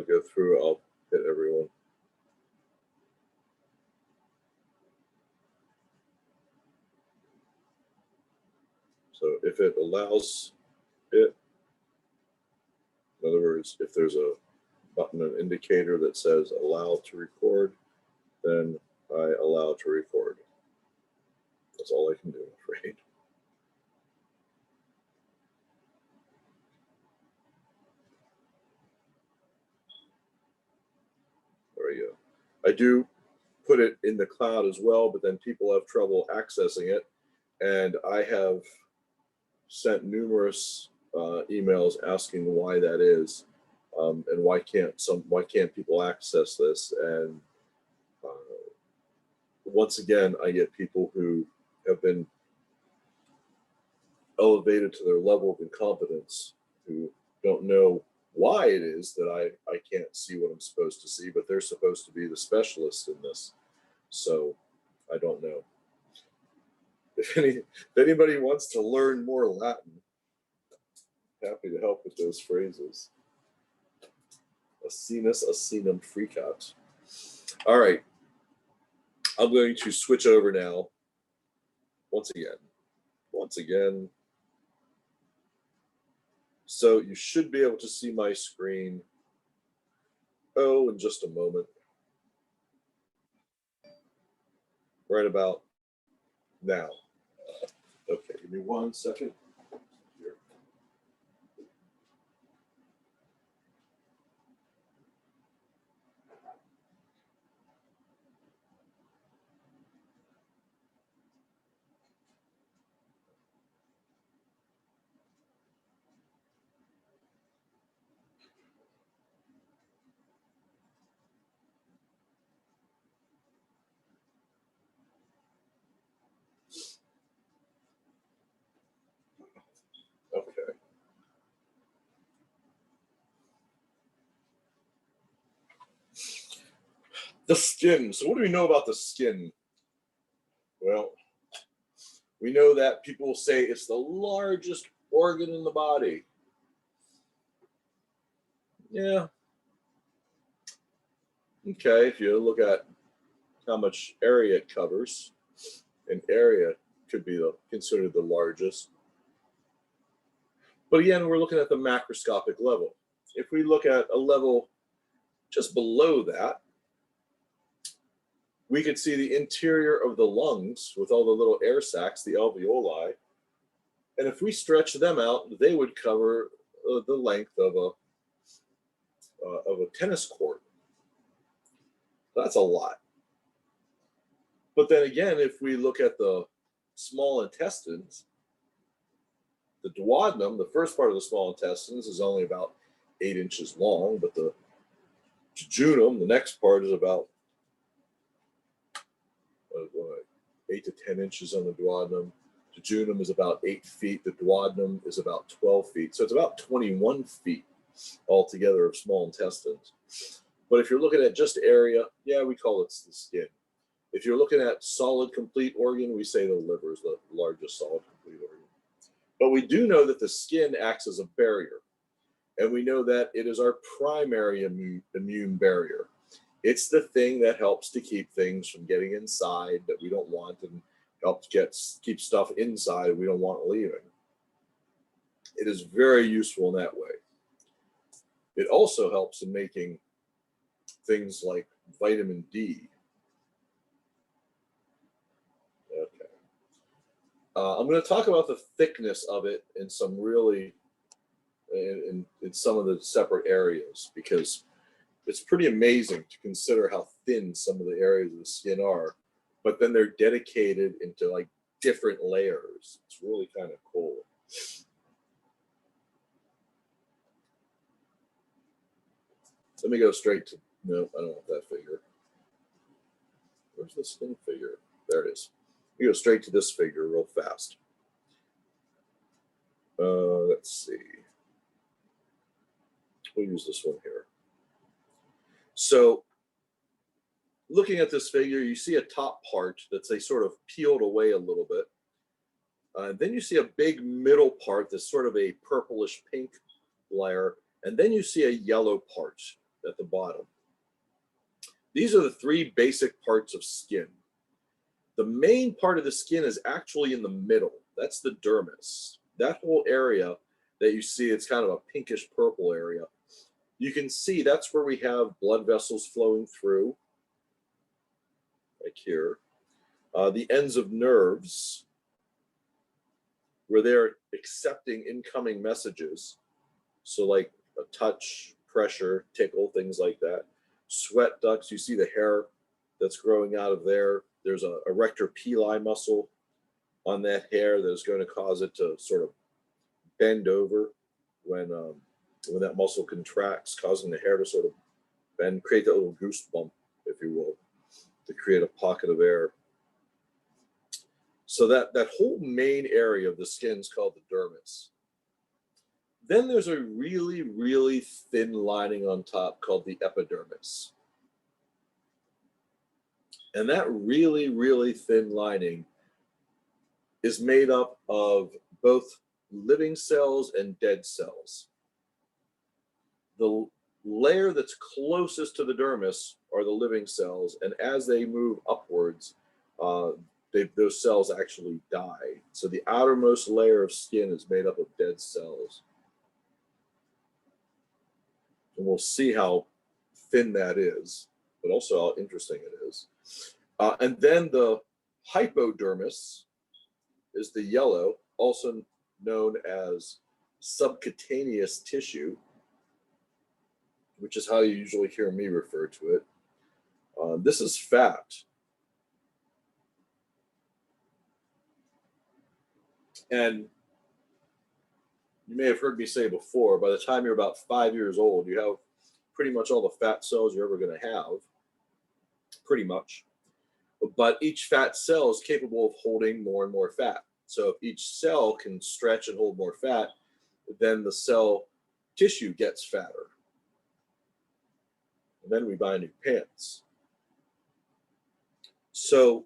go through. I'll hit everyone. So if it allows it, in other words, if there's a button, an indicator that says allow to record, then I allow to record. That's all I can do, I'm afraid. There we go. I do put it in the cloud as well, but then people have trouble accessing it. And I have sent numerous emails asking why that is, and why can't people access this. And once again, I get people who have been elevated to their level of incompetence who don't know why it is that I can't see what I'm supposed to see, but they're supposed to be the specialist in this. So I don't know. If anybody wants to learn more Latin, happy to help with those phrases. Asinus asinum fricat. All right. I'm going to switch over now. Once again. So you should be able to see my screen. Oh, in just a moment. Right about now. Okay, give me 1 second. Here. Okay. The skin. So what do we know about the skin? Well, we know that people say it's the largest organ in the body. Yeah. Okay, if you look at how much area it covers, an area could be considered the largest. But again, we're looking at the macroscopic level. If we look at a level just below that, we could see the interior of the lungs with all the little air sacs, the alveoli. And if we stretch them out, they would cover the length of a tennis court. That's a lot. But then again, if we look at the small intestines, the duodenum, the first part of the small intestines, is only about 8 inches long, but the jejunum, the next part, is about 8 to 10 inches on the duodenum. Jejunum is about 8 feet. The duodenum is about 12 feet. So it's about 21 feet altogether of small intestines. But if you're looking at just area, yeah, we call it the skin. If you're looking at solid complete organ, we say the liver is the largest solid complete organ. But we do know that the skin acts as a barrier. And we know that it is our primary immune barrier. It's the thing that helps to keep things from getting inside that we don't want, and helps keep stuff inside we don't want leaving. It is very useful in that way. It also helps in making things like vitamin D. Okay. I'm going to talk about the thickness of it in some really, in some of the separate areas, because it's pretty amazing to consider how thin some of the areas of the skin are, but then they're dedicated into like different layers. It's really kind of cool. Let me go straight to, no, I don't want that figure. Where's the skin figure? There it is. We go straight to this figure real fast. Let's see. We'll use this one here. So looking at this figure, you see a top part that's sort of peeled away a little bit. Then you see a big middle part that's sort of a purplish pink layer. And then you see a yellow part. at the bottom. These are the three basic parts of skin. The main part of the skin is actually in the middle. That's the dermis. That whole area that you see, it's kind of a pinkish purple area. You can see that's where we have blood vessels flowing through, like here. The ends of nerves, where they're accepting incoming messages. So like a touch, pressure, tickle, things like that. Sweat ducts, you see the hair that's growing out of there. There's a erector pili muscle on that hair that is going to cause it to sort of bend over when that muscle contracts, causing the hair to sort of bend, create that little goose bump, if you will, to create a pocket of air. So that whole main area of the skin is called the dermis. Then there's a really, really thin lining on top called the epidermis. And that really, really thin lining is made up of both living cells and dead cells. The layer that's closest to the dermis are the living cells, and as they move upwards, those cells actually die. So the outermost layer of skin is made up of dead cells. And we'll see how thin that is, but also how interesting it is. And then the hypodermis is the yellow, also known as subcutaneous tissue, which is how you usually hear me refer to it. This is fat. And you may have heard me say before, by the time you're about 5 years old, you have pretty much all the fat cells you're ever going to have, pretty much. But each fat cell is capable of holding more and more fat. So if each cell can stretch and hold more fat, then the cell tissue gets fatter. And then we buy new pants. So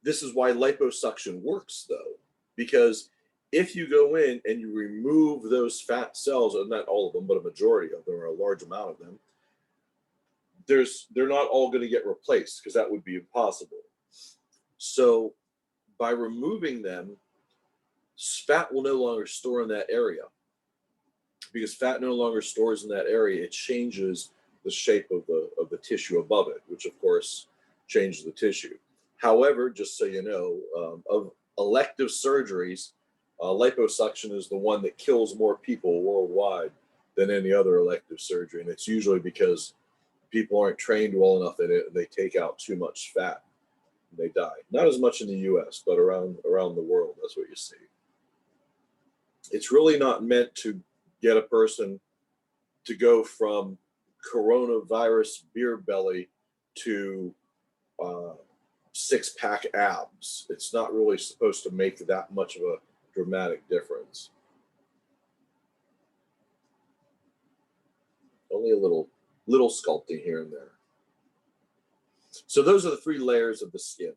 this is why liposuction works, though, because if you go in and you remove those fat cells, and not all of them, but a majority of them, or a large amount of them, they're not all going to get replaced, because that would be impossible. So by removing them, fat will no longer store in that area. Because fat no longer stores in that area, it changes the shape of the tissue above it, which of course changes the tissue. However, just so you know, of elective surgeries, liposuction is the one that kills more people worldwide than any other elective surgery. And it's usually because people aren't trained well enough in it and they take out too much fat and they die. Not as much in the US, but around the world, that's what you see. It's really not meant to get a person to go from coronavirus beer belly to six-pack abs. It's not really supposed to make that much of a dramatic difference. Only a little sculpting here and there. So those are the three layers of the skin.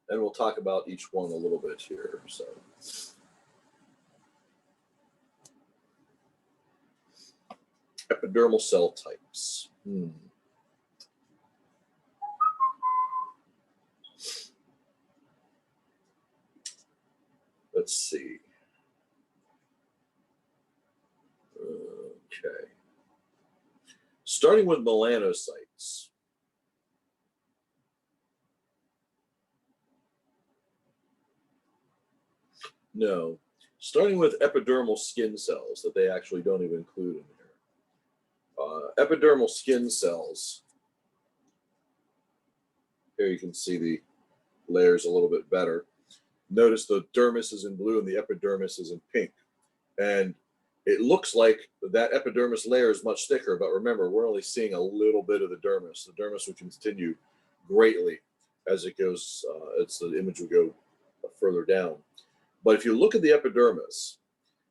And we'll talk about each one a little bit here. So epidermal cell types. Let's see. Okay. Starting with melanocytes. No. Starting with epidermal skin cells that they actually don't even include in here. Epidermal skin cells. Here you can see the layers a little bit better. Notice the dermis is in blue and the epidermis is in pink. And it looks like that epidermis layer is much thicker, but remember, we're only seeing a little bit of the dermis. The dermis will continue greatly as it goes, as the image will go further down. But if you look at the epidermis,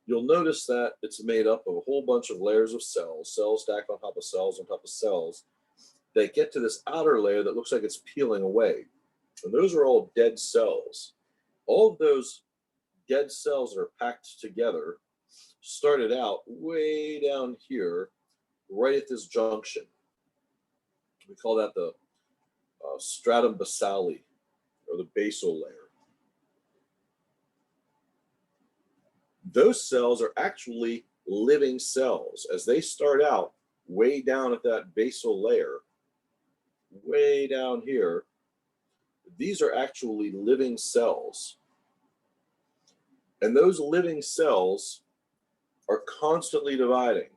you'll notice that it's made up of a whole bunch of layers of cells stacked on top of cells that get to this outer layer that looks like it's peeling away. And those are all dead cells. All of those dead cells that are packed together started out way down here, right at this junction. We call that the stratum basale, or the basal layer. Those cells are actually living cells. As they start out way down at that basal layer, way down here, these are actually living cells. And those living cells are constantly dividing,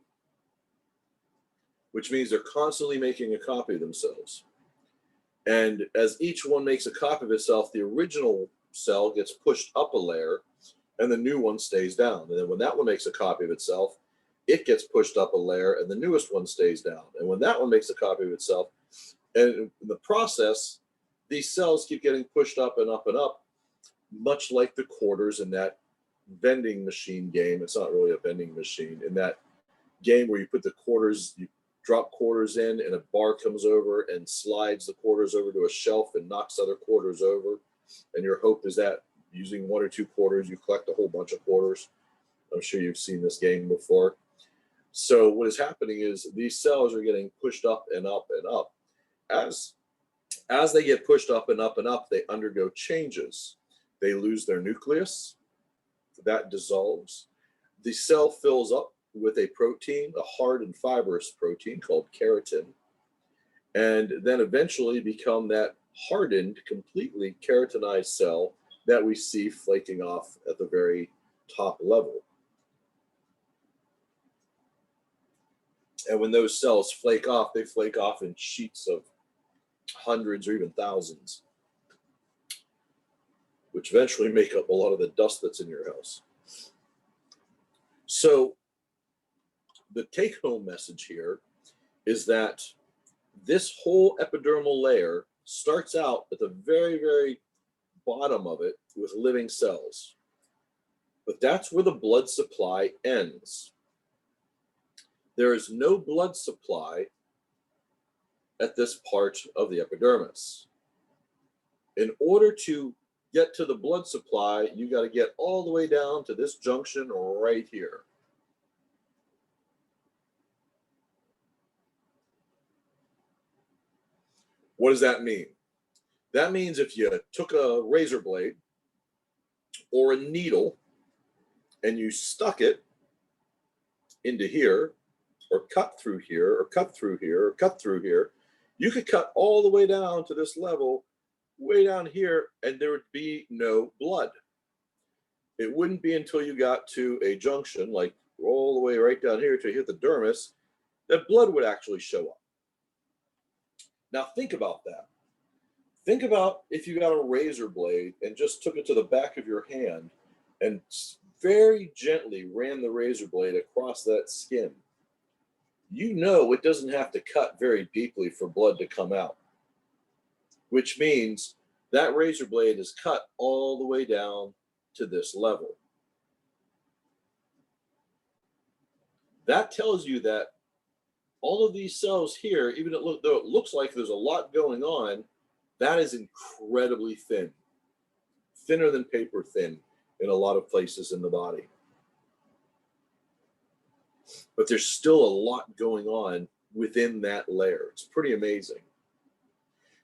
which means they're constantly making a copy of themselves. And as each one makes a copy of itself, the original cell gets pushed up a layer and the new one stays down. And then when that one makes a copy of itself, it gets pushed up a layer and the newest one stays down. And when that one makes a copy of itself, and in the process, these cells keep getting pushed up and up and up, much like the quarters in that vending machine game. It's not really a vending machine. In that game where you put the quarters, you drop quarters in and a bar comes over and slides the quarters over to a shelf and knocks other quarters over. And your hope is that using 1 or 2 quarters, you collect a whole bunch of quarters. I'm sure you've seen this game before. So what is happening is these cells are getting pushed up and up and up. As they get pushed up and up and up, they undergo changes. They lose their nucleus. That dissolves. The cell fills up with a protein, a hard and fibrous protein called keratin, and then eventually become that hardened, completely keratinized cell that we see flaking off at the very top level. And when those cells flake off, they flake off in sheets of hundreds or even thousands, which eventually make up a lot of the dust that's in your house. So the take-home message here is that this whole epidermal layer starts out at the very, very bottom of it with living cells. But that's where the blood supply ends. There is no blood supply at this part of the epidermis. In order to get to the blood supply, you got to get all the way down to this junction right here. What does that mean? That means if you took a razor blade or a needle and you stuck it into here, or cut through here, or cut through here, or cut through here, you could cut all the way down to this level, way down here, and there would be no blood. It wouldn't be until you got to a junction, like all the way right down here to hit the dermis, that blood would actually show up. Now think about that. Think about if you got a razor blade and just took it to the back of your hand and very gently ran the razor blade across that skin. You know it doesn't have to cut very deeply for blood to come out, which means that razor blade is cut all the way down to this level. That tells you that all of these cells here, even though it looks like there's a lot going on, that is incredibly thin, thinner than paper thin in a lot of places in the body. But there's still a lot going on within that layer. It's pretty amazing.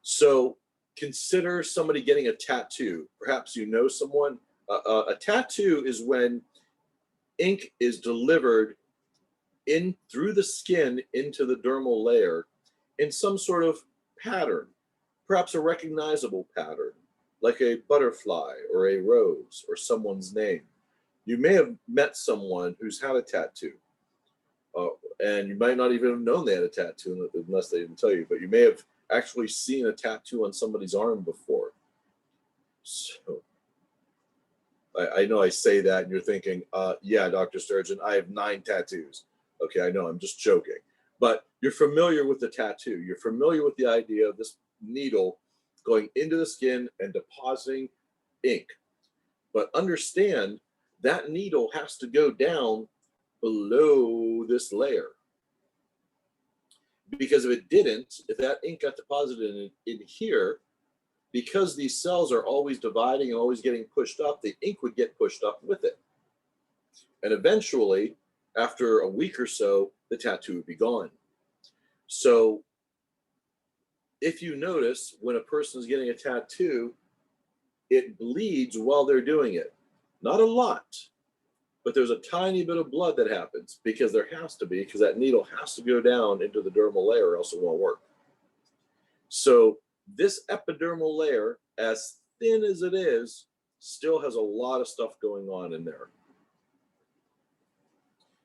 So consider somebody getting a tattoo. Perhaps you know someone. A tattoo is when ink is delivered in through the skin into the dermal layer in some sort of pattern, perhaps a recognizable pattern, like a butterfly or a rose or someone's name. You may have met someone who's had a tattoo. And you might not even have known they had a tattoo unless they didn't tell you, but you may have actually seen a tattoo on somebody's arm before. So I know I say that and you're thinking, yeah, Dr. Sturgeon, I have 9 tattoos. Okay, I know, I'm just joking. But you're familiar with the tattoo. You're familiar with the idea of this needle going into the skin and depositing ink. But understand that needle has to go down below this layer. Because if it didn't, if that ink got deposited in here, because these cells are always dividing and always getting pushed up, the ink would get pushed up with it. And eventually, after a week or so, the tattoo would be gone. So if you notice, when a person is getting a tattoo, it bleeds while they're doing it. Not a lot, but there's a tiny bit of blood that happens because there has to be, because that needle has to go down into the dermal layer or else it won't work. So this epidermal layer, as thin as it is, still has a lot of stuff going on in there.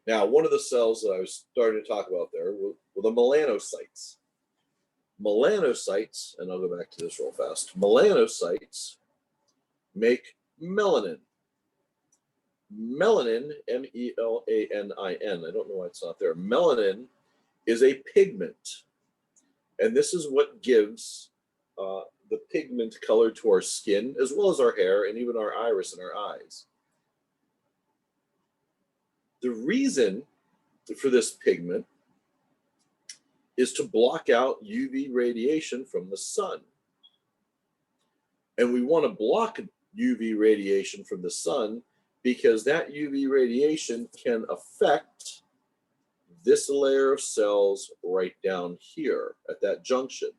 Now, one of the cells that I was starting to talk about there were the melanocytes. Melanocytes, and I'll go back to this real fast. Melanocytes make melanin. Melanin, M-E-L-A-N-I-N, I don't know why it's not there. Melanin is a pigment, and this is what gives the pigment color to our skin, as well as our hair, and even our iris and our eyes. The reason for this pigment is to block out UV radiation from the sun. And we want to block UV radiation from the sun because that UV radiation can affect this layer of cells right down here at that junction.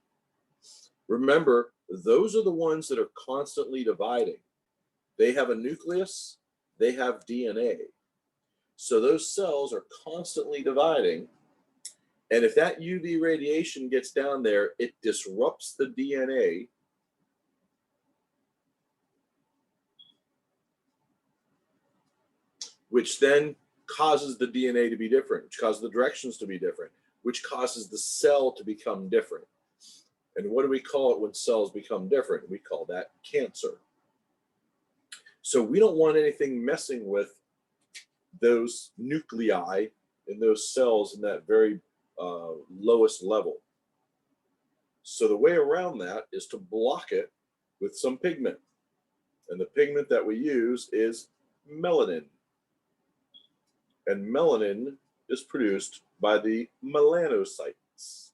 Remember, those are the ones that are constantly dividing. They have a nucleus, they have DNA. So those cells are constantly dividing. And if that UV radiation gets down there, it disrupts the DNA. Which then causes the DNA to be different, which causes the directions to be different, which causes the cell to become different. And what do we call it when cells become different? We call that cancer. So we don't want anything messing with those nuclei in those cells in that very lowest level. So the way around that is to block it with some pigment. And the pigment that we use is melanin. And melanin is produced by the melanocytes.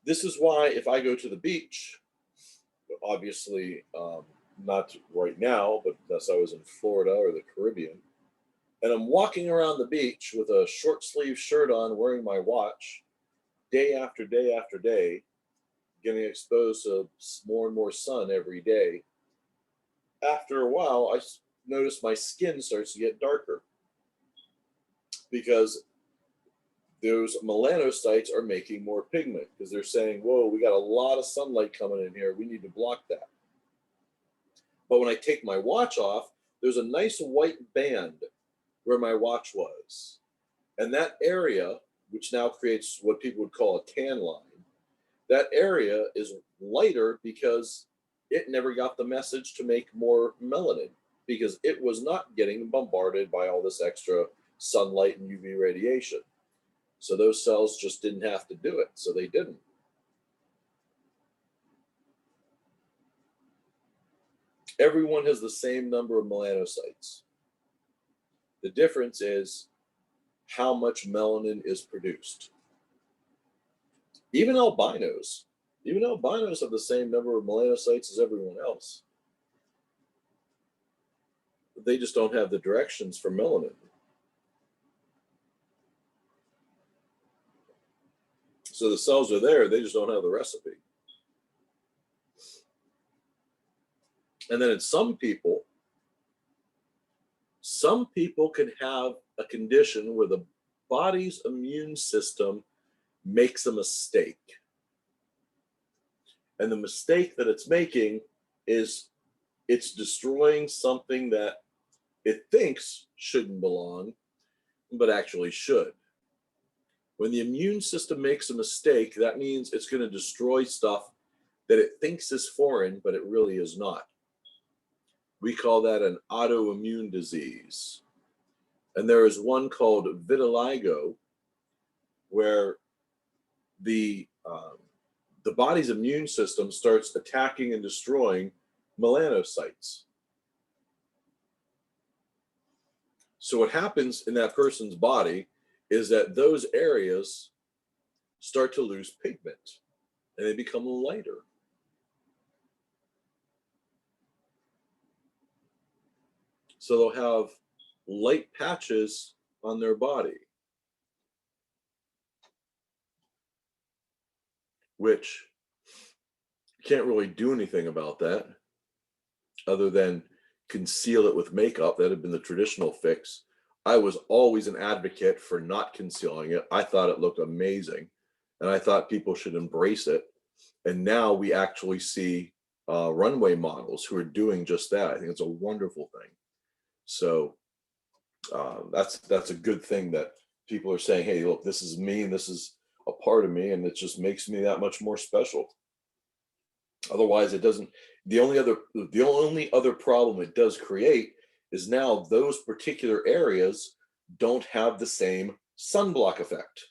This is why if I go to the beach, obviously not right now, but unless I was in Florida or the Caribbean, and I'm walking around the beach with a short sleeve shirt on, wearing my watch, day after day after day, getting exposed to more and more sun every day, after a while, I notice my skin starts to get darker because those melanocytes are making more pigment because they're saying, whoa, we got a lot of sunlight coming in here. We need to block that. But when I take my watch off, there's a nice white band where my watch was. And that area, which now creates what people would call a tan line, that area is lighter because it never got the message to make more melanin because it was not getting bombarded by all this extra sunlight and UV radiation. So those cells just didn't have to do it, so they didn't. Everyone has the same number of melanocytes. The difference is how much melanin is produced. Even albinos have the same number of melanocytes as everyone else. They just don't have the directions for melanin. So the cells are there, they just don't have the recipe. And then in some people can have a condition where the body's immune system makes a mistake. And the mistake that it's making is it's destroying something that it thinks shouldn't belong, but actually should. When the immune system makes a mistake, that means it's going to destroy stuff that it thinks is foreign, but it really is not. We call that an autoimmune disease. And there is one called vitiligo, where the body's immune system starts attacking and destroying melanocytes. So what happens in that person's body is that those areas start to lose pigment and they become lighter. So they'll have light patches on their body. which you can't really do anything about that other than conceal it with makeup. That had been the traditional fix. I was always an advocate for not concealing it. I thought it looked amazing, and I thought people should embrace it. And now we actually see runway models who are doing just that. I think it's a wonderful thing. So that's a good thing that people are saying, hey, look, this is me and this is a part of me, and it just makes me that much more special. Otherwise, it doesn't. The only other problem it does create is now those particular areas don't have the same sunblock effect.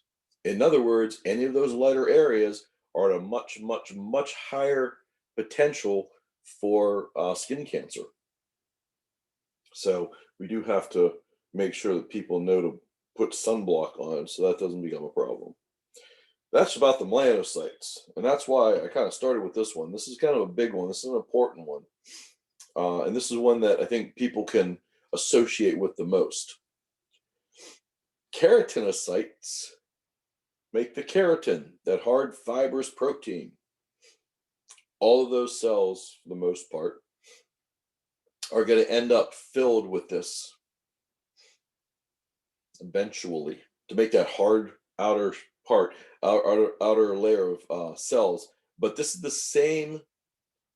In other words, any of those lighter areas are at a much, much, much higher potential for skin cancer. So we do have to make sure that people know to put sunblock on so that doesn't become a problem. That's about the melanocytes, and that's why I kind of started with this one. This is kind of a big one. This is an important one, and this is one that I think people can associate with the most. Keratinocytes make the keratin, that hard fibrous protein. All of those cells, for the most part, are going to end up filled with this eventually to make that hard outer layer of cells. But this is the same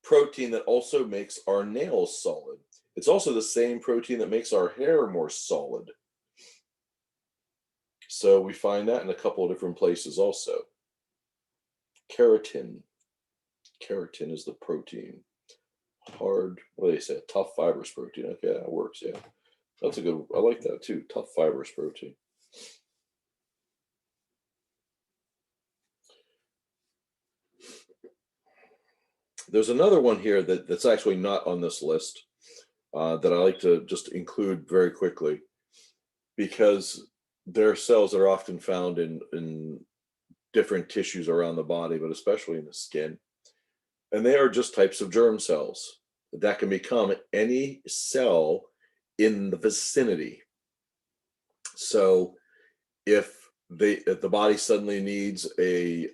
protein that also makes our nails solid. It's also the same protein that makes our hair more solid. So we find that in a couple of different places also. Keratin. Keratin is the protein. Hard, what do they say? Tough fibrous protein. Okay, that works, yeah. That's a good, I like that too, tough fibrous protein. There's another one here that's actually not on this list that I like to just include very quickly, because there are cells that are often found in different tissues around the body, but especially in the skin. And they are just types of germ cells that can become any cell in the vicinity. So if the body suddenly needs a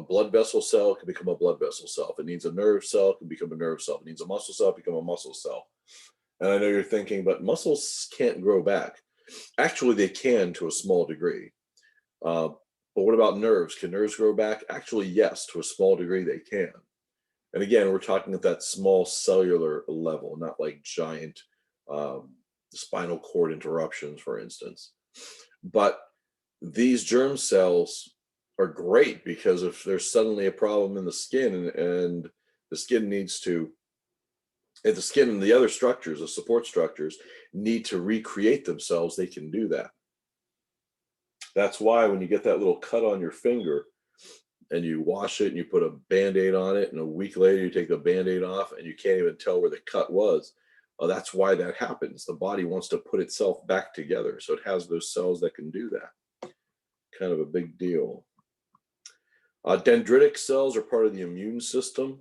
blood vessel cell, it can become a blood vessel cell. If it needs a nerve cell, it can become a nerve cell. If it needs a muscle cell, it can become a muscle cell. And I know you're thinking, but muscles can't grow back. Actually, they can to a small degree. But what about nerves? Can nerves grow back? Actually, yes, to a small degree they can. And again, we're talking at that small cellular level, not like giant spinal cord interruptions, for instance. But these germ cells are great because if there's suddenly a problem in the skin and the skin needs to, if the skin and the other structures, the support structures, need to recreate themselves, they can do that. That's why when you get that little cut on your finger and you wash it and you put a Band-Aid on it, and a week later you take the Band-Aid off and you can't even tell where the cut was, that's why that happens. The body wants to put itself back together. So it has those cells that can do that. Kind of a big deal. Dendritic cells are part of the immune system,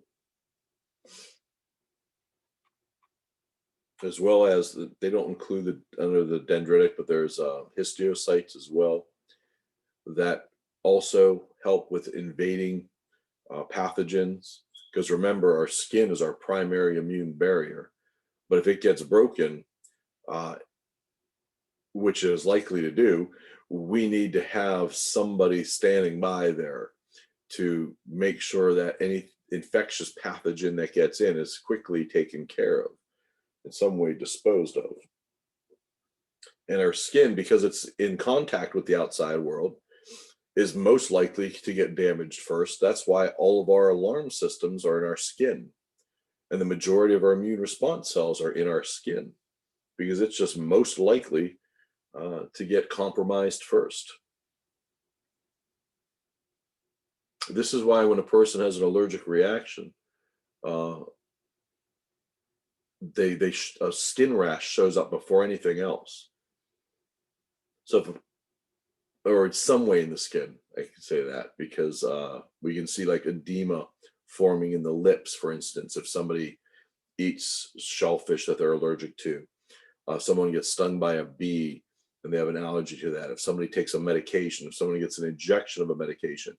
as well as they don't include under the dendritic, but there's histiocytes as well that also help with invading pathogens. Because remember, our skin is our primary immune barrier, but if it gets broken, which it is likely to do, we need to have somebody standing by there to make sure that any infectious pathogen that gets in is quickly taken care of, in some way disposed of. And our skin, because it's in contact with the outside world, is most likely to get damaged first. That's why all of our alarm systems are in our skin. And the majority of our immune response cells are in our skin, because it's just most likely to get compromised first. This is why when a person has an allergic reaction, a skin rash shows up before anything else. So or it's some way in the skin, I can say that, because we can see like edema forming in the lips, for instance, if somebody eats shellfish that they're allergic to. If someone gets stung by a bee and they have an allergy to that. If somebody takes a medication, if someone gets an injection of a medication,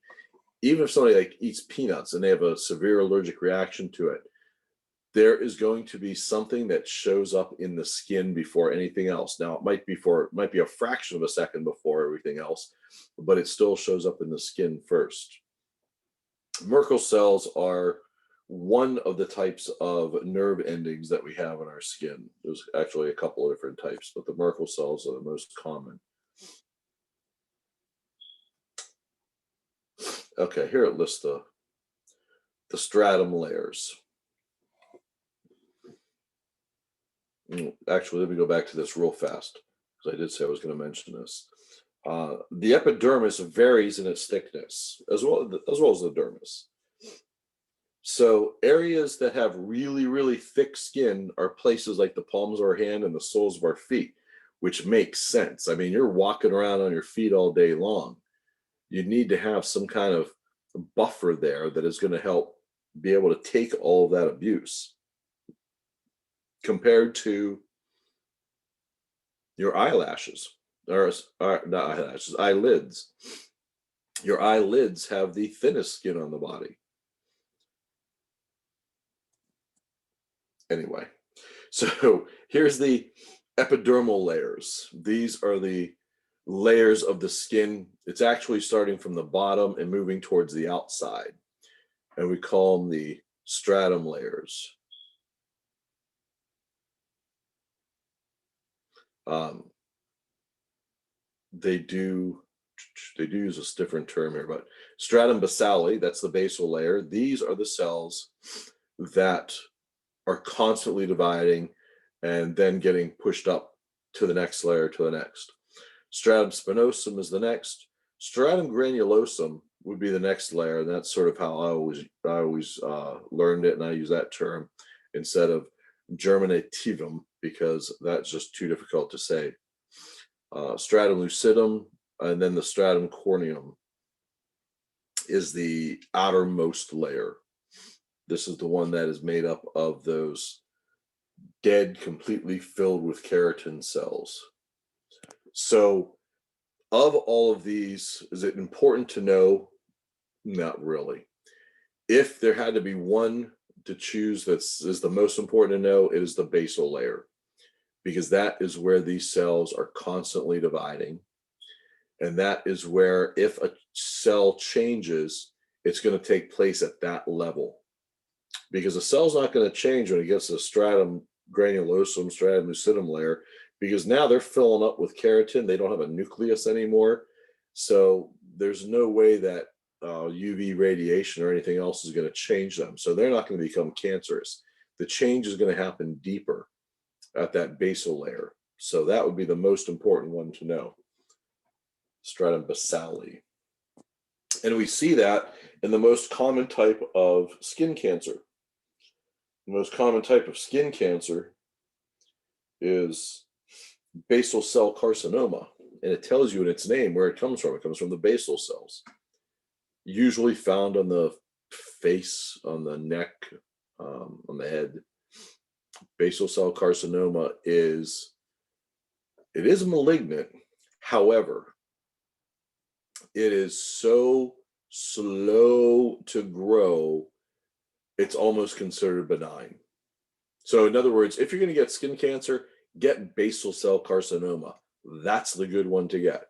even if somebody like eats peanuts and they have a severe allergic reaction to it, there is going to be something that shows up in the skin before anything else. Now, it might be a fraction of a second before everything else, but it still shows up in the skin first. Merkel cells are one of the types of nerve endings that we have in our skin. There's actually a couple of different types, but the Merkel cells are the most common. Okay, here it lists the stratum layers. Actually, let me go back to this real fast, because I did say I was going to mention this. The epidermis varies in its thickness, as well as the dermis. So areas that have really, really thick skin are places like the palms of our hand and the soles of our feet, which makes sense. I mean, you're walking around on your feet all day long. You need to have some kind of buffer there that is going to help be able to take all of that abuse, compared to your eyelashes, or not eyelashes, eyelids. Your eyelids have the thinnest skin on the body. Anyway, so here's the epidermal layers. These are the layers of the skin. It's actually starting from the bottom and moving towards the outside, and we call them the stratum layers. They do use a different term here, but stratum basale, that's the basal layer. These are the cells that are constantly dividing and then getting pushed up to the next layer, to the next. Stratum spinosum is the next. Stratum granulosum would be the next layer, and that's sort of how I always learned it, and I use that term instead of germinativum, because that's just too difficult to say. Stratum lucidum, and then the stratum corneum is the outermost layer. This is the one that is made up of those dead, completely filled with keratin cells. So, of all of these, is it important to know? Not really. If there had to be one to choose that is the most important to know, it is the basal layer, because that is where these cells are constantly dividing. And that is where, if a cell changes, it's going to take place at that level. Because the cell's not going to change when it gets to the stratum granulosum, stratum lucidum layer, because now they're filling up with keratin. They don't have a nucleus anymore. So there's no way that UV radiation or anything else is going to change them. So they're not going to become cancerous. The change is going to happen deeper at that basal layer. So that would be the most important one to know. Stratum basale. And we see that in the most common type of skin cancer. The most common type of skin cancer is basal cell carcinoma, and it tells you in its name where it comes from. It comes from the basal cells, usually found on the face, on the neck, on the head. Basal cell carcinoma is malignant. However, it is so slow to grow, it's almost considered benign. So in other words, if you're going to get skin cancer, get basal cell carcinoma. That's the good one to get.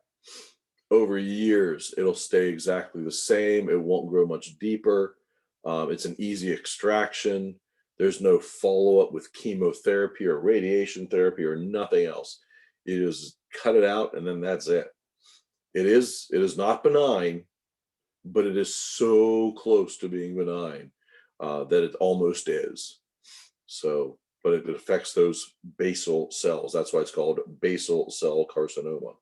Over years, it'll stay exactly the same. It won't grow much deeper. It's an easy extraction. There's no follow-up with chemotherapy or radiation therapy or nothing else. You just cut it out, and then that's it. It is not benign, but it is so close to being benign that it almost is. So, but it affects those basal cells. That's why it's called basal cell carcinoma.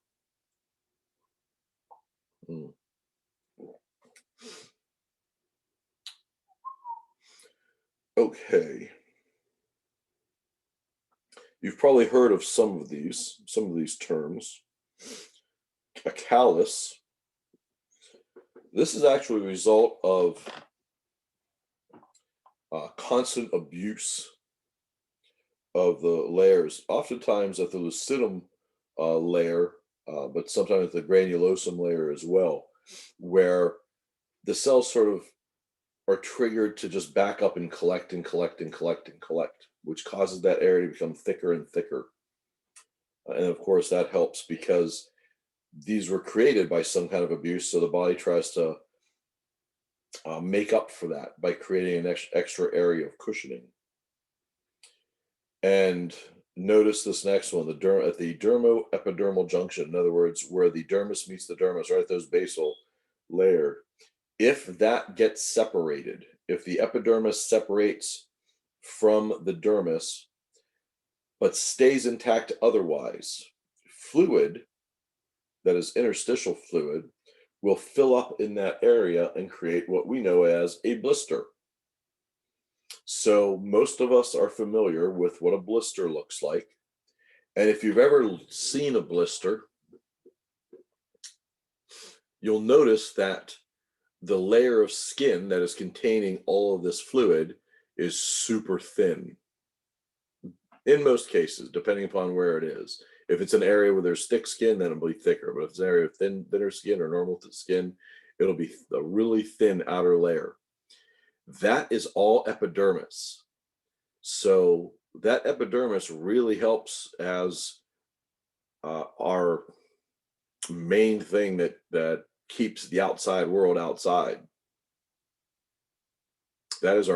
Okay. You've probably heard of some of these terms. A callus. This is actually a result of constant abuse of the layers, oftentimes at the lucidum layer, but sometimes the granulosum layer as well, where the cells sort of are triggered to just back up and collect and collect and collect and collect, which causes that area to become thicker and thicker. And of course, that helps because these were created by some kind of abuse, so the body tries to make up for that by creating an extra area of cushioning. And notice this next one, at the dermo-epidermal junction, in other words, where the dermis meets the dermis, right at those basal layer, if that gets separated, if the epidermis separates from the dermis, but stays intact otherwise, fluid, that is interstitial fluid, will fill up in that area and create what we know as a blister. So most of us are familiar with what a blister looks like. And if you've ever seen a blister, you'll notice that the layer of skin that is containing all of this fluid is super thin. In most cases, depending upon where it is. If it's an area where there's thick skin, then it'll be thicker. But if it's an area of thinner skin or normal skin, it'll be a really thin outer layer. That is all epidermis. So that epidermis really helps as our main thing that keeps the outside world outside. That is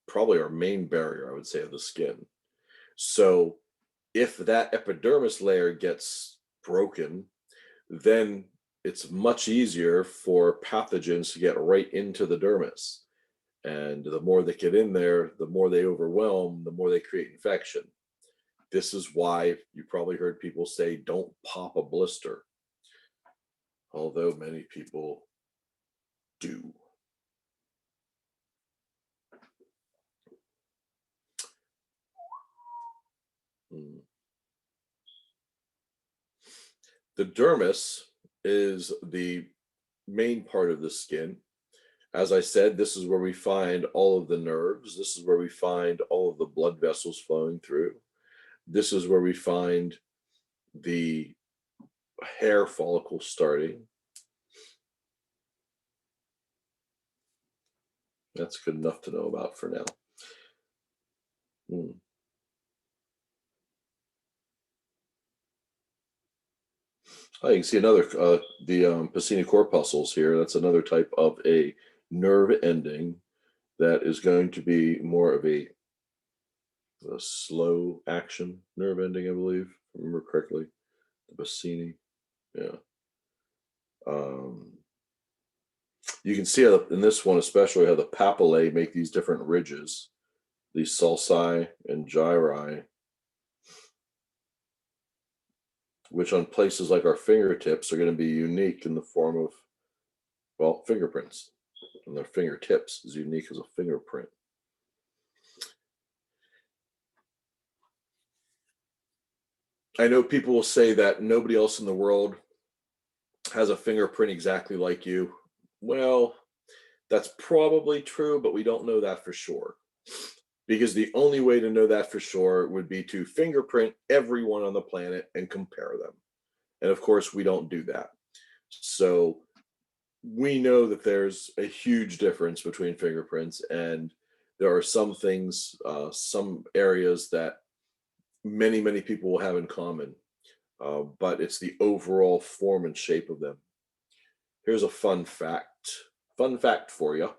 probably our main barrier, I would say, of the skin. So if that epidermis layer gets broken, then it's much easier for pathogens to get right into the dermis. And the more they get in there, the more they overwhelm, the more they create infection. This is why you probably heard people say, don't pop a blister. Although many people do. The dermis is the main part of the skin. As I said, this is where we find all of the nerves. This is where we find all of the blood vessels flowing through. This is where we find the hair follicle starting. That's good enough to know about for now. Oh, you can see another, the Pacini Corpuscles here. That's another type of a nerve ending that is going to be more of a slow action nerve ending, I believe, if I remember correctly. The Pacini, yeah. You can see in this one especially how the papillae make these different ridges, these sulci and gyri, which on places like our fingertips are going to be unique in the form of, well, fingerprints. And their fingertips is unique as a fingerprint. I know people will say that nobody else in the world has a fingerprint exactly like you. Well, that's probably true, but we don't know that for sure. Because the only way to know that for sure would be to fingerprint everyone on the planet and compare them. And of course, we don't do that. So we know that there's a huge difference between fingerprints, and there are some things, some areas that many, many people will have in common, but it's the overall form and shape of them. Here's a fun fact for you.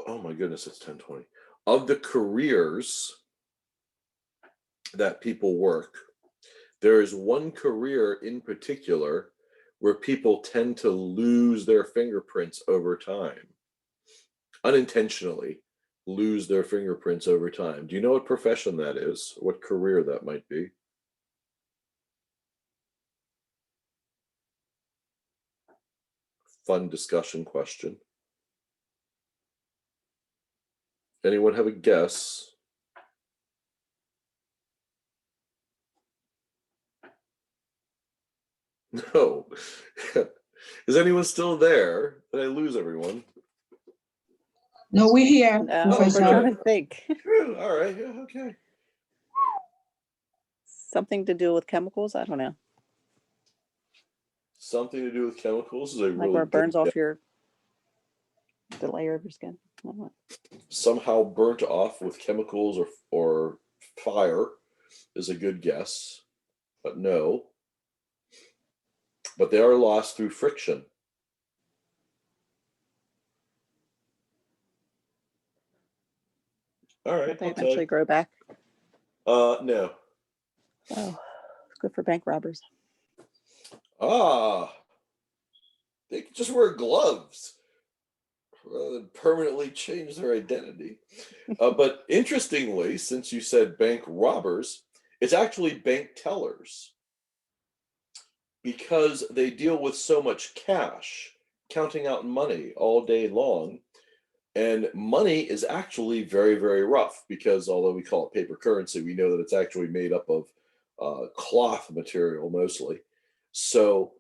Oh my goodness, it's 10:20. Of the careers that people work, there is one career in particular where people tend to lose their fingerprints over time, unintentionally lose their fingerprints over time. Do you know what profession that is? What career that might be? Fun discussion question. Anyone have a guess? No. Is anyone still there? Did I lose everyone? No, we're here. No, Professor. we're trying to think. All right. Yeah, okay. Something to do with chemicals? I don't know. Something to do with chemicals is a Like really where it burns good off the layer of your skin. I don't know. somehow burnt off with chemicals or fire is a good guess, but no. But they are lost through friction. All right, Don't they I'll tell eventually you. grow back? No. Oh, it's good for bank robbers. Ah, they can just wear gloves rather than permanently change their identity. But interestingly, since you said bank robbers, it's actually bank tellers because they deal with so much cash, counting out money all day long. And money is actually very, very rough because although we call it paper currency, we know that it's actually made up of cloth material mostly. So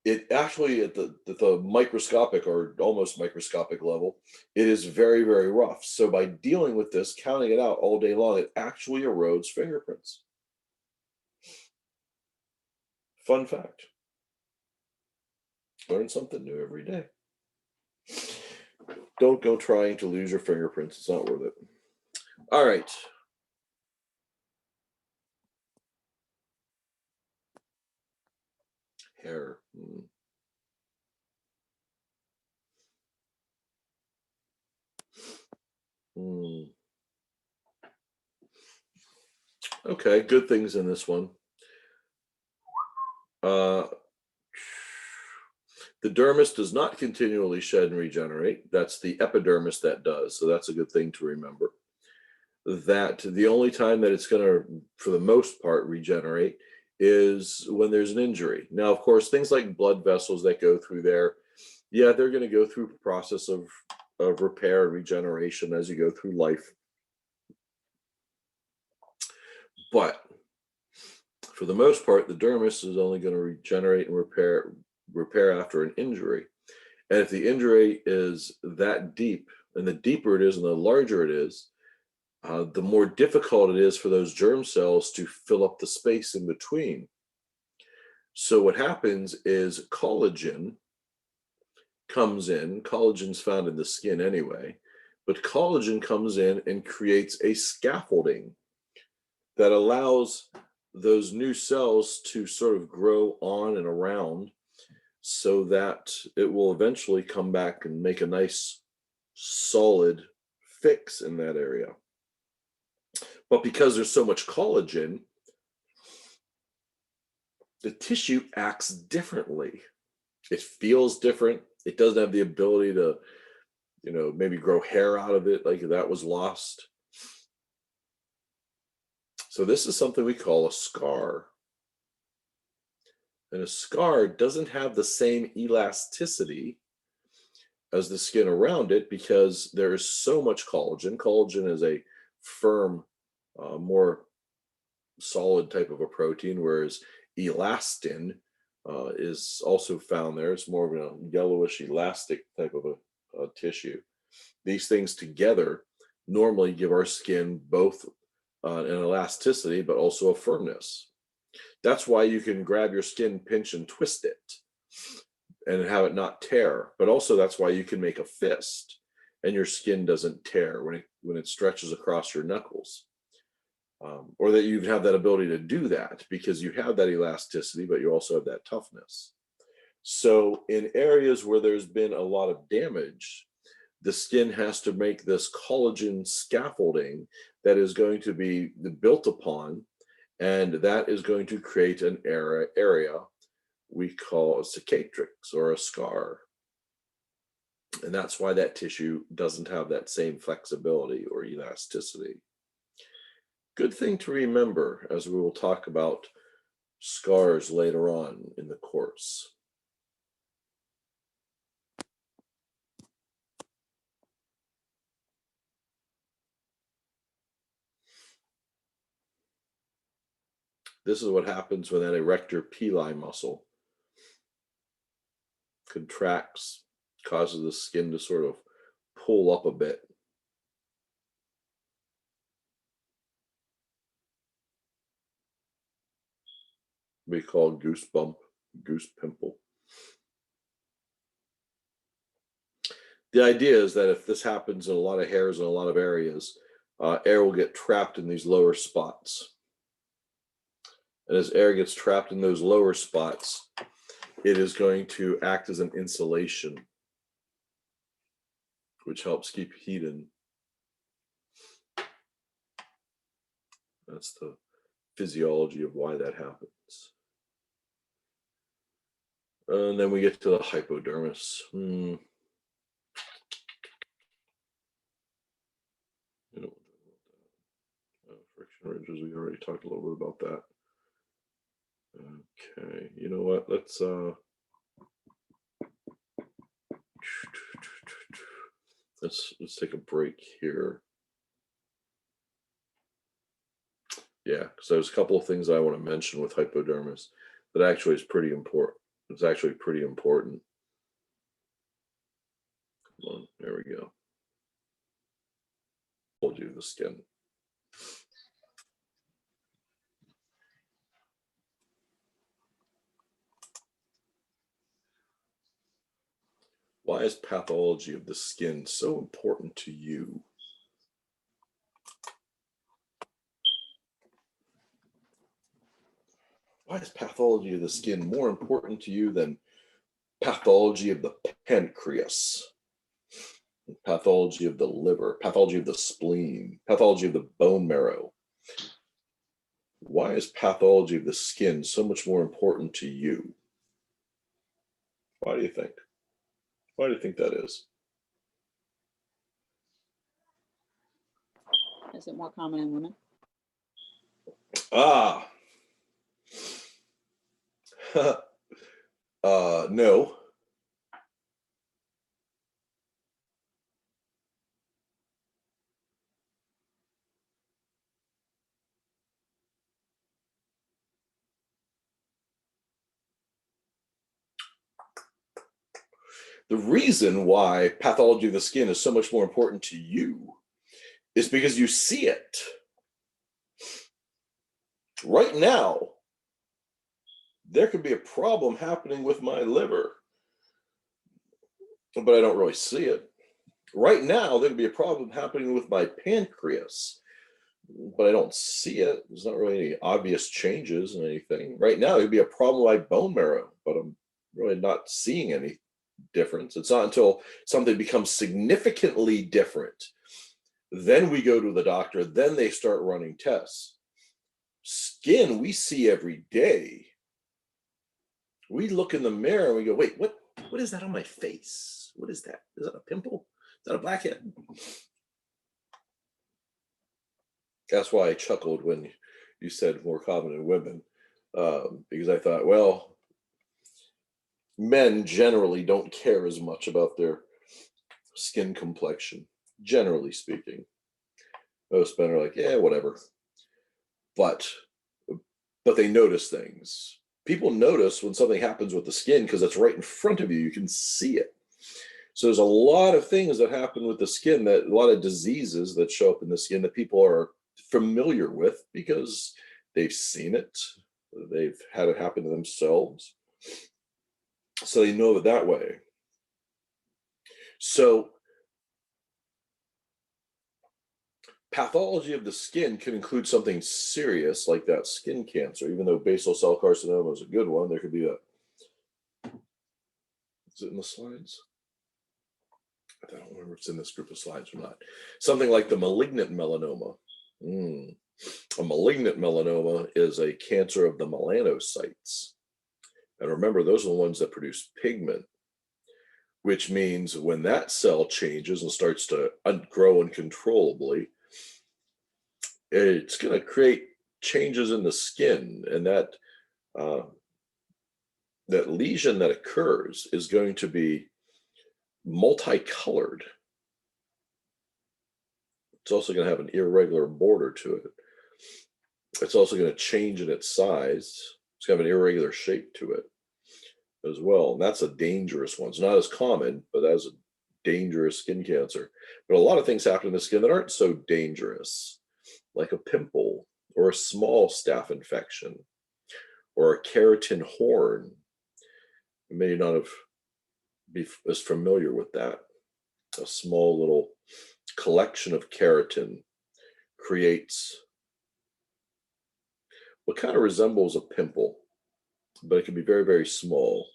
it actually at the microscopic or almost microscopic level, it is very, very rough. So by dealing with this, counting it out all day long, it actually erodes fingerprints. Fun fact. Learn something new every day. Don't go trying to lose your fingerprints. It's not worth it. All right. Hair. Okay, good things in this one. The dermis does not continually shed and regenerate. That's the epidermis that does. So that's a good thing to remember. That the only time that it's going to, for the most part, regenerate is when there's an injury. Now, of course, things like blood vessels that go through there, yeah, they're going to go through a process of repair and regeneration as you go through life. But for the most part, the dermis is only going to regenerate and repair after an injury. And if the injury is that deep, and the deeper it is and the larger it is, the more difficult it is for those germ cells to fill up the space in between. So what happens is collagen comes in. Collagen's found in the skin anyway, but collagen comes in and creates a scaffolding that allows those new cells to sort of grow on and around so that it will eventually come back and make a nice solid fix in that area. But because there's so much collagen, the tissue acts differently. It feels different. It doesn't have the ability to, maybe grow hair out of it like that was lost. So this is something we call a scar. And a scar doesn't have the same elasticity as the skin around it because there is so much collagen. Collagen is a firm, more solid type of a protein, whereas elastin is also found there. It's more of a yellowish elastic type of a tissue. These things together normally give our skin both an elasticity, but also a firmness. That's why you can grab your skin, pinch and twist it and have it not tear. But also that's why you can make a fist and your skin doesn't tear when it stretches across your knuckles. Or that you have that ability to do that because you have that elasticity, but you also have that toughness. So in areas where there's been a lot of damage, the skin has to make this collagen scaffolding that is going to be built upon, and that is going to create an area we call a cicatrix or a scar. And that's why that tissue doesn't have that same flexibility or elasticity. Good thing to remember as we will talk about scars later on in the course. This is what happens when that erector pili muscle contracts, causes the skin to sort of pull up a bit. We call goosebump goose pimple. The idea is that if this happens in a lot of hairs in a lot of areas, air will get trapped in these lower spots. And as air gets trapped in those lower spots, it is going to act as an insulation, which helps keep heat in. That's the physiology of why that happens. And then we get to the hypodermis. Friction ridges, we already talked a little bit about that. Okay, you know what? Let's take a break here. Yeah, because there's a couple of things I want to mention with hypodermis that actually is pretty important. It's actually pretty important. Come on, there we go. Told you the skin. Why is pathology of the skin so important to you? Why is pathology of the skin more important to you than pathology of the pancreas, pathology of the liver, pathology of the spleen, pathology of the bone marrow? Why is pathology of the skin so much more important to you? Why do you think? Why do you think that is? Is it more common in women? No. The reason why pathology of the skin is so much more important to you is because you see it. Right now, there could be a problem happening with my liver, but I don't really see it. Right now, there could be a problem happening with my pancreas, but I don't see it. There's not really any obvious changes in anything. Right now, there'd be a problem with my bone marrow, but I'm really not seeing any difference. It's not until something becomes significantly different, then we go to the doctor, then they start running tests. Skin, we see every day. We look in the mirror and we go, wait, what is that on my face? What is that? Is that a pimple? Is that a blackhead? That's why I chuckled when you said more common in women, because I thought, well, men generally don't care as much about their skin complexion, generally speaking. Most men are like, yeah, whatever. But they notice things. People notice when something happens with the skin because it's right in front of you. You can see it. So there's a lot of things that happen with the skin, that a lot of diseases that show up in the skin that people are familiar with because they've seen it. They've had it happen to themselves. So they know it that way. So pathology of the skin can include something serious like that skin cancer, even though basal cell carcinoma is a good one. There could be a, is it in the slides? I don't remember if it's in this group of slides or not. Something like the malignant melanoma. A malignant melanoma is a cancer of the melanocytes. And remember, those are the ones that produce pigment, which means when that cell changes and starts to grow uncontrollably, it's going to create changes in the skin, and that that lesion that occurs is going to be multicolored. It's also going to have an irregular border to it. It's also going to change in its size. It's going to have an irregular shape to it as well. And that's a dangerous one. It's not as common, but that's a dangerous skin cancer. But a lot of things happen in the skin that aren't so dangerous, like a pimple or a small staph infection or a keratin horn. You may not have be as familiar with that. A small little collection of keratin creates what kind of resembles a pimple, but it can be very, very small,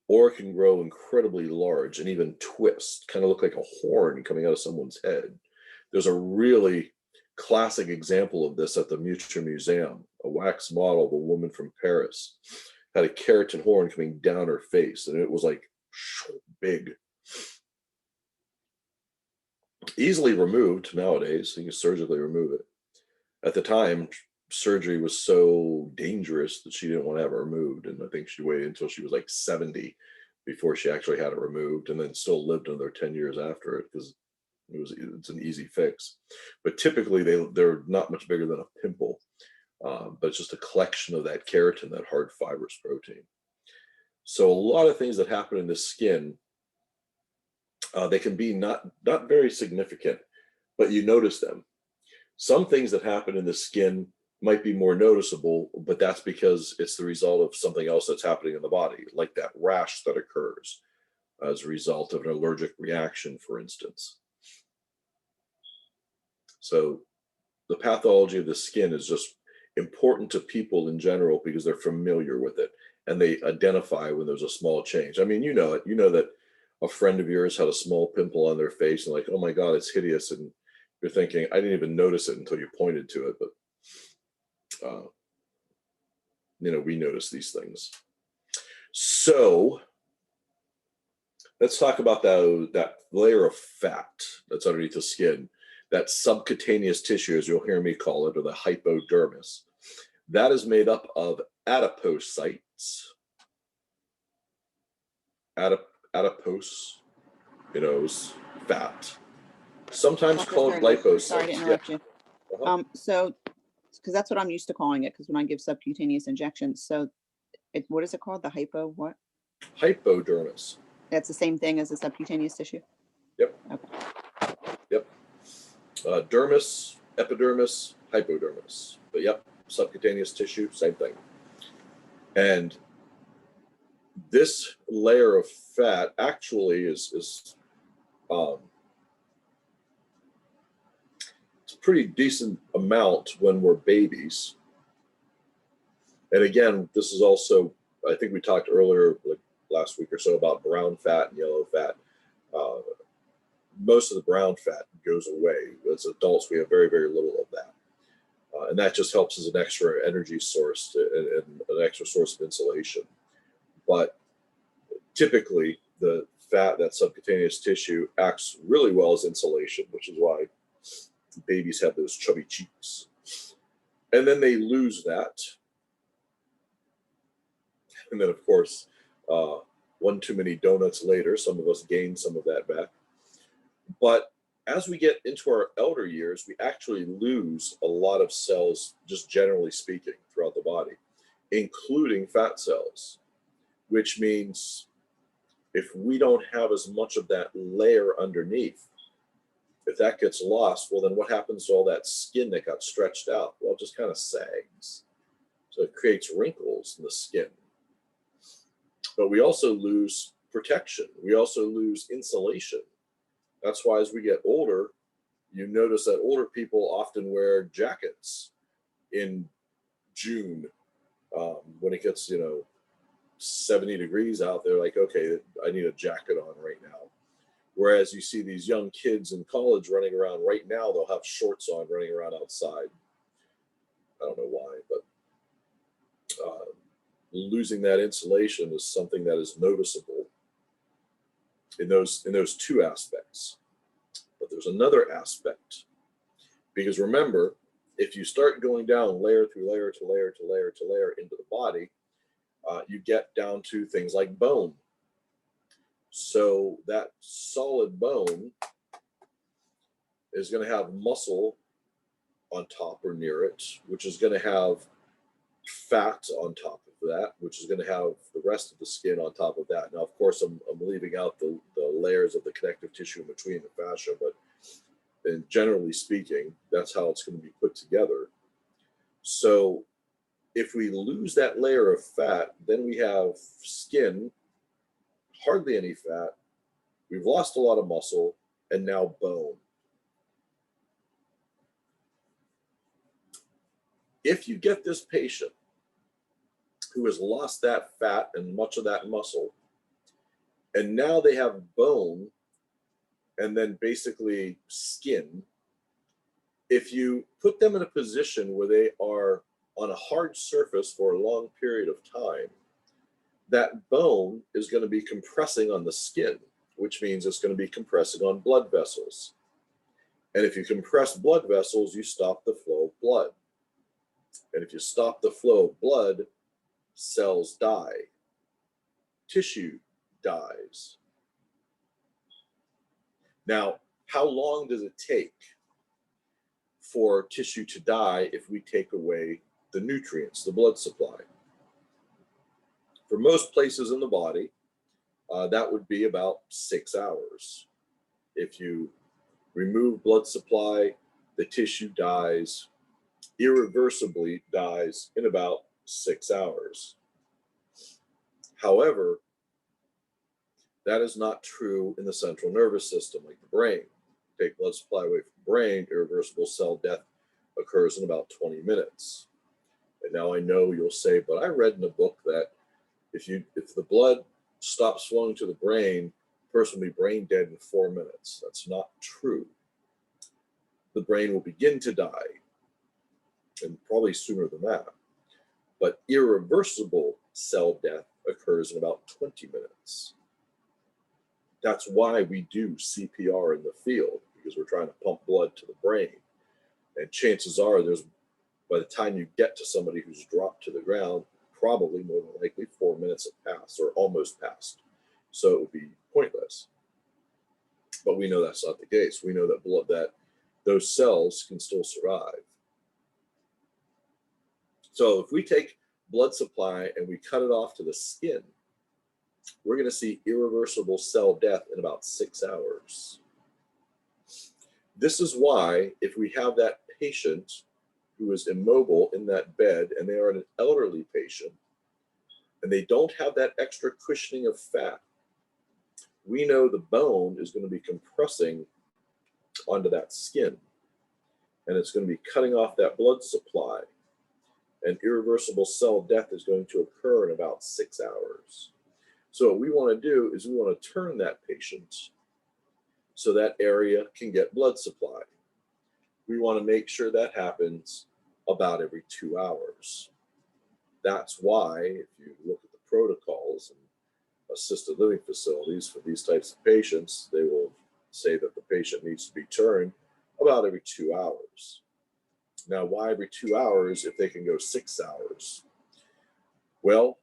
or it can grow incredibly large and even twist, kind of look like a horn coming out of someone's head. There's a really classic example of this at the Mutual Museum. A wax model of a woman from Paris had a keratin horn coming down her face, and it was like big. Easily removed nowadays. You can surgically remove it. At the time, surgery was so dangerous that she didn't want to have it removed, and I think she waited until she was like 70 before she actually had it removed, and then still lived another 10 years after it because it's an easy fix. But typically they're not much bigger than a pimple, but it's just a collection of that keratin, that hard fibrous protein. So a lot of things that happen in the skin, they can be not very significant, but you notice them. Some things that happen in the skin might be more noticeable, but that's because it's the result of something else that's happening in the body, like that rash that occurs as a result of an allergic reaction, for instance. So the pathology of the skin is just important to people in general because they're familiar with it and they identify when there's a small change. I mean, you know it. You know that a friend of yours had a small pimple on their face and like, oh my God, it's hideous. And you're thinking, I didn't even notice it until you pointed to it. But, you know, we notice these things. So let's talk about that layer of fat that's underneath the skin, that subcutaneous tissue, as you'll hear me call it, or the hypodermis. That is made up of adipocytes, adipose, you know, is fat, sometimes Dr. called Sturgis, lipocytes. sorry to interrupt you. So, because that's what I'm used to calling it, because when I give subcutaneous injections, so what is it called? The hypo what? Hypodermis. That's the same thing as the subcutaneous tissue? Yep. Okay. Yep. Dermis, epidermis, hypodermis. But yep, subcutaneous tissue, same thing. And this layer of fat actually is it's a pretty decent amount when we're babies. And again, this is also, I think we talked earlier, like last week or so, about brown fat and yellow fat. Most of the brown fat goes away. As adults, we have very, very little of that. And that just helps as an extra energy source and an extra source of insulation. But typically, the fat, that subcutaneous tissue, acts really well as insulation, which is why babies have those chubby cheeks. And then they lose that. And then, of course, one too many donuts later, some of us gain some of that back. But as we get into our elder years, we actually lose a lot of cells, just generally speaking, throughout the body, including fat cells, which means if we don't have as much of that layer underneath, if that gets lost, well, then what happens to all that skin that got stretched out? Well, it just kind of sags. So it creates wrinkles in the skin. But we also lose protection. We also lose insulation. That's why as we get older, you notice that older people often wear jackets in June when it gets, 70 degrees out there. Like, okay, I need a jacket on right now. Whereas you see these young kids in college running around right now, they'll have shorts on running around outside. I don't know why, but losing that insulation is something that is noticeable in those two aspects. But there's another aspect, because remember, if you start going down layer through layer to layer to layer to layer into the body, you get down to things like bone. So that solid bone is going to have muscle on top or near it, which is going to have fat on top of that, which is going to have the rest of the skin on top of that. Now, of course, I'm leaving out the layers of the connective tissue in between the fascia, but generally speaking, that's how it's going to be put together. So if we lose that layer of fat, then we have skin, hardly any fat, we've lost a lot of muscle, and now bone. If you get this patient who has lost that fat and much of that muscle, and now they have bone and then basically skin, if you put them in a position where they are on a hard surface for a long period of time, that bone is going to be compressing on the skin, which means it's going to be compressing on blood vessels. And if you compress blood vessels, you stop the flow of blood. And if you stop the flow of blood, cells die, tissue dies. Now, how long does it take for tissue to die if we take away the nutrients, the blood supply? For most places in the body, that would be about 6 hours. If you remove blood supply, the tissue dies, irreversibly dies in about 6 hours. However, that is not true in the central nervous system, like the brain. Take blood supply away from the brain, irreversible cell death occurs in about 20 minutes. And now I know you'll say, but I read in a book that if the blood stops flowing to the brain, the person will be brain dead in 4 minutes. That's not true. The brain will begin to die, and probably sooner than that. But irreversible cell death occurs in about 20 minutes. That's why we do CPR in the field, because we're trying to pump blood to the brain. And chances are by the time you get to somebody who's dropped to the ground, probably more than likely 4 minutes have passed or almost passed. So it would be pointless. But we know that's not the case. We know that those cells can still survive. So if we take blood supply and we cut it off to the skin, we're going to see irreversible cell death in about 6 hours. This is why if we have that patient who is immobile in that bed and they are an elderly patient and they don't have that extra cushioning of fat, we know the bone is going to be compressing onto that skin and it's going to be cutting off that blood supply, and irreversible cell death is going to occur in about 6 hours. So what we want to do is we want to turn that patient so that area can get blood supply. We want to make sure that happens about every 2 hours. That's why, if you look at the protocols in assisted living facilities for these types of patients, they will say that the patient needs to be turned about every 2 hours. Now, why every 2 hours if they can go 6 hours? Well,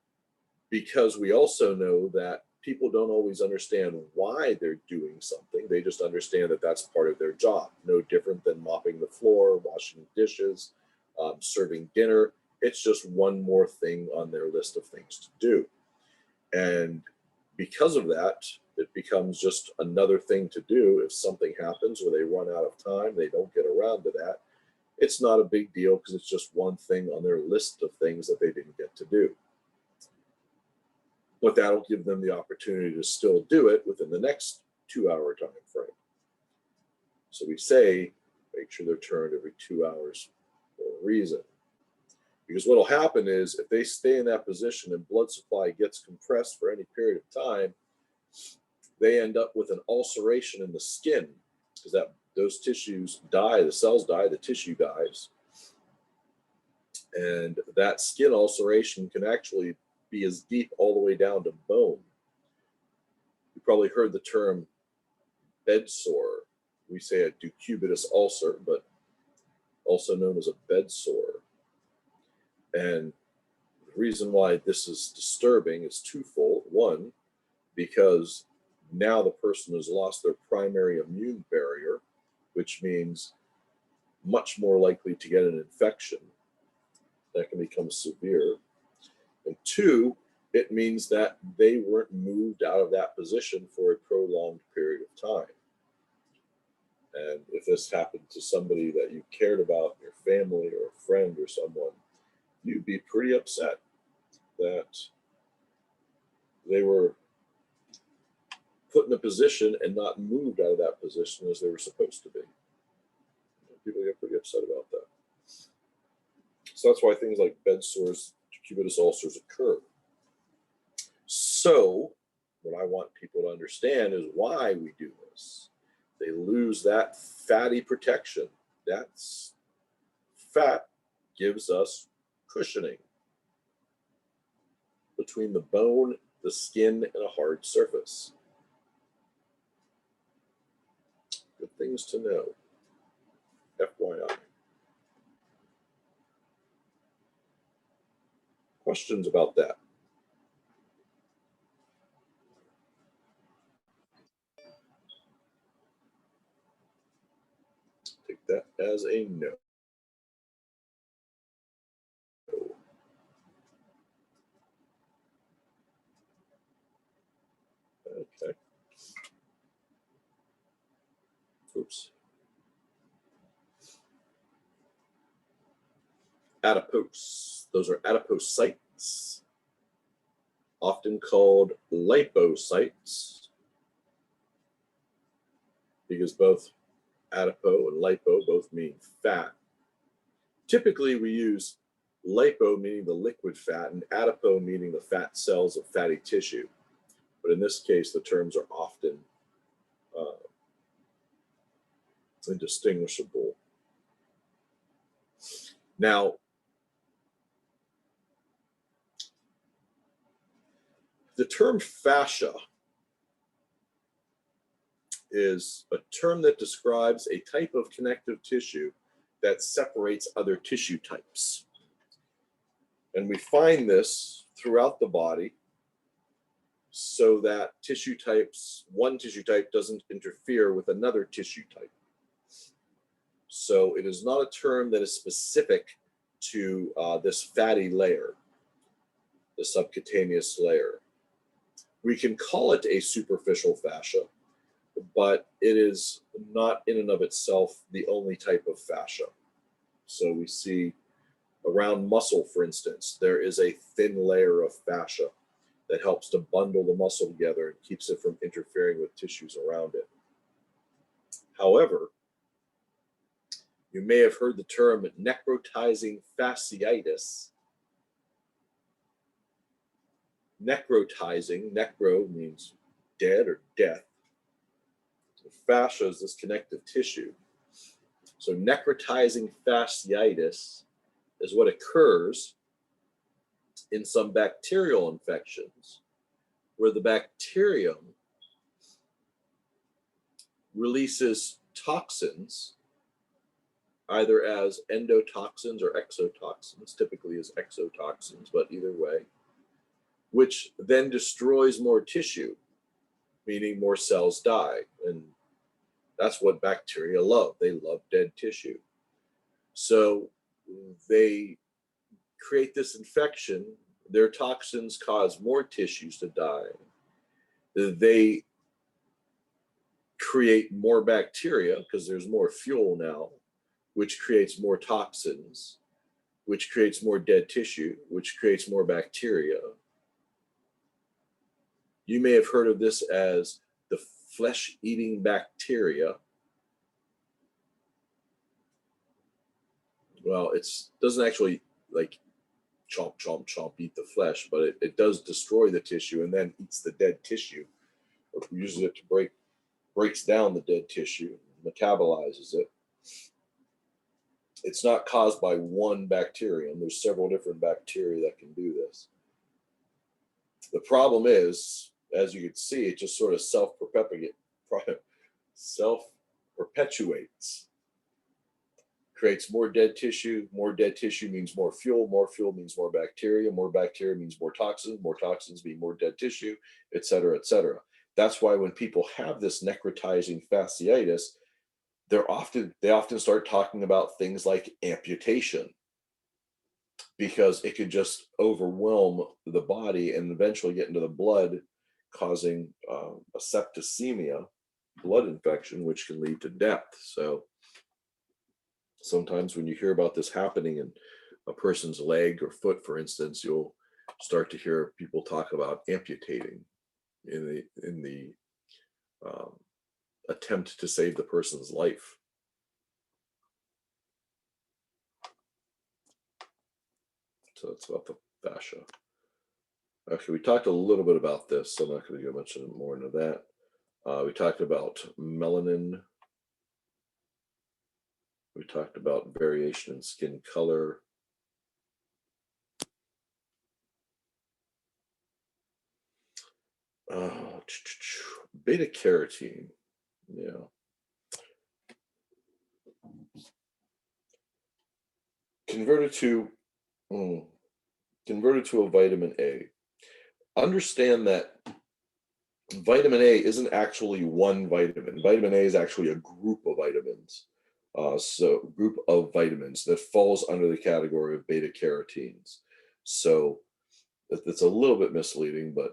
because we also know that people don't always understand why they're doing something. They just understand that that's part of their job. No different than mopping the floor, washing dishes, serving dinner. It's just one more thing on their list of things to do. And because of that, it becomes just another thing to do. If something happens where they run out of time, they don't get around to that, it's not a big deal because it's just one thing on their list of things that they didn't get to do. But that'll give them the opportunity to still do it within the next 2 hour time frame. So we say, make sure they're turned every 2 hours for a reason. Because what will happen is if they stay in that position and blood supply gets compressed for any period of time, they end up with an ulceration in the skin because those tissues die, the cells die, the tissue dies. And that skin ulceration can actually be as deep all the way down to bone. You probably heard the term bed sore. We say a decubitus ulcer, but also known as a bed sore. And the reason why this is disturbing is twofold. One, because now the person has lost their primary immune barrier, which means much more likely to get an infection that can become severe. And two, it means that they weren't moved out of that position for a prolonged period of time. And if this happened to somebody that you cared about, your family or a friend or someone, you'd be pretty upset that they were put in a position and not moved out of that position as they were supposed to be. People get pretty upset about that. So that's why things like bed sores, cubitus ulcers occur. So what I want people to understand is why we do this. They lose that fatty protection. That's fat gives us cushioning between the bone, the skin, and a hard surface. Good things to know. FYI. Questions about that? Take that as a no. Okay. Oops. Adipose. Those are adipocytes, often called lipocytes, because both adipo and lipo both mean fat. Typically, we use lipo meaning the liquid fat and adipo meaning the fat cells of fatty tissue. But in this case, the terms are often indistinguishable. Now, the term fascia is a term that describes a type of connective tissue that separates other tissue types. And we find this throughout the body so that tissue types, one tissue type doesn't interfere with another tissue type. So it is not a term that is specific to this fatty layer, the subcutaneous layer. We can call it a superficial fascia, but it is not in and of itself the only type of fascia. So we see around muscle, for instance, there is a thin layer of fascia that helps to bundle the muscle together and keeps it from interfering with tissues around it. However, you may have heard the term necrotizing fasciitis. Necrotizing, necro means dead or death. Fascia is this connective tissue. So necrotizing fasciitis is what occurs in some bacterial infections where the bacterium releases toxins either as endotoxins or exotoxins, typically as exotoxins, but either way, which then destroys more tissue, meaning more cells die. And that's what bacteria love. They love dead tissue. So they create this infection. Their toxins cause more tissues to die. They create more bacteria because there's more fuel now, which creates more toxins, which creates more dead tissue, which creates more bacteria. You may have heard of this as the flesh-eating bacteria. Well, it doesn't actually like chomp, chomp, chomp, eat the flesh, but it does destroy the tissue and then eats the dead tissue, or uses it to breaks down the dead tissue, metabolizes it. It's not caused by one bacterium. There's several different bacteria that can do this. The problem is, as you can see, it just sort of self-perpetuates. Creates more dead tissue means more fuel means more bacteria means more toxins mean more dead tissue, et cetera, et cetera. That's why when people have this necrotizing fasciitis, they often start talking about things like amputation, because it could just overwhelm the body and eventually get into the blood, causing a septicemia, blood infection, which can lead to death. So sometimes when you hear about this happening in a person's leg or foot, for instance, you'll start to hear people talk about amputating in the attempt to save the person's life. So that's about the fascia. Actually, we talked a little bit about this, so I'm not going to go much more into that. We talked about melanin. We talked about variation in skin color. Beta carotene, yeah. Converted to a vitamin A. Understand that vitamin A isn't actually one vitamin. Vitamin A is actually a group of vitamins. So group of vitamins that falls under the category of beta carotenes. So it's a little bit misleading, but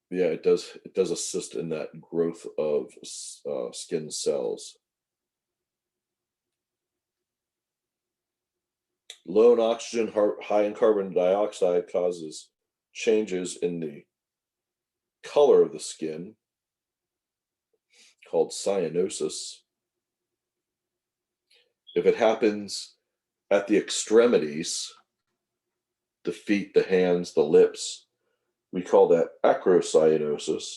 yeah, it does assist in that growth of skin cells. Low in oxygen, high in carbon dioxide causes changes in the color of the skin, called cyanosis. If it happens at the extremities, the feet, the hands, the lips, we call that acrocyanosis.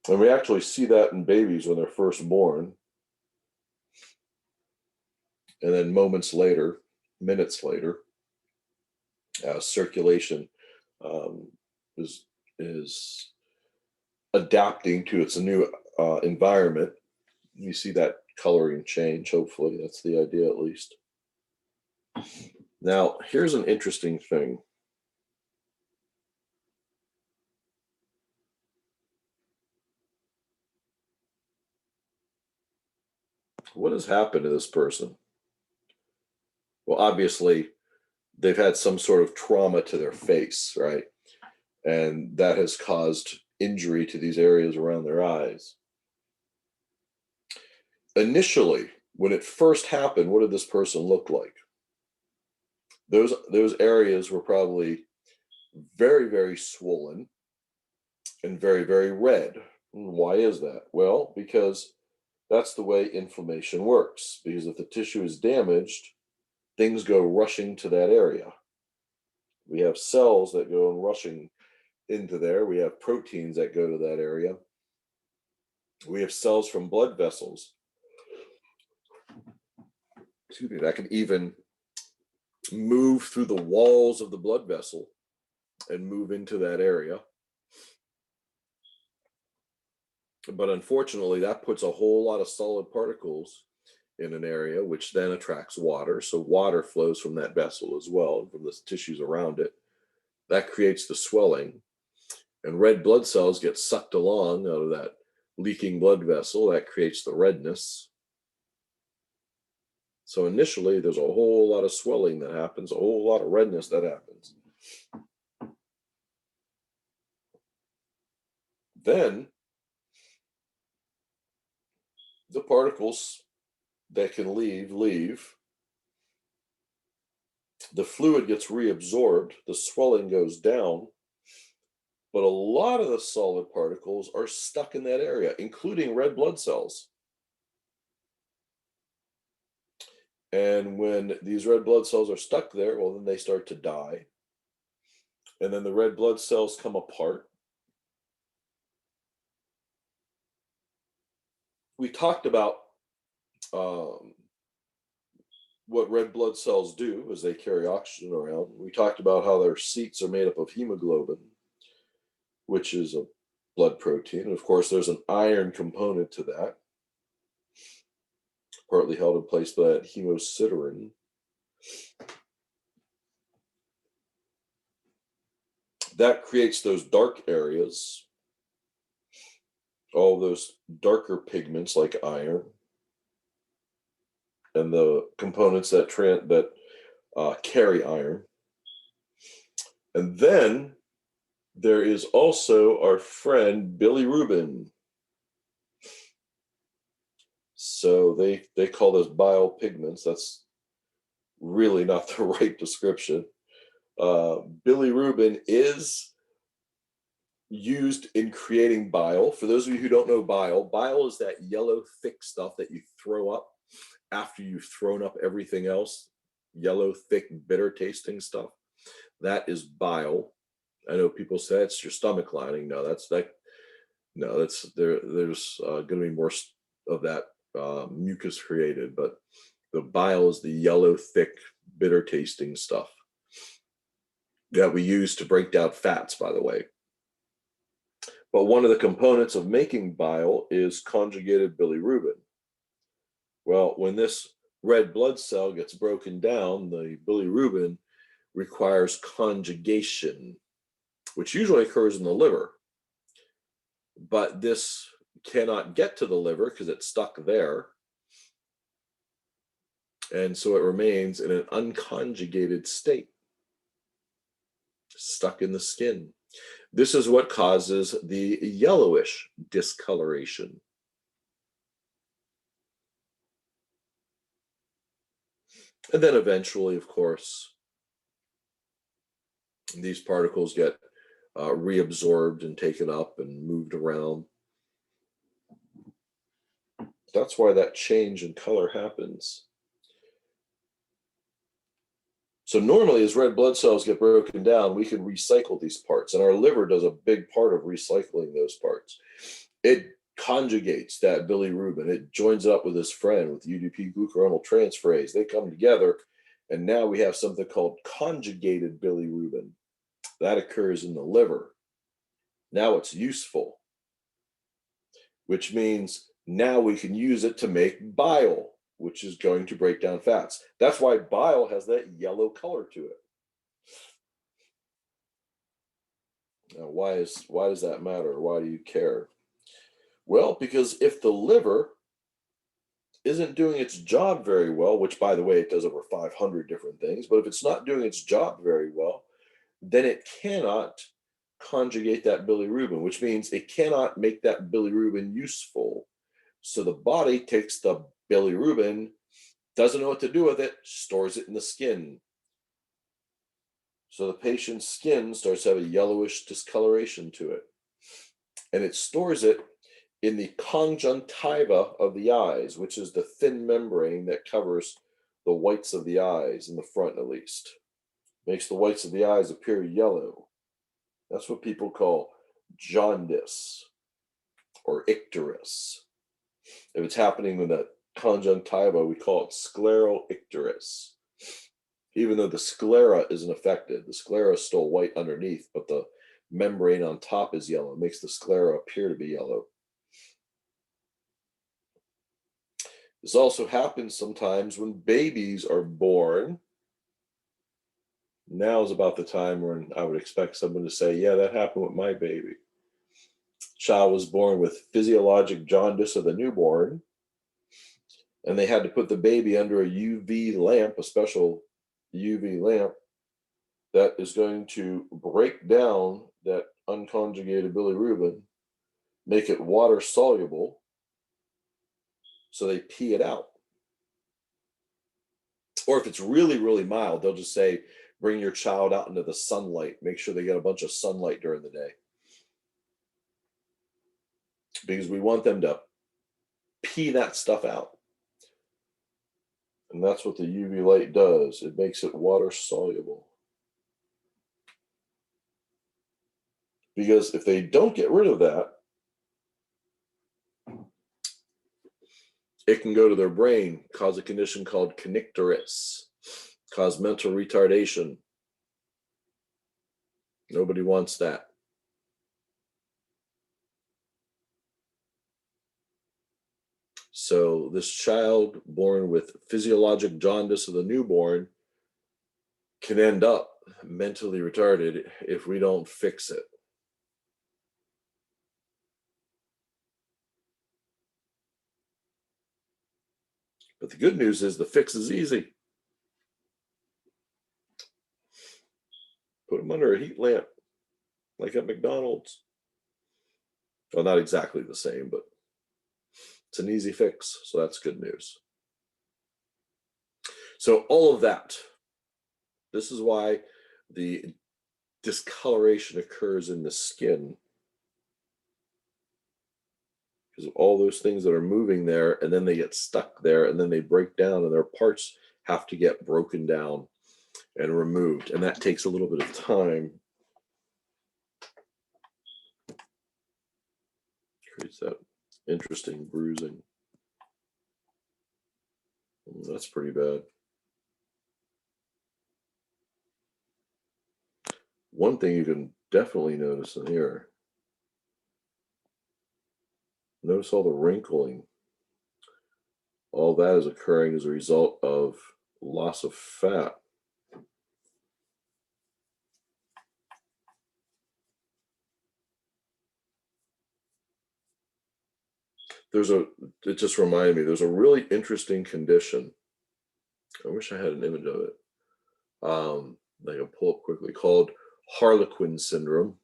And we actually see that in babies when they're first born. And then moments later, minutes later, circulation is adapting to its new environment. You see that coloring change, hopefully. That's the idea, at least. Now, here's an interesting thing. What has happened to this person? Well, obviously, they've had some sort of trauma to their face, right? And that has caused injury to these areas around their eyes. Initially, when it first happened, what did this person look like? Those areas were probably very, very swollen and very, very red. Why is that? Well, because that's the way inflammation works. Because if the tissue is damaged, things go rushing to that area. We have cells that go and rushing into there. We have proteins that go to that area. We have cells from blood vessels, excuse me, that can even move through the walls of the blood vessel and move into that area. But unfortunately, that puts a whole lot of solid particles in an area, which then attracts water. So water flows from that vessel as well, from the tissues around it. That creates the swelling. And red blood cells get sucked along out of that leaking blood vessel. That creates the redness. So initially, there's a whole lot of swelling that happens, a whole lot of redness that happens. Then, the particles that can leave. The fluid gets reabsorbed, the swelling goes down, but a lot of the solid particles are stuck in that area, including red blood cells. And when these red blood cells are stuck there, well, then they start to die. And then the red blood cells come apart. We talked about what red blood cells do as they carry oxygen around. We talked about how their seats are made up of hemoglobin, which is a blood protein. And of course, there's an iron component to that, partly held in place by that hemosiderin. That creates those dark areas, all those darker pigments like iron, and the components that carry iron. And then there is also our friend bilirubin. So they call those bile pigments. That's really not the right description. Bilirubin is used in creating bile. For those of you who don't know bile is that yellow thick stuff that you throw up after you've thrown up everything else. Yellow, thick, bitter tasting stuff. That is bile. I know people say it's your stomach lining. No, that's there's going to be more of that mucus created, but the bile is the yellow, thick, bitter tasting stuff that we use to break down fats, by the way. But one of the components of making bile is conjugated bilirubin. Well, when this red blood cell gets broken down, the bilirubin requires conjugation, which usually occurs in the liver. But this cannot get to the liver because it's stuck there. And so it remains in an unconjugated state, stuck in the skin. This is what causes the yellowish discoloration. And then eventually, of course, these particles get reabsorbed and taken up and moved around. That's why that change in color happens. So normally, as red blood cells get broken down, we can recycle these parts, and our liver does a big part of recycling those parts. It conjugates that bilirubin. It joins up with its friend, with UDP glucuronal transferase. They come together, and now we have something called conjugated bilirubin. That occurs in the liver. Now it's useful, which means now we can use it to make bile, which is going to break down fats. That's why bile has that yellow color to it. Now, why does that matter? Why do you care? Well, because if the liver isn't doing its job very well, which, by the way, it does over 500 different things, but if it's not doing its job very well, then it cannot conjugate that bilirubin, which means it cannot make that bilirubin useful. So the body takes the bilirubin, doesn't know what to do with it, stores it in the skin. So the patient's skin starts to have a yellowish discoloration to it. And it stores it in the conjunctiva of the eyes, which is the thin membrane that covers the whites of the eyes, in the front at least. Makes the whites of the eyes appear yellow. That's what people call jaundice or icterus. If it's happening in the conjunctiva, we call it scleroicterus. Even though the sclera isn't affected, the sclera is still white underneath, but the membrane on top is yellow. It makes the sclera appear to be yellow. This also happens sometimes when babies are born. Now is about the time when I would expect someone to say, yeah, that happened with my baby. Child was born with physiologic jaundice of the newborn, and they had to put the baby under a UV lamp, a special UV lamp that is going to break down that unconjugated bilirubin, make it water soluble, so they pee it out. Or if it's really, really mild, they'll just say, bring your child out into the sunlight. Make sure they get a bunch of sunlight during the day. Because we want them to pee that stuff out. And that's what the UV light does. It makes it water soluble. Because if they don't get rid of that, it can go to their brain, cause a condition called kernicterus, cause mental retardation. Nobody wants that. So this child born with physiologic jaundice of the newborn can end up mentally retarded if we don't fix it. But the good news is the fix is easy. Put them under a heat lamp, like at McDonald's. Well, not exactly the same, but it's an easy fix, so that's good news. So all of that, this is why the discoloration occurs in the skin, because of all those things that are moving there, and then they get stuck there, and then they break down, and their parts have to get broken down and removed, and that takes a little bit of time. Creates that interesting bruising. That's pretty bad. One thing you can definitely notice in here, notice all the wrinkling. All that is occurring as a result of loss of fat. It just reminded me, there's a really interesting condition. I wish I had an image of it. I can pull up quickly, called Harlequin Syndrome,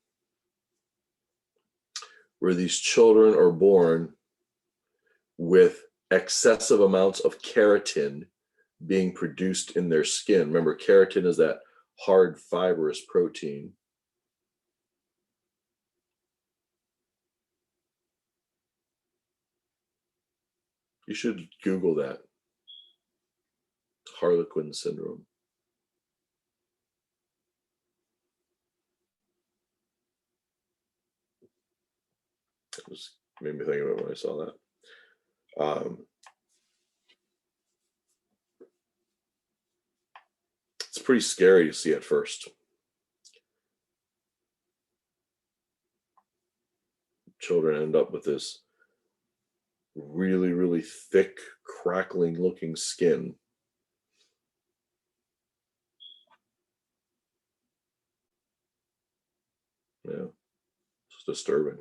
where these children are born with excessive amounts of keratin being produced in their skin. Remember, keratin is that hard fibrous protein. You should Google that. Harlequin syndrome. It just made me think of it when I saw that. It's pretty scary to see at first. Children end up with this really, really thick, crackling looking skin. Yeah, it's disturbing.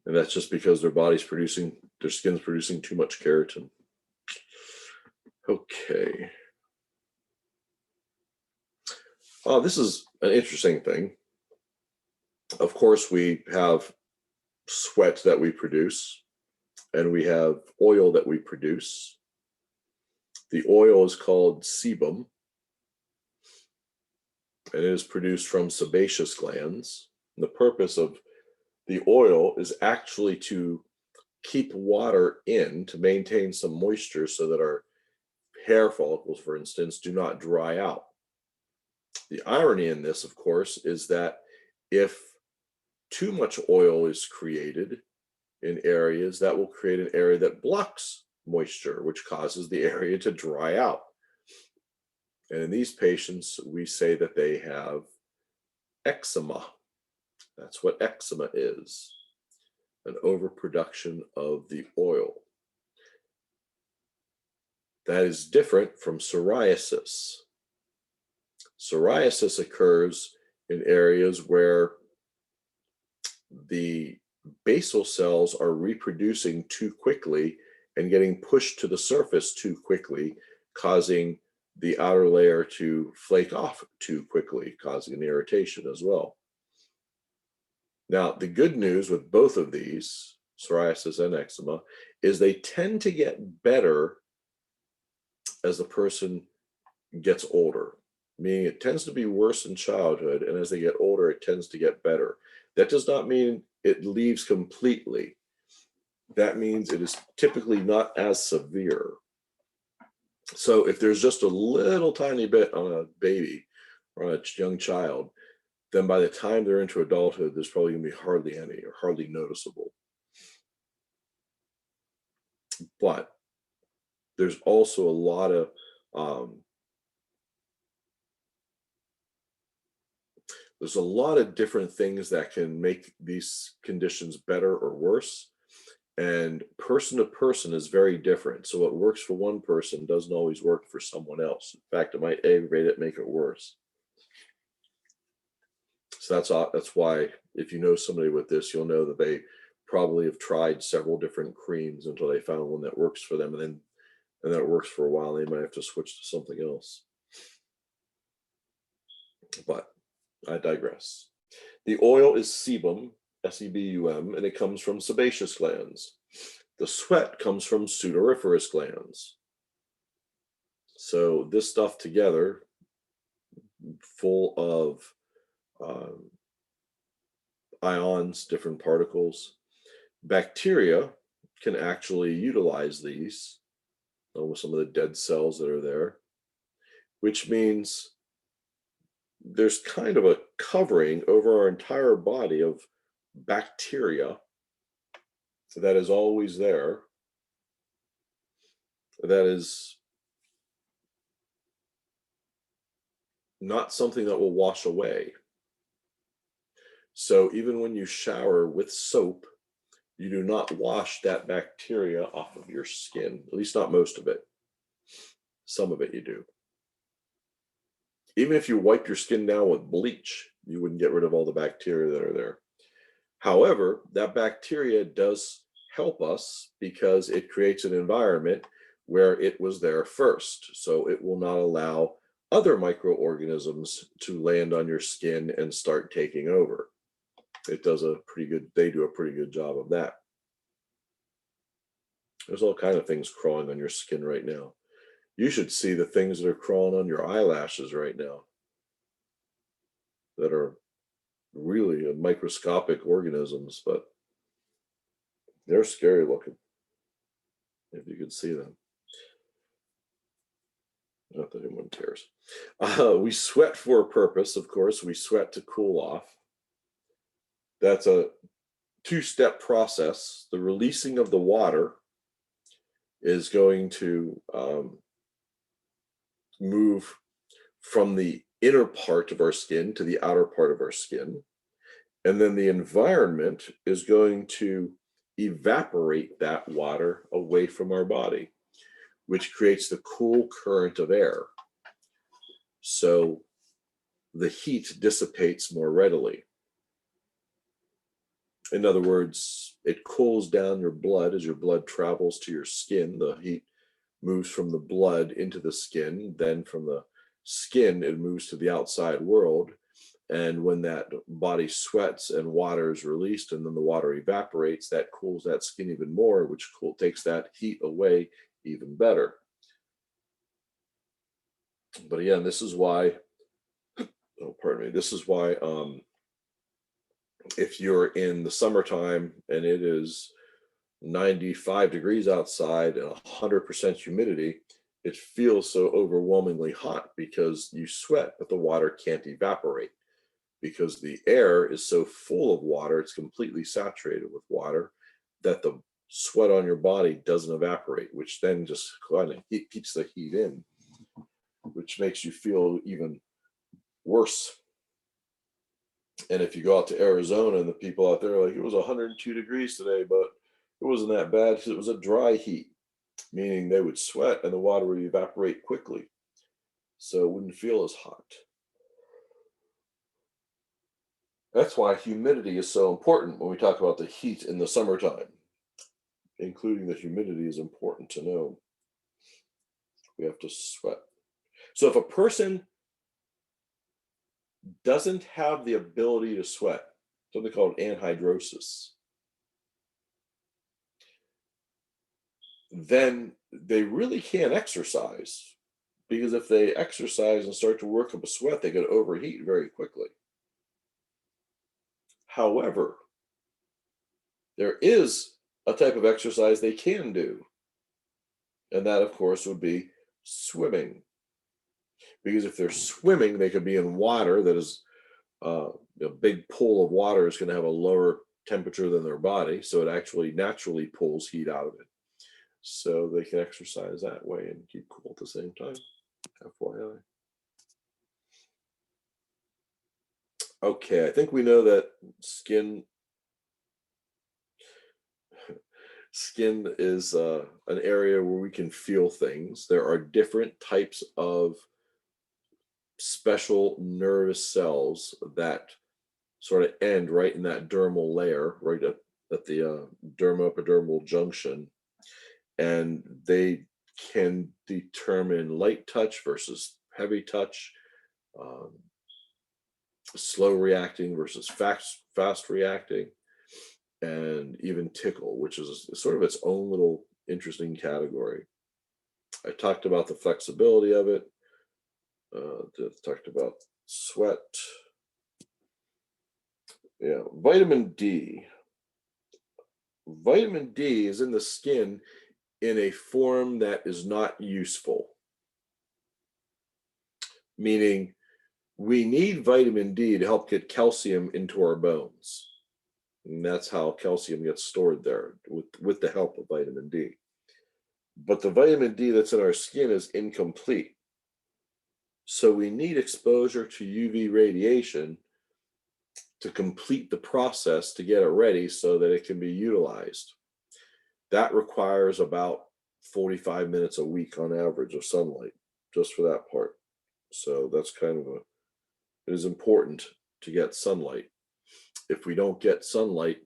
And that's just because their skin's producing too much keratin. Okay. This is an interesting thing. Of course, we have sweat that we produce, and we have oil that we produce. The oil is called sebum, and it is produced from sebaceous glands. And the purpose of the oil is actually to keep water in, to maintain some moisture so that our hair follicles, for instance, do not dry out. The irony in this, of course, is that if too much oil is created in areas, that will create an area that blocks moisture, which causes the area to dry out. And in these patients, we say that they have eczema. That's what eczema is, an overproduction of the oil. That is different from psoriasis. Psoriasis occurs in areas where the basal cells are reproducing too quickly and getting pushed to the surface too quickly, causing the outer layer to flake off too quickly, causing an irritation as well. Now, the good news with both of these, psoriasis and eczema, is they tend to get better as the person gets older, meaning it tends to be worse in childhood, and as they get older, it tends to get better. That does not mean it leaves completely. That means it is typically not as severe. So if there's just a little tiny bit on a baby or on a young child, then by the time they're into adulthood, there's probably going to be hardly any or hardly noticeable. But there's also a lot of different things that can make these conditions better or worse. And person to person is very different. So what works for one person doesn't always work for someone else. In fact, it might aggravate it, make it worse. So that's why if you know somebody with this, you'll know that they probably have tried several different creams until they found one that works for them. And that works for a while. They might have to switch to something else. But I digress. The oil is sebum, S-E-B-U-M, and it comes from sebaceous glands. The sweat comes from sudoriferous glands. So this stuff together, full of ions, different particles, bacteria can actually utilize these, with some of the dead cells that are there, which means there's kind of a covering over our entire body of bacteria that is always there, that is not something that will wash away. So even when you shower with soap, you do not wash that bacteria off of your skin, at least not most of it. Some of it you do. Even if you wipe your skin down with bleach, you wouldn't get rid of all the bacteria that are there. However, that bacteria does help us because it creates an environment where it was there first. So it will not allow other microorganisms to land on your skin and start taking over. It does a pretty good, they do a pretty good job of that. There's all kinds of things crawling on your skin right now. You should see the things that are crawling on your eyelashes right now that are really microscopic organisms, but they're scary looking, if you could see them. Not that anyone cares. We sweat for a purpose, of course. We sweat to cool off. That's a two-step process. The releasing of the water is going to move from the inner part of our skin to the outer part of our skin. And then the environment is going to evaporate that water away from our body, which creates the cool current of air. So the heat dissipates more readily. In other words, it cools down your blood as your blood travels to your skin. The heat moves from the blood into the skin, then from the skin, it moves to the outside world. And when that body sweats and water is released and then the water evaporates, that cools that skin even more, which takes that heat away even better. But again, this is why, oh, pardon me, this is why if you're in the summertime and it is 95 degrees outside and 100% humidity, it feels so overwhelmingly hot because you sweat, but the water can't evaporate because the air is so full of water, it's completely saturated with water, that the sweat on your body doesn't evaporate, which then just kind of keeps the heat in, which makes you feel even worse. And if you go out to Arizona and the people out there are like, it was 102 degrees today, but it wasn't that bad because it was a dry heat, meaning they would sweat and the water would evaporate quickly. So it wouldn't feel as hot. That's why humidity is so important when we talk about the heat in the summertime. Including the humidity is important to know. We have to sweat. So if a person doesn't have the ability to sweat, something called anhidrosis, then they really can't exercise, because if they exercise and start to work up a sweat, they could overheat very quickly. However, there is a type of exercise they can do, and that, of course, would be swimming. Because if they're swimming, they could be in water that is a big pool of water is going to have a lower temperature than their body, so it actually naturally pulls heat out of it. So they can exercise that way and keep cool at the same time. FYI. Okay, I think we know that skin is an area where we can feel things. There are different types of special nervous cells that sort of end right in that dermal layer, right at the dermo-epidermal junction, and they can determine light touch versus heavy touch, slow reacting versus fast reacting, and even tickle, which is sort of its own little interesting category. I talked about the flexibility of it. Talked about sweat. Yeah, vitamin D. Vitamin D is in the skin in a form that is not useful. Meaning, we need vitamin D to help get calcium into our bones. And that's how calcium gets stored there with the help of vitamin D. But the vitamin D that's in our skin is incomplete. So we need exposure to UV radiation to complete the process to get it ready so that it can be utilized. That requires about 45 minutes a week on average of sunlight, just for that part. So that's kind of it is important to get sunlight. If we don't get sunlight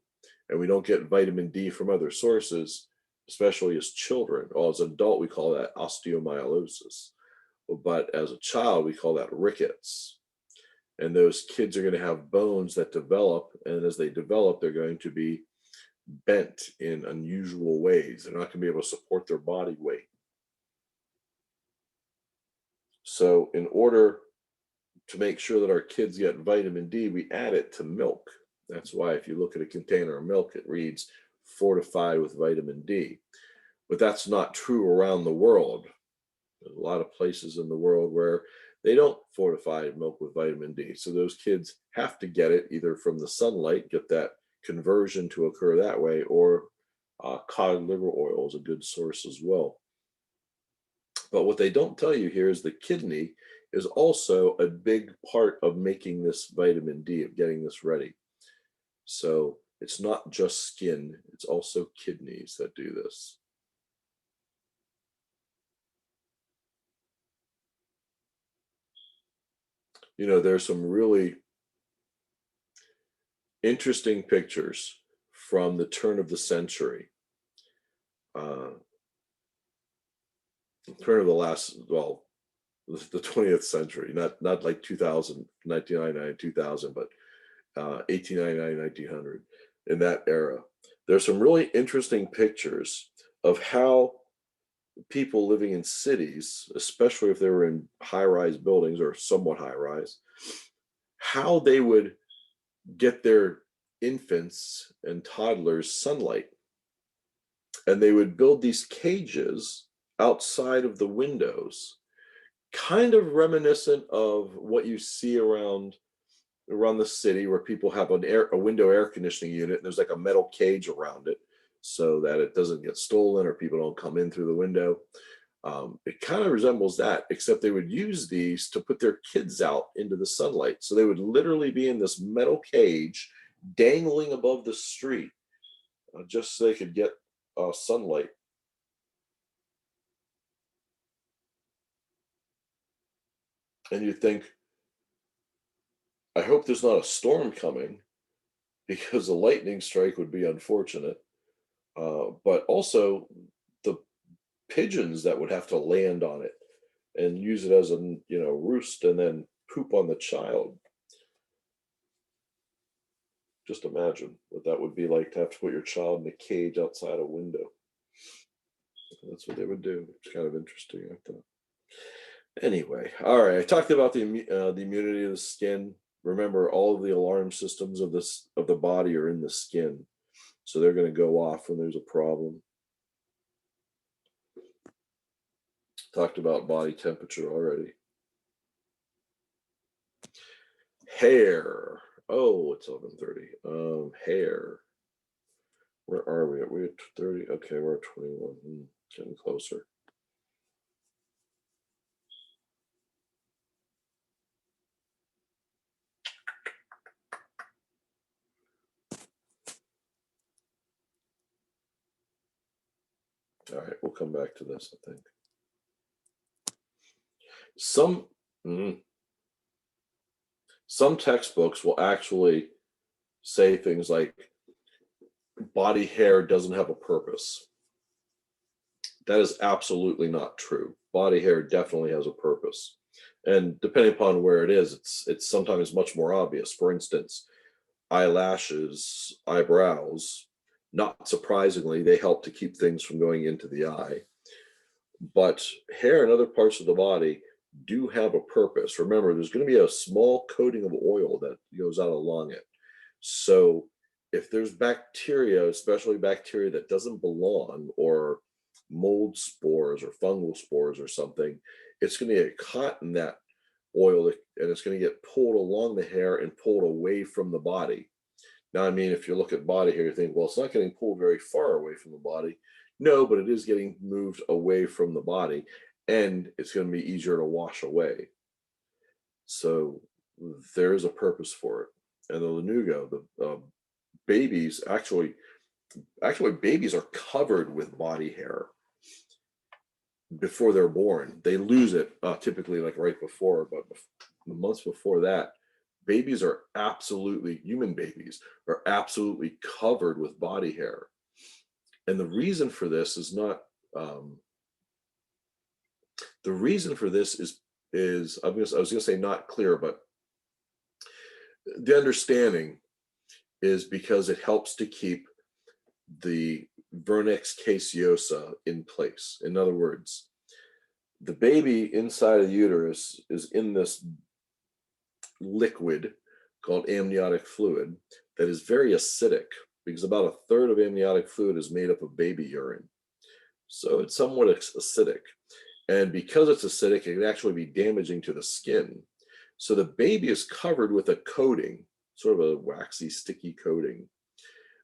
and we don't get vitamin D from other sources, especially as children, or as an adult, we call that osteomyelitis. But as a child, we call that rickets. And those kids are going to have bones that develop, and as they develop, they're going to be bent in unusual ways. They're not going to be able to support their body weight. So in order to make sure that our kids get vitamin D, we add it to milk. That's why if you look at a container of milk, it reads fortified with vitamin D. But that's not true around the world. There's a lot of places in the world where they don't fortify milk with vitamin D. So those kids have to get it either from the sunlight, get that conversion to occur that way, or cod liver oil is a good source as well. But what they don't tell you here is the kidney is also a big part of making this vitamin D, of getting this ready. So it's not just skin, it's also kidneys that do this. You know, there's some really interesting pictures from the turn of the century. Turn of the last, well, the 20th century, not like 2000, 1999, 2000, but 1899, 1900, in that era. There's some really interesting pictures of how people living in cities, especially if they were in high-rise buildings or somewhat high-rise, how they would get their infants and toddlers sunlight. And they would build these cages outside of the windows, kind of reminiscent of what you see around the city, where people have a window air conditioning unit, and there's like a metal cage around it so that it doesn't get stolen or people don't come in through the window. It kind of resembles that, except they would use these to put their kids out into the sunlight. So they would literally be in this metal cage dangling above the street just so they could get sunlight. And you think, I hope there's not a storm coming, because a lightning strike would be unfortunate. But also the pigeons that would have to land on it and use it as a roost and then poop on the child. Just imagine what that would be like to have to put your child in a cage outside a window. That's what they would do. It's kind of interesting, I thought. Anyway, all right. I talked about the immunity of the skin. Remember, all of the alarm systems of the body are in the skin, so they're going to go off when there's a problem. Talked about body temperature already. Hair. Oh, it's 11:30. Hair. Where are we? Are we at 30? Okay, we're at 21. Getting closer. All right, we'll come back to this, I think. Some textbooks will actually say things like body hair doesn't have a purpose. That is absolutely not true. Body hair definitely has a purpose. And depending upon where it is, it's sometimes much more obvious. For instance, eyelashes, eyebrows, not surprisingly, they help to keep things from going into the eye. But hair and other parts of the body do have a purpose. Remember, there's going to be a small coating of oil that goes out along it. So if there's bacteria, especially bacteria that doesn't belong, or mold spores or fungal spores or something, it's going to get caught in that oil, and it's going to get pulled along the hair and pulled away from the body. Now, I mean, if you look at body hair, you think, well, it's not getting pulled very far away from the body. No, but it is getting moved away from the body, and it's going to be easier to wash away. So there is a purpose for it. And the lanugo, the babies, actually babies are covered with body hair before they're born. They lose it typically like right before, but the months before that, babies are absolutely, human babies are absolutely covered with body hair. And the reason for this is not, the reason for this is I was going to say not clear, but the understanding is because it helps to keep the vernix caseosa in place. In other words, the baby inside of the uterus is in this liquid called amniotic fluid that is very acidic, because about a third of amniotic fluid is made up of baby urine. So it's somewhat acidic. And because it's acidic, it can actually be damaging to the skin. So the baby is covered with a coating, sort of a waxy, sticky coating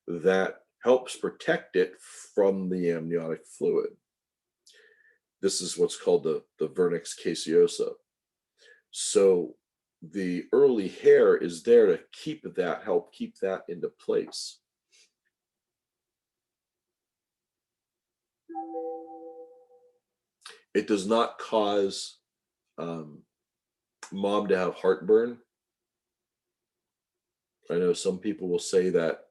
that helps protect it from the amniotic fluid. This is what's called the vernix caseosa. So the early hair is there to keep that, help keep that into place. It does not cause mom to have heartburn. I know some people will say that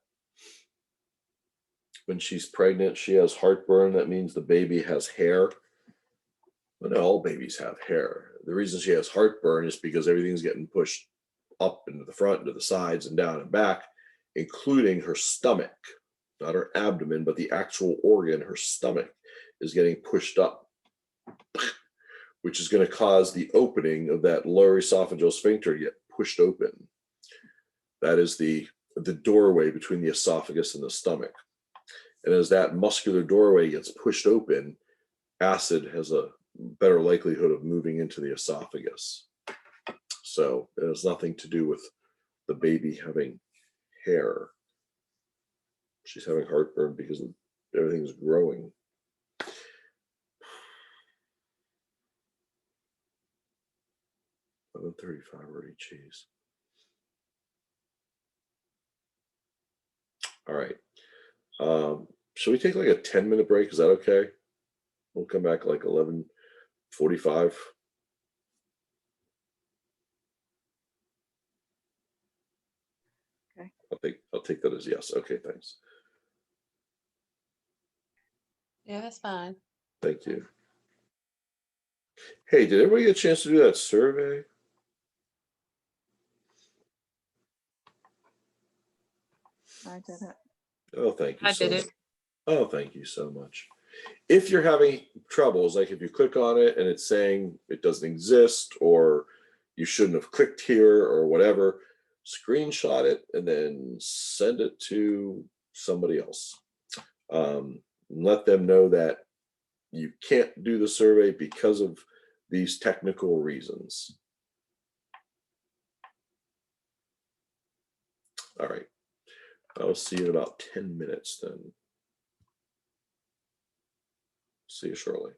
when she's pregnant, she has heartburn. That means the baby has hair. But no, all babies have hair. The reason she has heartburn is because everything's getting pushed up into the front, into the sides, and down and back, including her stomach, not her abdomen, but the actual organ, her stomach, is getting pushed up, which is going to cause the opening of that lower esophageal sphincter to get pushed open. That is the doorway between the esophagus and the stomach. And as that muscular doorway gets pushed open, acid has a better likelihood of moving into the esophagus. So it has nothing to do with the baby having hair. She's having heartburn because everything's growing. $11:35 already, cheese. All right. Should we take like a 10-minute break? Is that okay? We'll come back like 11:45. Okay. I'll take that as yes. Okay, thanks. Yeah, that's fine. Thank you. Hey, did everybody get a chance to do that survey? I did it. Oh, thank you I so did much. it. Oh, thank you so much. If you're having troubles, like if you click on it and it's saying it doesn't exist, or you shouldn't have clicked here or whatever, screenshot it and then send it to somebody else. Let them know that you can't do the survey because of these technical reasons. All right. I'll see you in about 10 minutes then. See you shortly.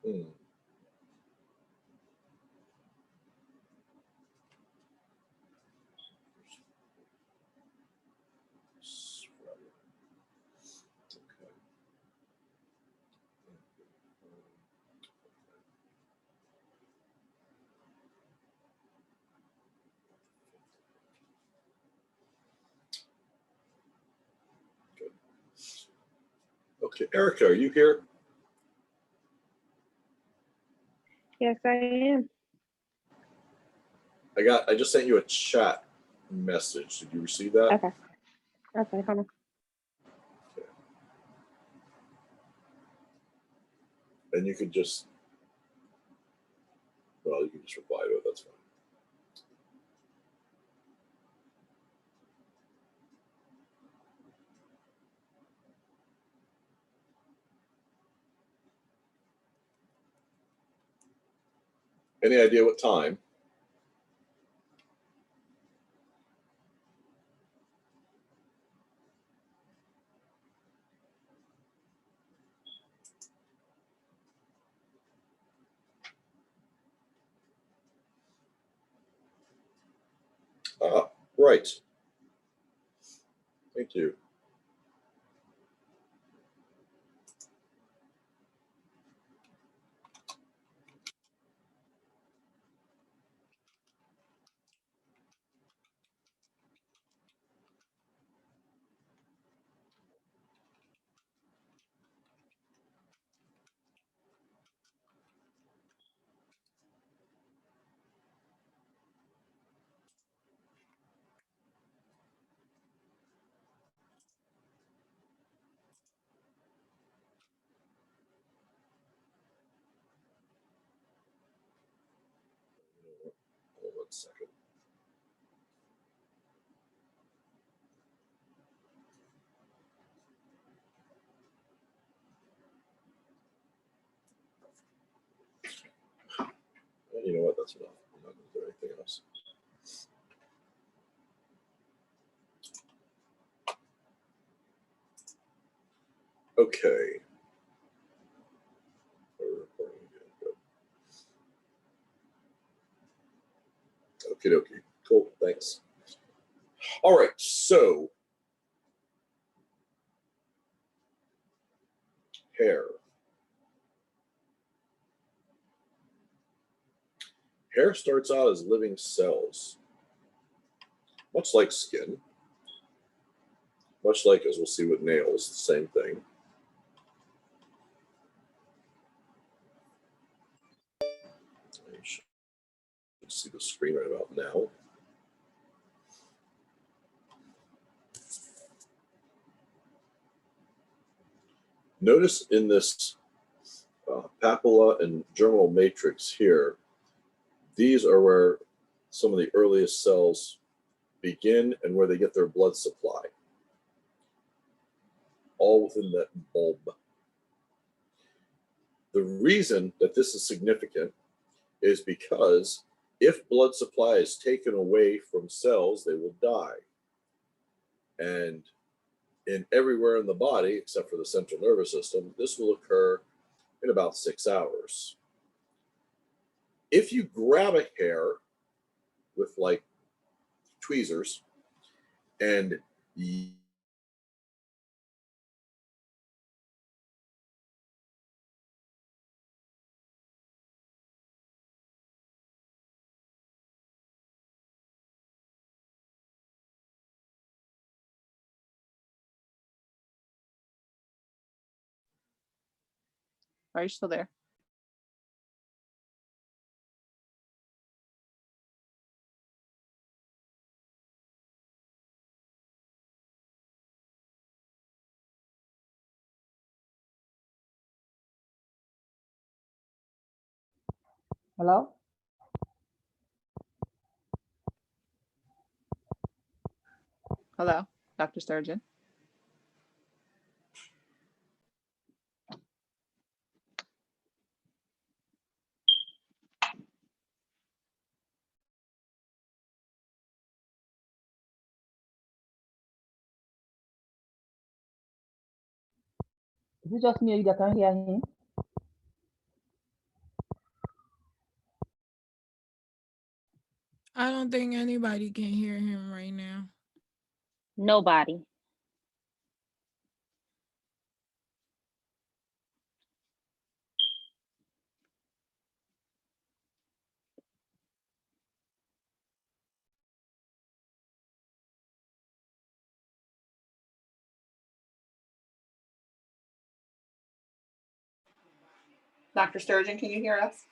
Hmm. Okay, Erica, are you here? Yes, I am. I just sent you a chat message. Did you receive that? Okay. Okay, hold on. And you could just, well, you can just reply to it. That's fine. Any idea what time? Ah, right. Thank you. Hold on 1 second. You know what? That's enough. I'm not going to do anything else. Okay. We're recording again. Good. Okie dokie. Cool. Thanks. All right. So, hair. Hair starts out as living cells, much like skin, much like, as we'll see with nails, the same thing. You should see the screen right about now. Notice in this papilla and germinal matrix here, these are where some of the earliest cells begin and where they get their blood supply, all within that bulb. The reason that this is significant is because if blood supply is taken away from cells, they will die. And everywhere in the body, except for the central nervous system, this will occur in about 6 hours. If you grab a hair with like tweezers and Are you still there? Hello? Hello, Dr. Sturgeon. Is it just me that can hear him? I don't think anybody can hear him right now. Nobody. Dr. Sturgeon, can you hear us?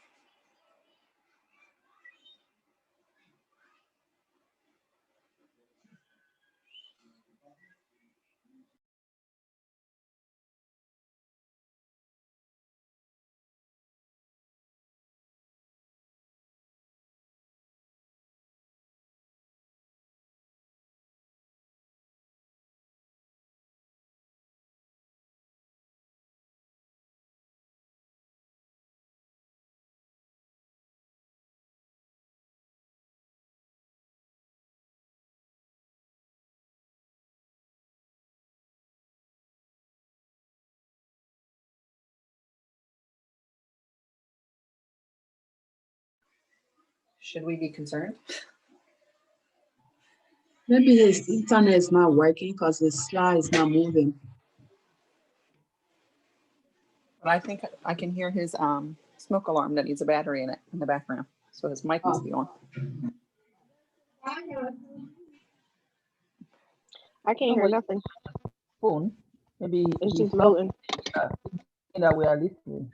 Should we be concerned? Maybe his internet is not working because the slide is not moving. But I think I can hear his smoke alarm that needs a battery in it in the background. So his mic must be on. I can't hear nothing. Phone. Maybe It's he's just loading. thinking that we are listening.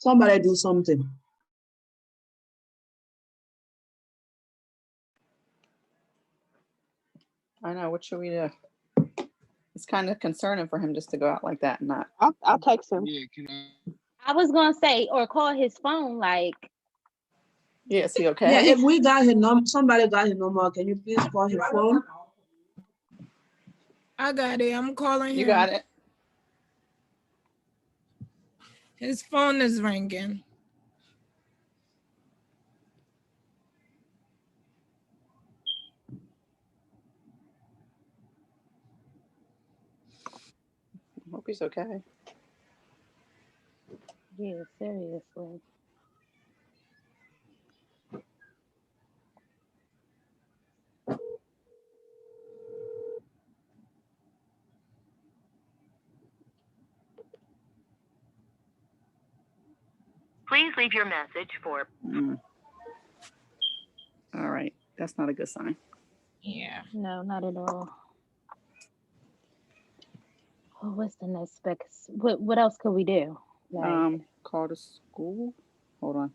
Somebody do something. I know. What should we do? It's kind of concerning for him just to go out like that and not. I'll text him. Yeah, can I was gonna say, or call his phone, like, Yeah, is he okay? Yeah, if we got his number, somebody got his number, can you please call his phone? I got it. I'm calling him. You got it. His phone is ringing. Hope he's okay. yeah, seriously. Please leave your message for. All right. That's not a good sign. Yeah. No, not at all. Oh, what's the next spec? What else could we do? Like, Call to school. Hold on.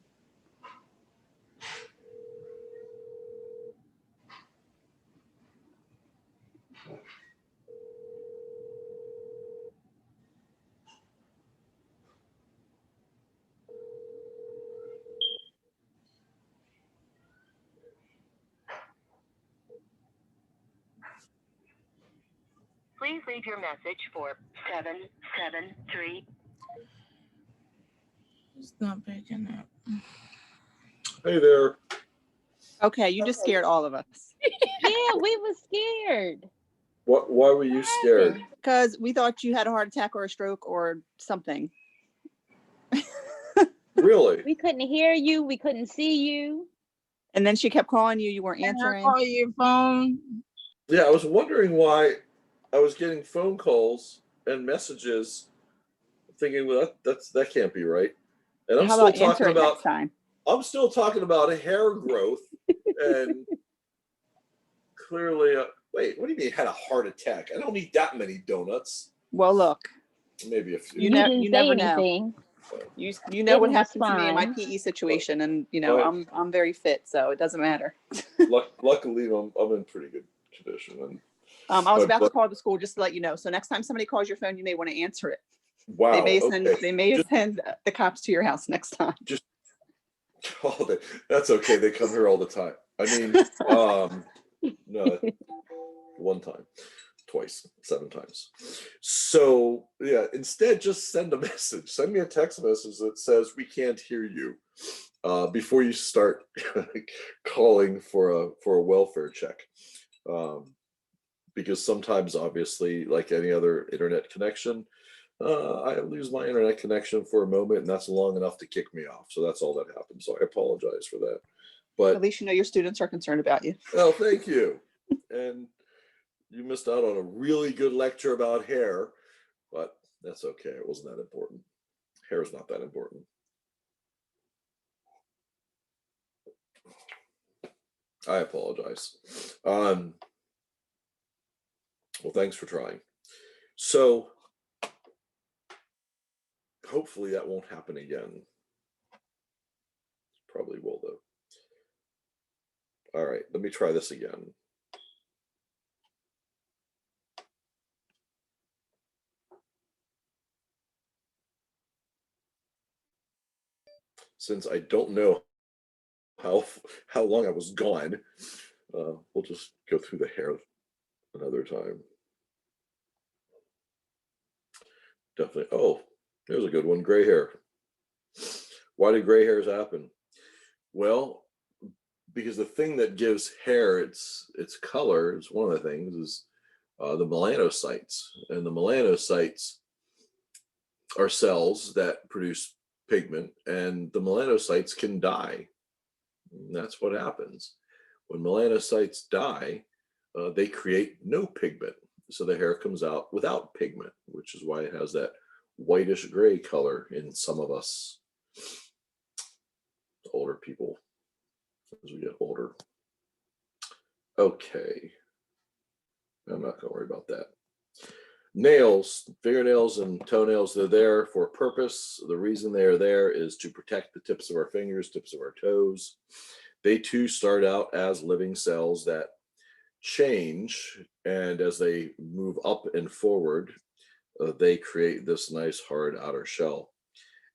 Please leave your message for 773. It's not picking up. Hey there. Okay, you just scared all of us. yeah, we was scared. Why were you scared? Because we thought you had a heart attack or a stroke or something. Really? We couldn't hear you. We couldn't see you. And then she kept calling you. You weren't Can I answering. call your phone? Yeah, I was wondering why I was getting phone calls and messages, thinking, well, that can't be right. And I'm How still about answer talking it about next time? I'm still talking about a hair growth, and clearly, wait, what do you mean had a heart attack? I don't eat that many donuts. Well, look, Maybe a few. You You, know- didn't you say never know. anything. you know what Didn't happened to me in my respond. PE situation, and Right. I'm very fit, so it doesn't matter. Luckily, I'm in pretty good condition. And I was My about to blood- call the school just to let you know. So next time somebody calls your phone, you may want to answer it. wow, They may send okay. they may Just- send the cops to your house next time. Oh, that's okay. They come here all the time. I mean, no, one time, twice, 7 times. So yeah, instead, just send a message. Send me a text message that says we can't hear you before you start calling for a welfare check. Because sometimes, obviously, like any other internet connection, I lose my internet connection for a moment, and that's long enough to kick me off. So that's all that happened. So I apologize for that. But At least you know your students are concerned about you. oh, thank you. And you missed out on a really good lecture about hair, but that's okay. It wasn't that important. Hair is not that important. I apologize. Well, thanks for trying. So hopefully that won't happen again. Probably will, though. All right, let me try this again. Since I don't know how long I was gone, we'll just go through the hair another time. Definitely. Oh, there's a good one. Gray hair. Why do gray hairs happen? Well, because the thing that gives hair its color is one of the things is the melanocytes, and the melanocytes are cells that produce pigment, and the melanocytes can die. And that's what happens when melanocytes die. They create no pigment, so the hair comes out without pigment, which is why it has that whitish gray color in some of us older people as we get older. Okay, I'm not going to worry about that. Nails, fingernails and toenails, they're there for a purpose. The reason they are there is to protect the tips of our fingers, tips of our toes. They too start out as living cells that change, and as they move up and forward, they create this nice hard outer shell.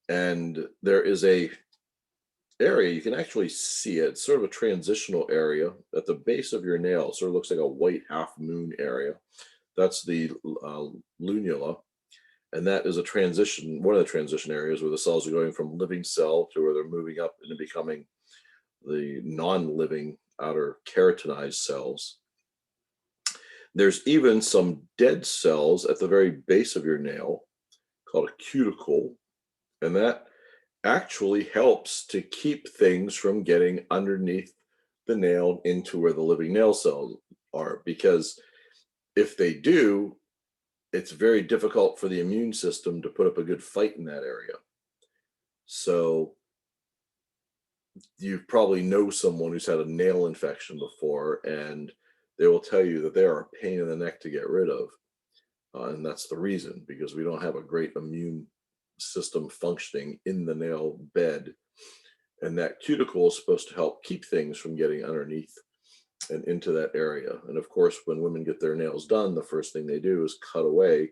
And there is a area, you can actually see it, it's sort of a transitional area at the base of your nail. It sort of looks like a white half moon area. That's the lunula, and that is a transition, one of the transition areas where the cells are going from living cell to where they're moving up into becoming the non-living outer keratinized cells. There's even some dead cells at the very base of your nail called a cuticle, and that actually helps to keep things from getting underneath the nail into where the living nail cells are, because if they do, it's very difficult for the immune system to put up a good fight in that area. So you probably know someone who's had a nail infection before, and they will tell you that they are a pain in the neck to get rid of. And that's the reason, because we don't have a great immune system functioning in the nail bed. And that cuticle is supposed to help keep things from getting underneath and into that area. And of course, when women get their nails done, the first thing they do is cut away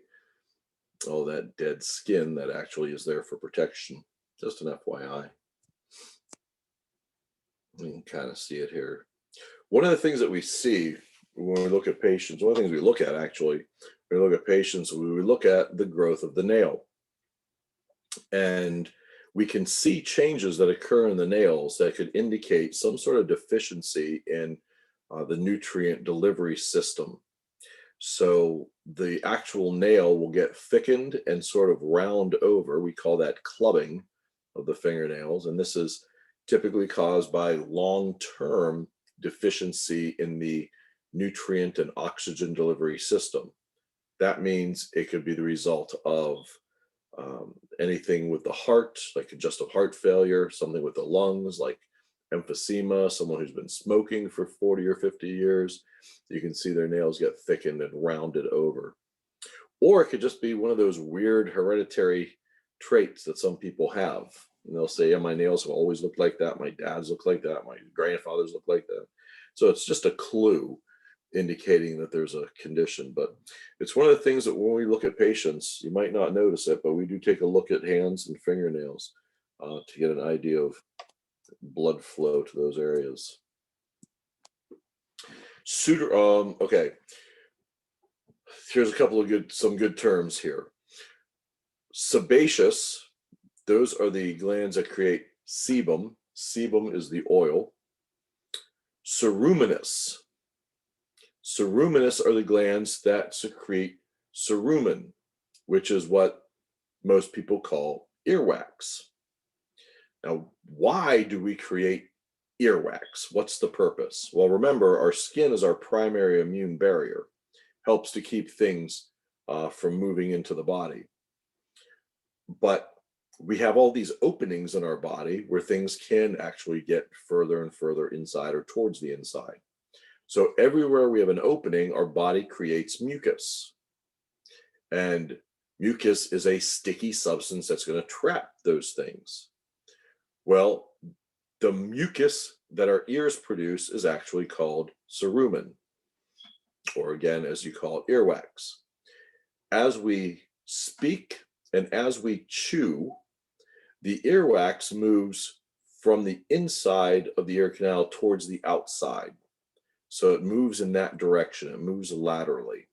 all that dead skin that actually is there for protection. Just an FYI. You can kind of see it here. One of the things that we see when we look at patients, one of the things we look at actually, when we look at patients, we look at the growth of the nail. And we can see changes that occur in the nails that could indicate some sort of deficiency in the nutrient delivery system. So the actual nail will get thickened and sort of round over. We call that clubbing. of the fingernails. And this is typically caused by long-term deficiency in the nutrient and oxygen delivery system. That means it could be the result of anything with the heart, like congestive heart failure, something with the lungs, like emphysema, someone who's been smoking for 40 or 50 years. You can see their nails get thickened and rounded over. Or it could just be one of those weird hereditary traits that some people have. And they'll say, yeah, my nails have always looked like that. My dad's look like that. My grandfather's look like that. So it's just a clue indicating that there's a condition. But it's one of the things that when we look at patients, you might not notice it, but we do take a look at hands and fingernails to get an idea of blood flow to those areas. Okay. Here's a couple of some good terms here. Sebaceous, those are the glands that create sebum. Sebum is the oil. Ceruminous. Ceruminous are the glands that secrete cerumen, which is what most people call earwax. Now, why do we create earwax? What's the purpose? Well, remember, our skin is our primary immune barrier, helps to keep things from moving into the body. But we have all these openings in our body where things can actually get further and further inside or towards the inside. So everywhere we have an opening, our body creates mucus. And mucus is a sticky substance that's going to trap those things. Well, the mucus that our ears produce is actually called cerumen, or again, as you call it, earwax. As we speak and as we chew, the earwax moves from the inside of the ear canal towards the outside. So it moves in that direction, it moves laterally.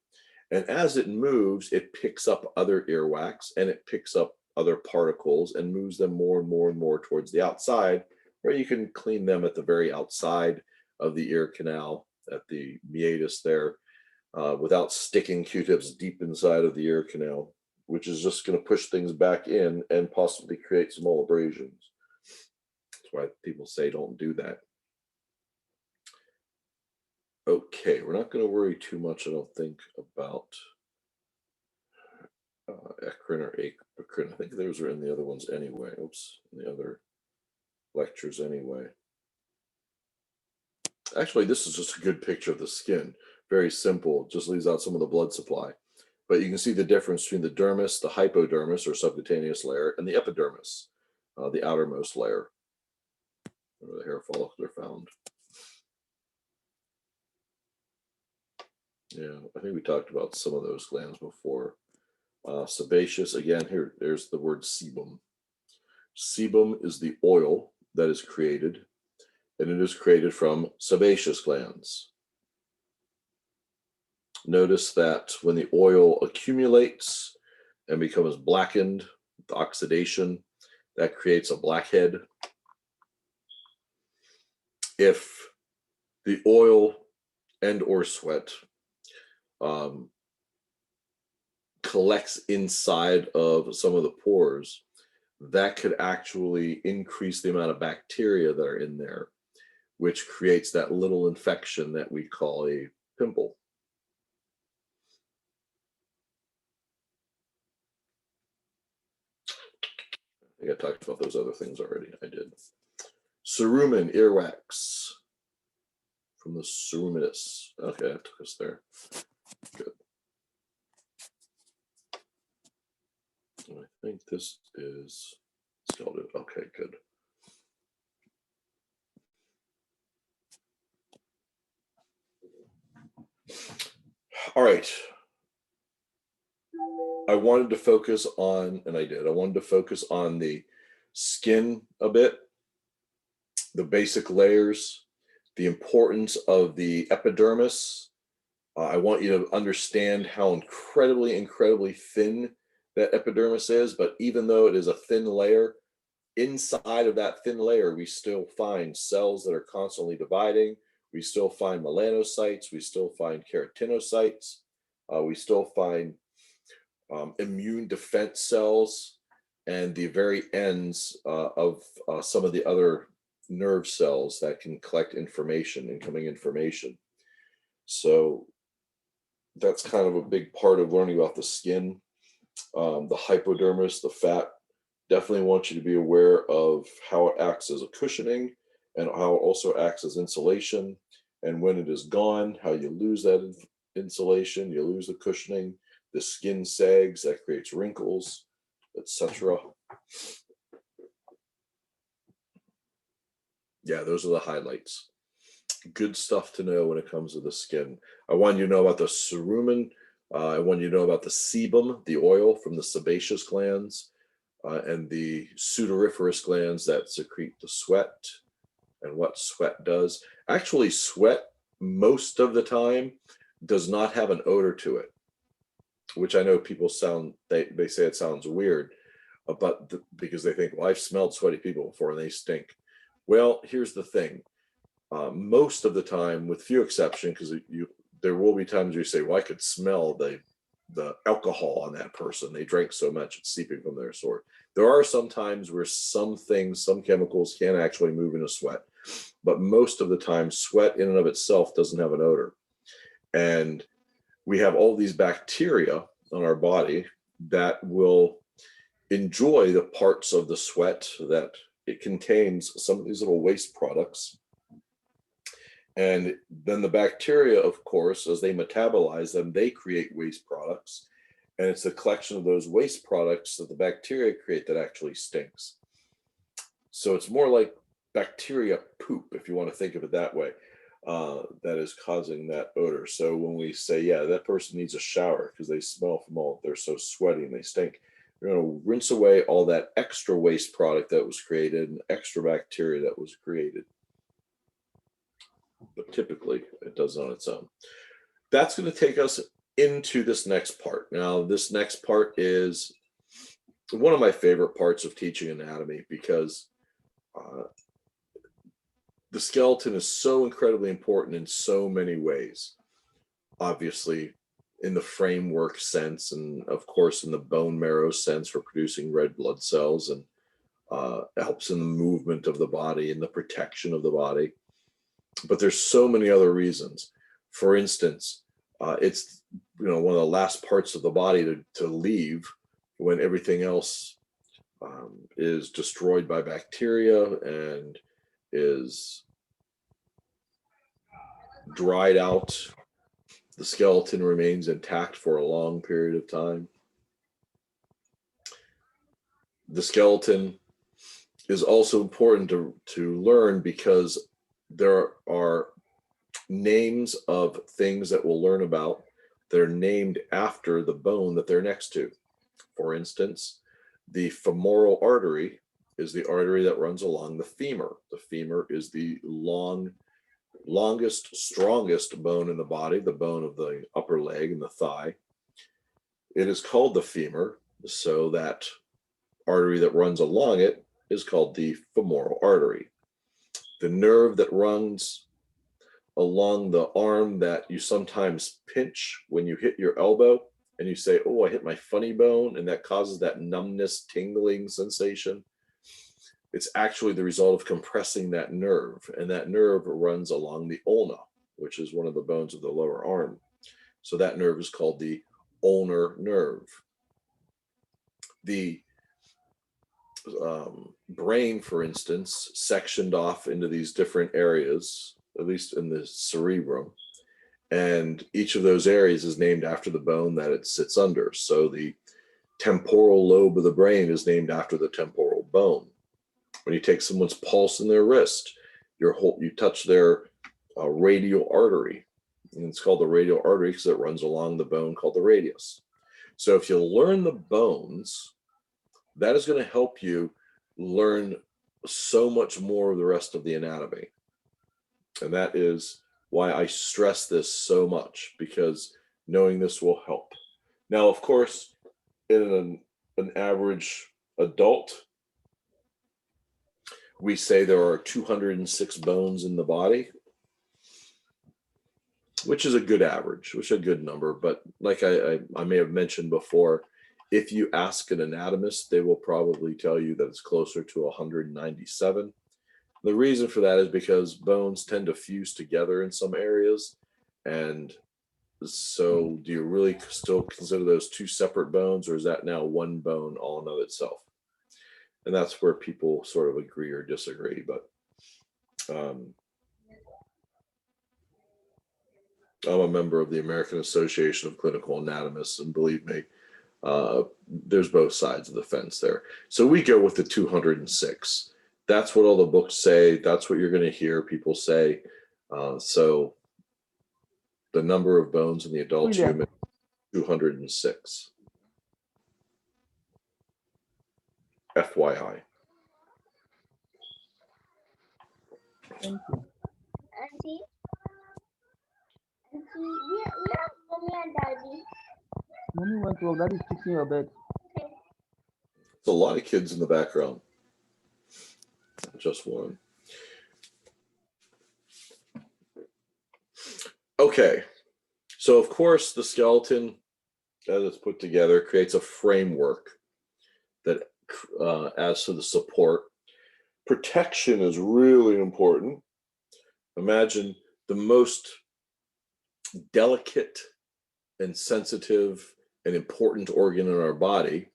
And as it moves, it picks up other earwax and it picks up other particles and moves them more and more and more towards the outside, where you can clean them at the very outside of the ear canal, at the meatus there, without sticking Q-tips deep inside of the ear canal, which is just going to push things back in and possibly create small abrasions. That's why people say don't do that. Okay, we're not going to worry too much, I don't think, about eccrine or apocrine. I think those are in the other ones anyway. Oops, in the other lectures anyway. Actually, this is just a good picture of the skin. Very simple, just leaves out some of the blood supply. But you can see the difference between the dermis, the hypodermis or subcutaneous layer, and the epidermis, the outermost layer, where the hair follicles are found. Yeah, I think we talked about some of those glands before. Sebaceous, again, there's the word sebum. Sebum is the oil that is created, and it is created from sebaceous glands. Notice that when the oil accumulates and becomes blackened, the oxidation, that creates a blackhead. If the oil and or sweat collects inside of some of the pores, that could actually increase the amount of bacteria that are in there, which creates that little infection that we call a pimple. I think I talked about those other things already. I did. Cerumen, earwax, from the ceruminous. Okay, that took us there. Good. I think this is scalded. Okay, good. All right. I wanted to focus on, and I did, I wanted to focus on the skin a bit, the basic layers, the importance of the epidermis. I want you to understand how incredibly, incredibly thin that epidermis is, but even though it is a thin layer, inside of that thin layer, we still find cells that are constantly dividing. We still find melanocytes. We still find keratinocytes. We still find immune defense cells. and the very ends of some of the other nerve cells that can collect information, incoming information. So that's kind of a big part of learning about the skin. The hypodermis, the fat, definitely want you to be aware of how it acts as a cushioning and how it also acts as insulation. And when it is gone, how you lose that insulation, you lose the cushioning, the skin sags, that creates wrinkles, etc. Yeah, those are the highlights. Good stuff to know when it comes to the skin. I want you to know about the cerumen. I want you to know about the sebum, the oil from the sebaceous glands, and the sudoriferous glands that secrete the sweat and what sweat does. Actually, sweat most of the time does not have an odor to it, which I know people they say it sounds weird, but because they think, well, I've smelled sweaty people before and they stink. Well, here's the thing. Most of the time, with few exceptions, because there will be times you say, well, I could smell the alcohol on that person. They drank so much it's seeping from their sword. There are some times where some chemicals can actually move into sweat, but most of the time, sweat in and of itself doesn't have an odor. And we have all these bacteria on our body that will enjoy the parts of the sweat that it contains, some of these little waste products. And then the bacteria, of course, as they metabolize them, they create waste products. And it's the collection of those waste products that the bacteria create that actually stinks. So it's more like bacteria poop, if you want to think of it that way, that is causing that odor. So when we say, yeah, that person needs a shower because they smell from they're so sweaty and they stink, you're going to rinse away all that extra waste product that was created and extra bacteria that was created. But typically it does on its own. That's going to take us into this next part. Now, this next part is one of my favorite parts of teaching anatomy because the skeleton is so incredibly important in so many ways. Obviously, in the framework sense, and of course in the bone marrow sense for producing red blood cells, and helps in the movement of the body and the protection of the body. But there's so many other reasons. For instance, it's one of the last parts of the body to leave when everything else is destroyed by bacteria and is dried out. The skeleton remains intact for a long period of time. The skeleton is also important to learn because there are names of things that we'll learn about that are named after the bone that they're next to. For instance, the femoral artery is the artery that runs along the femur. The femur is the longest, strongest bone in the body, the bone of the upper leg and the thigh. It is called the femur, so that artery that runs along it is called the femoral artery. The nerve that runs along the arm that you sometimes pinch when you hit your elbow and you say, oh, I hit my funny bone, and that causes that numbness, tingling sensation. It's actually the result of compressing that nerve, and that nerve runs along the ulna, which is one of the bones of the lower arm. So that nerve is called the ulnar nerve. The brain, for instance, sectioned off into these different areas, at least in the cerebrum, and each of those areas is named after the bone that it sits under. So the temporal lobe of the brain is named after the temporal bone. When you take someone's pulse in their wrist, you touch their radial artery, and it's called the radial artery because it runs along the bone called the radius. So if you learn the bones, that is going to help you learn so much more of the rest of the anatomy. And that is why I stress this so much, because knowing this will help. Now, of course, in an average adult, we say there are 206 bones in the body, which is a good average, which is a good number. But like I may have mentioned before, If you ask an anatomist, they will probably tell you that it's closer to 197. The reason for that is because bones tend to fuse together in some areas. And so do you really still consider those two separate bones, or is that now one bone all in of itself? And that's where people sort of agree or disagree. But I'm a member of the American Association of Clinical Anatomists, and believe me, there's both sides of the fence there. So we go with the 206. That's what all the books say. That's what you're going to hear people say. So the number of bones in the adult human, 206. FYI. Thank you. Auntie, we have mommy and daddy. Mommy went to daddy's fixing your bed. Okay. It's a lot of kids in the background. Just one. Okay. So of course the skeleton, as it's put together, creates a framework that adds to the support. Protection is really important. Imagine the most delicate and sensitive and important organ in our body,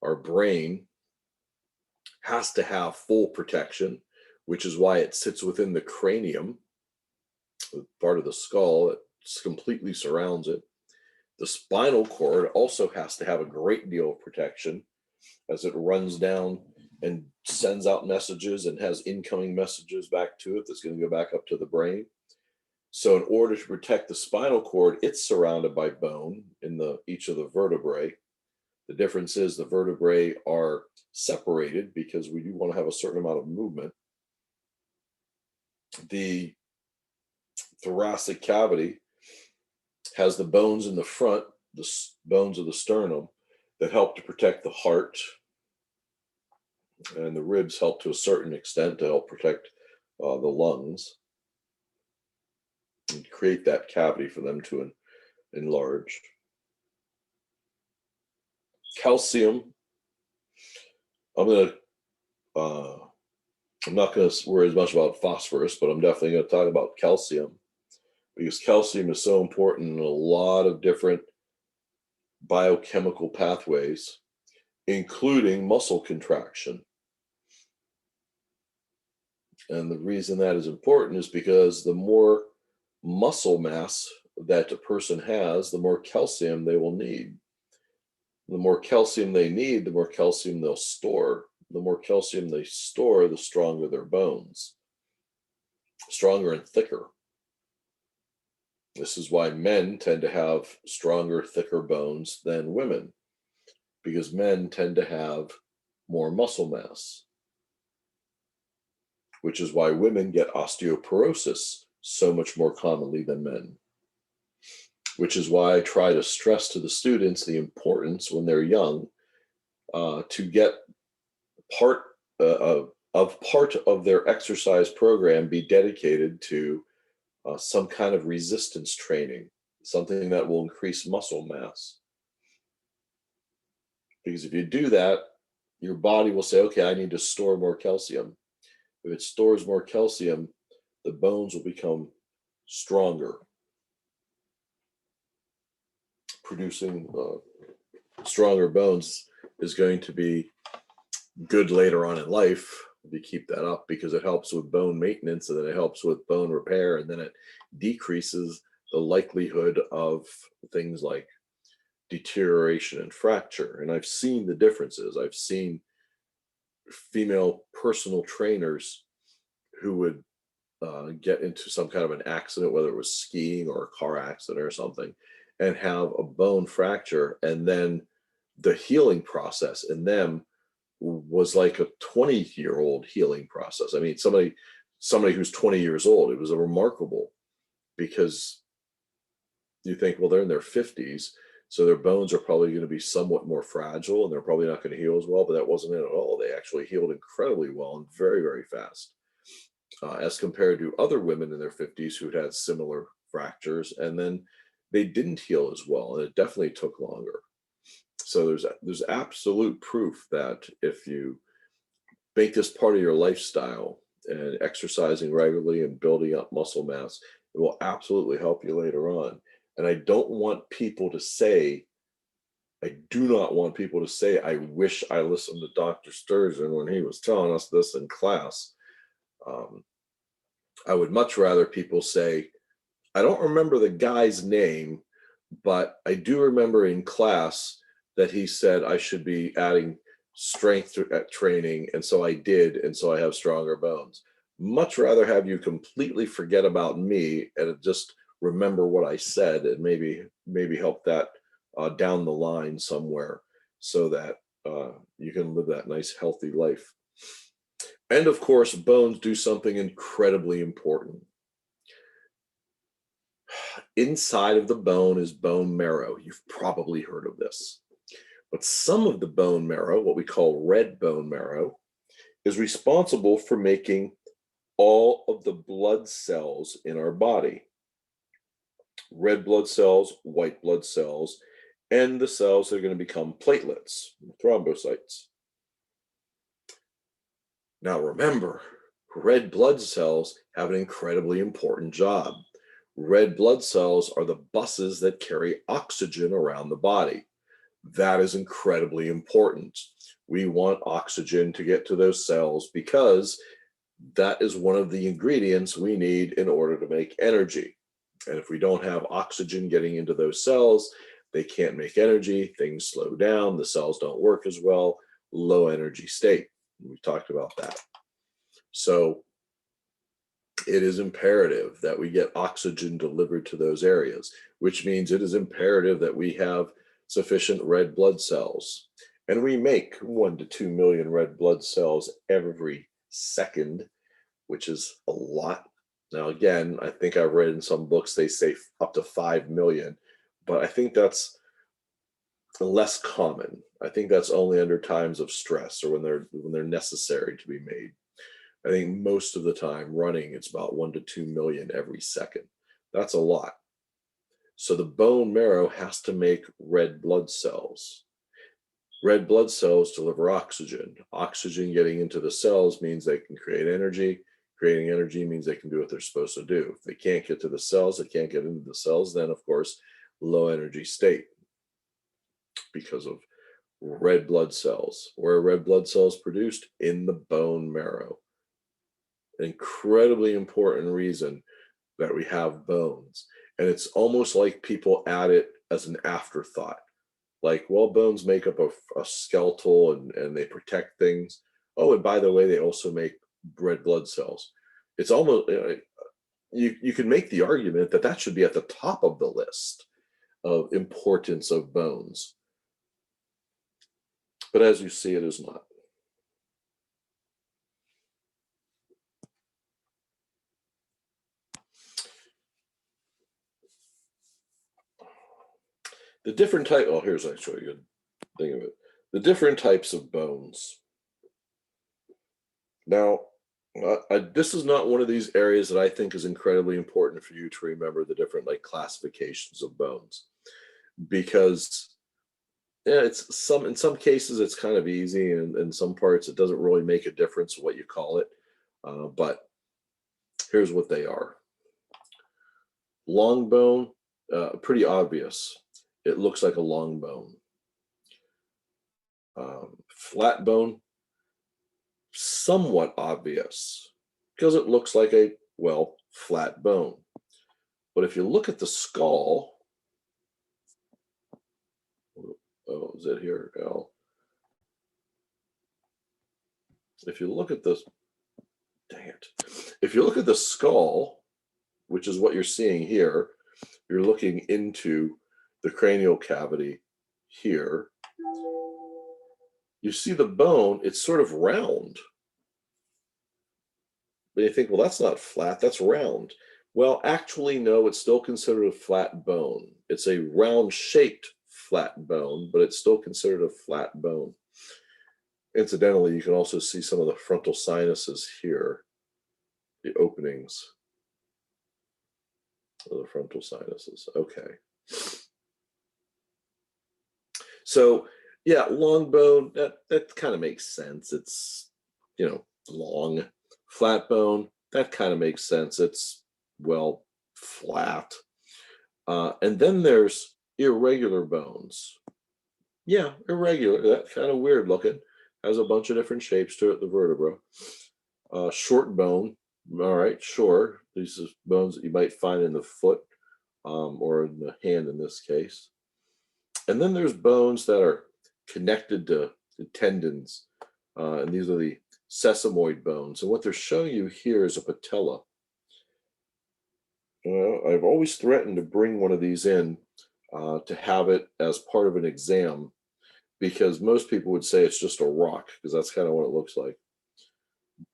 our brain, has to have full protection, which is why it sits within the cranium, part of the skull. It completely surrounds it. The spinal cord also has to have a great deal of protection as it runs down and sends out messages and has incoming messages back to it that's going to go back up to the brain. So in order to protect the spinal cord, it's surrounded by bone in each of the vertebrae. The difference is the vertebrae are separated because we do want to have a certain amount of movement. The thoracic cavity has the bones in the front, the bones of the sternum, that help to protect the heart, and the ribs help to a certain extent to help protect the lungs and create that cavity for them to enlarge. Calcium, I'm not going to worry as much about phosphorus, but I'm definitely going to talk about calcium, because calcium is so important in a lot of different biochemical pathways, including muscle contraction. And the reason that is important is because the more muscle mass that a person has, the more calcium they will need. The more calcium they need, the more calcium they'll store. The more calcium they store, the stronger their bones. Stronger and thicker. This is why men tend to have stronger, thicker bones than women, because men tend to have more muscle mass, which is why women get osteoporosis so much more commonly than men, which is why I try to stress to the students the importance when they're young to get part of their exercise program be dedicated to some kind of resistance training, something that will increase muscle mass. Because if you do that, your body will say, okay, I need to store more calcium. If it stores more calcium, the bones will become stronger. Producing stronger bones is going to be good later on in life if you keep that up, because it helps with bone maintenance, and then it helps with bone repair, and then it decreases the likelihood of things like deterioration and fracture. And I've seen the differences. I've seen female personal trainers who would get into some kind of an accident, whether it was skiing or a car accident or something, and have a bone fracture, and then the healing process in them was like a 20-year-old healing process. I mean, somebody who's 20 years old, it was a remarkable, because you think, well, they're in their 50s, so their bones are probably going to be somewhat more fragile, and they're probably not going to heal as well, but that wasn't it at all. They actually healed incredibly well and very, very fast, as compared to other women in their 50s who'd had similar fractures, and then they didn't heal as well, and it definitely took longer. So there's absolute proof that if you make this part of your lifestyle and exercising regularly and building up muscle mass, it will absolutely help you later on. And I don't want people to say, I do not want people to say, I wish I listened to Dr. Sturgeon when he was telling us this in class. I would much rather people say, I don't remember the guy's name, but I do remember in class that he said I should be adding strength at training, and so I did, and so I have stronger bones. Much rather have you completely forget about me and just remember what I said, and maybe help that down the line somewhere, so that you can live that nice healthy life. And of course, bones do something incredibly important. Inside of the bone is bone marrow. You've probably heard of this. But some of the bone marrow, what we call red bone marrow, is responsible for making all of the blood cells in our body. Red blood cells, white blood cells, and the cells that are going to become platelets, thrombocytes. Now remember, red blood cells have an incredibly important job. Red blood cells are the buses that carry oxygen around the body. That is incredibly important. We want oxygen to get to those cells because that is one of the ingredients we need in order to make energy. And if we don't have oxygen getting into those cells, they can't make energy, things slow down, the cells don't work as well, low energy state. We've talked about that. So it is imperative that we get oxygen delivered to those areas, which means it is imperative that we have sufficient red blood cells. And we make 1 to 2 million red blood cells every second, which is a lot. Now, again, I think I've read in some books they say up to 5 million, but I think that's less common. I think that's only under times of stress or when they're necessary to be made. I think most of the time running, it's about 1 to 2 million every second. That's a lot. So the bone marrow has to make red blood cells. Red blood cells deliver oxygen. Oxygen getting into the cells means they can create energy. Creating energy means they can do what they're supposed to do. If they can't get to the cells, they can't get into the cells, then of course, low energy state because of red blood cells. Where are red blood cells produced? In the bone marrow. An incredibly important reason that we have bones. And it's almost like people add it as an afterthought. Like, well, bones make up a skeletal and they protect things. Oh, and by the way, they also make red blood cells. It's almost, you can make the argument that that should be at the top of the list of importance of bones. But as you see, it is not. The different type, oh, here's actually a good thing of it. The different types of bones. Now, this is not one of these areas that I think is incredibly important for you to remember the different like classifications of bones, because yeah, in some cases it's kind of easy, and in some parts it doesn't really make a difference what you call it. But here's what they are. Long bone, pretty obvious. It looks like a long bone. Flat bone, somewhat obvious because it looks like a, well, flat bone. But if you look at the skull, oh, is it here, Al? If you look at this, dang it. If you look at the skull, which is what you're seeing here, you're looking into the cranial cavity here. You see the bone, it's sort of round. But you think, well, that's not flat, that's round. Well, actually, no, it's still considered a flat bone. It's a round-shaped flat bone, but it's still considered a flat bone. Incidentally, you can also see some of the frontal sinuses here, the openings of the frontal sinuses. Okay. So Yeah, long bone, that kind of makes sense. It's, long. Flat bone, that kind of makes sense. It's, well, flat. And then there's irregular bones. Yeah, irregular. That's kind of weird looking. Has a bunch of different shapes to it, the vertebra. Short bone. All right, sure. These are bones that you might find in the foot or in the hand in this case. And then there's bones that are connected to the tendons. And these are the sesamoid bones. And what they're showing you here is a patella. I've always threatened to bring one of these in to have it as part of an exam, because most people would say it's just a rock, because that's kind of what it looks like.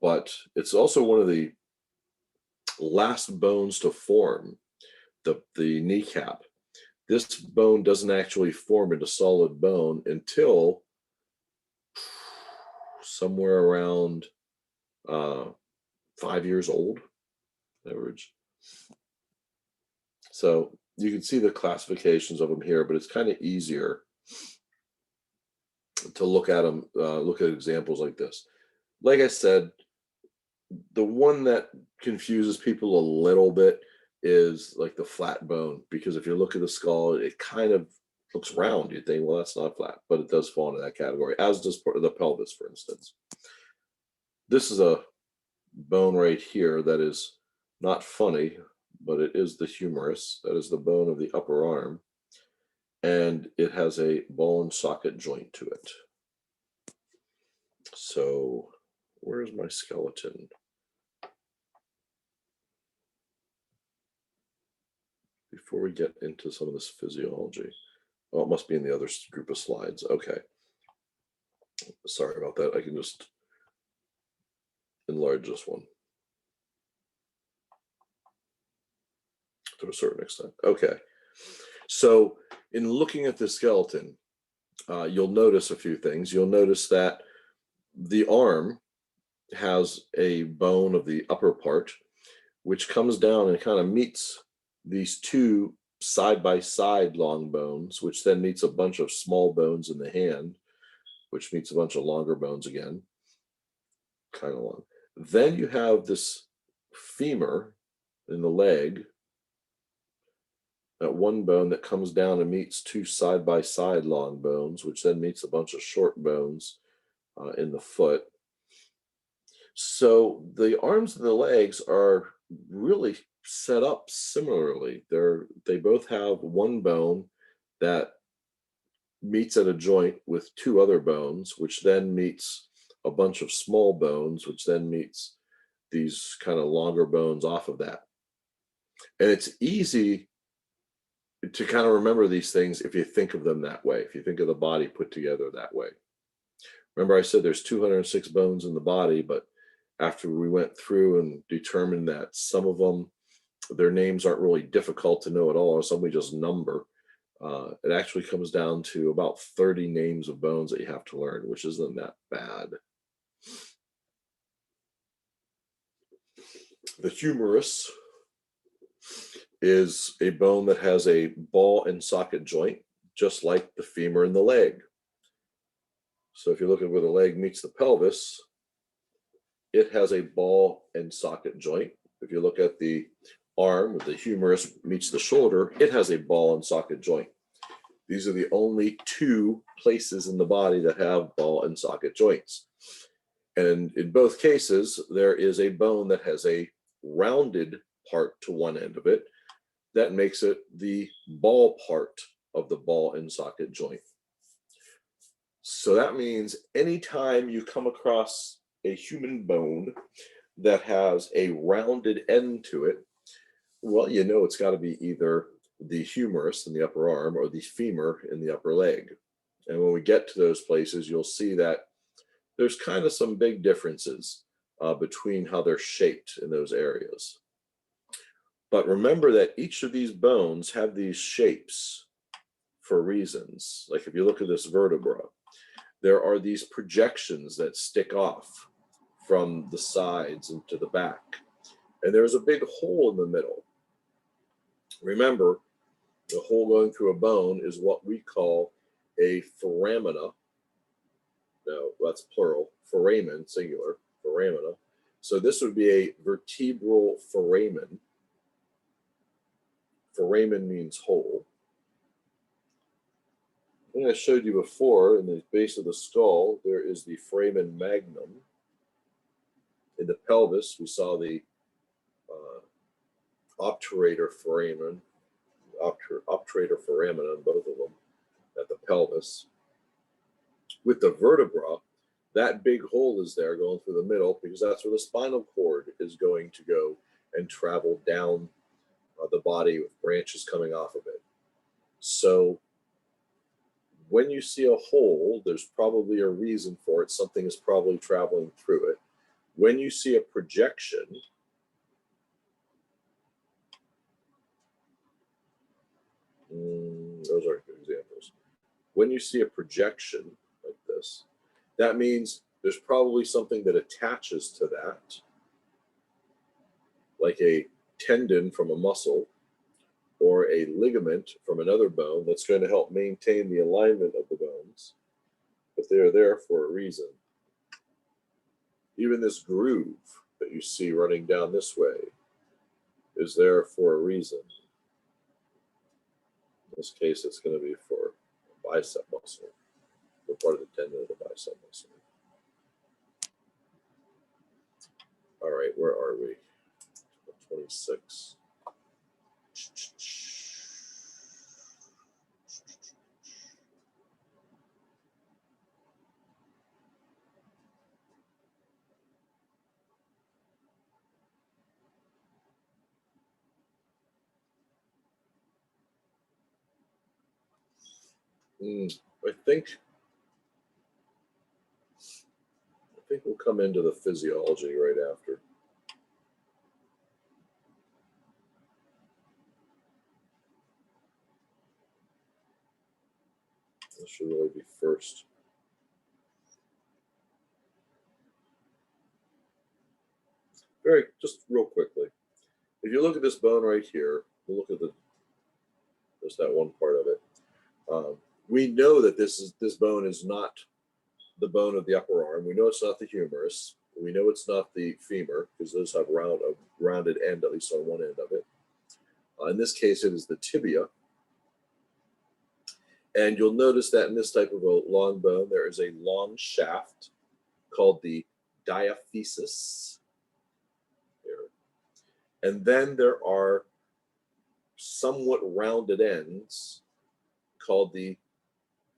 But it's also one of the last bones to form, the kneecap. This bone doesn't actually form into solid bone until somewhere around 5 years old, average. So you can see the classifications of them here, but it's kind of easier to look at them, look at examples like this. Like I said, the one that confuses people a little bit is like the flat bone, because if you look at the skull, it kind of looks round. You think, well, that's not flat, but it does fall into that category, as does part of the pelvis, for instance. This is a bone right here that is not funny, but it is the humerus. That is the bone of the upper arm, and it has a ball and socket joint to it. So where's my skeleton? Before we get into some of this physiology. Oh, it must be in the other group of slides. Okay. Sorry about that. I can just enlarge this one to a certain extent. Okay. So in looking at the skeleton, you'll notice a few things. You'll notice that the arm has a bone of the upper part, which comes down and kind of meets these two side-by-side long bones, which then meets a bunch of small bones in the hand, which meets a bunch of longer bones again, kind of long. Then you have this femur in the leg, that one bone that comes down and meets two side-by-side long bones, which then meets a bunch of short bones in the foot. So the arms and the legs are really set up similarly. They both have one bone that meets at a joint with two other bones, which then meets a bunch of small bones, which then meets these kind of longer bones off of that. And it's easy to kind of remember these things if you think of them that way, if you think of the body put together that way. Remember, I said there's 206 bones in the body, but after we went through and determined that some of them, their names aren't really difficult to know at all, or some we just number, it actually comes down to about 30 names of bones that you have to learn, which isn't that bad. The humerus is a bone that has a ball and socket joint, just like the femur in the leg. So if you look at where the leg meets the pelvis, it has a ball and socket joint. If you look at the arm, where the humerus meets the shoulder, it has a ball and socket joint. These are the only two places in the body that have ball and socket joints. And in both cases, there is a bone that has a rounded part to one end of it. That makes it the ball part of the ball and socket joint. So that means anytime you come across a human bone that has a rounded end to it, well, you know it's got to be either the humerus in the upper arm or the femur in the upper leg. And when we get to those places, you'll see that there's kind of some big differences between how they're shaped in those areas. But remember that each of these bones have these shapes for reasons. Like if you look at this vertebra, there are these projections that stick off from the sides and to the back. And there's a big hole in the middle. Remember, the hole going through a bone is what we call a foramina, No, that's plural. Foramen, singular, foramina. So this would be a vertebral foramen. Foramen means hole. I think I showed you before, in the base of the skull, there is the foramen magnum. In the pelvis, we saw the obturator foramen, obturator foramina, both of them, at the pelvis. With the vertebra, that big hole is there going through the middle because that's where the spinal cord is going to go and travel down the body with branches coming off of it. So when you see a hole, there's probably a reason for it. Something is probably traveling through it. When you see a projection, those aren't good examples. When you see a projection like this, that means there's probably something that attaches to that, like a tendon from a muscle or a ligament from another bone that's going to help maintain the alignment of the bones, but they're there for a reason. Even this groove that you see running down this way is there for a reason. In this case, it's going to be for a bicep muscle, the part of the tendon of the bicep muscle. All right, where are we? 26. I think we'll come into the physiology right after. This should really be first. Just real quickly. If you look at this bone right here, we'll look at just that one part of it. We know that this bone is not the bone of the upper arm. We know it's not the humerus. We know it's not the femur because those have a rounded end, at least on one end of it. In this case, it is the tibia. And you'll notice that in this type of a long bone, there is a long shaft called the diaphysis. Here. And then there are somewhat rounded ends called the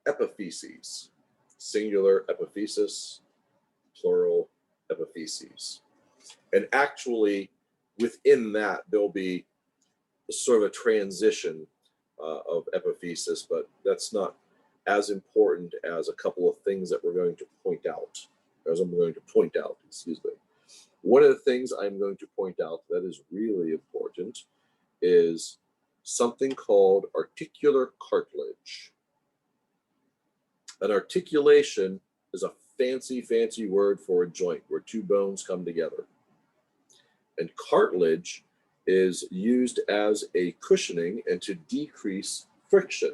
epiphyses. Singular epiphysis, plural epiphyses. And actually, within that, there'll be sort of a transition of epiphysis, but that's not as important as a couple of things that we're going to point out. Excuse me. One of the things I'm going to point out that is really important is something called articular cartilage. An articulation is a fancy word for a joint where two bones come together. And cartilage is used as a cushioning and to decrease friction.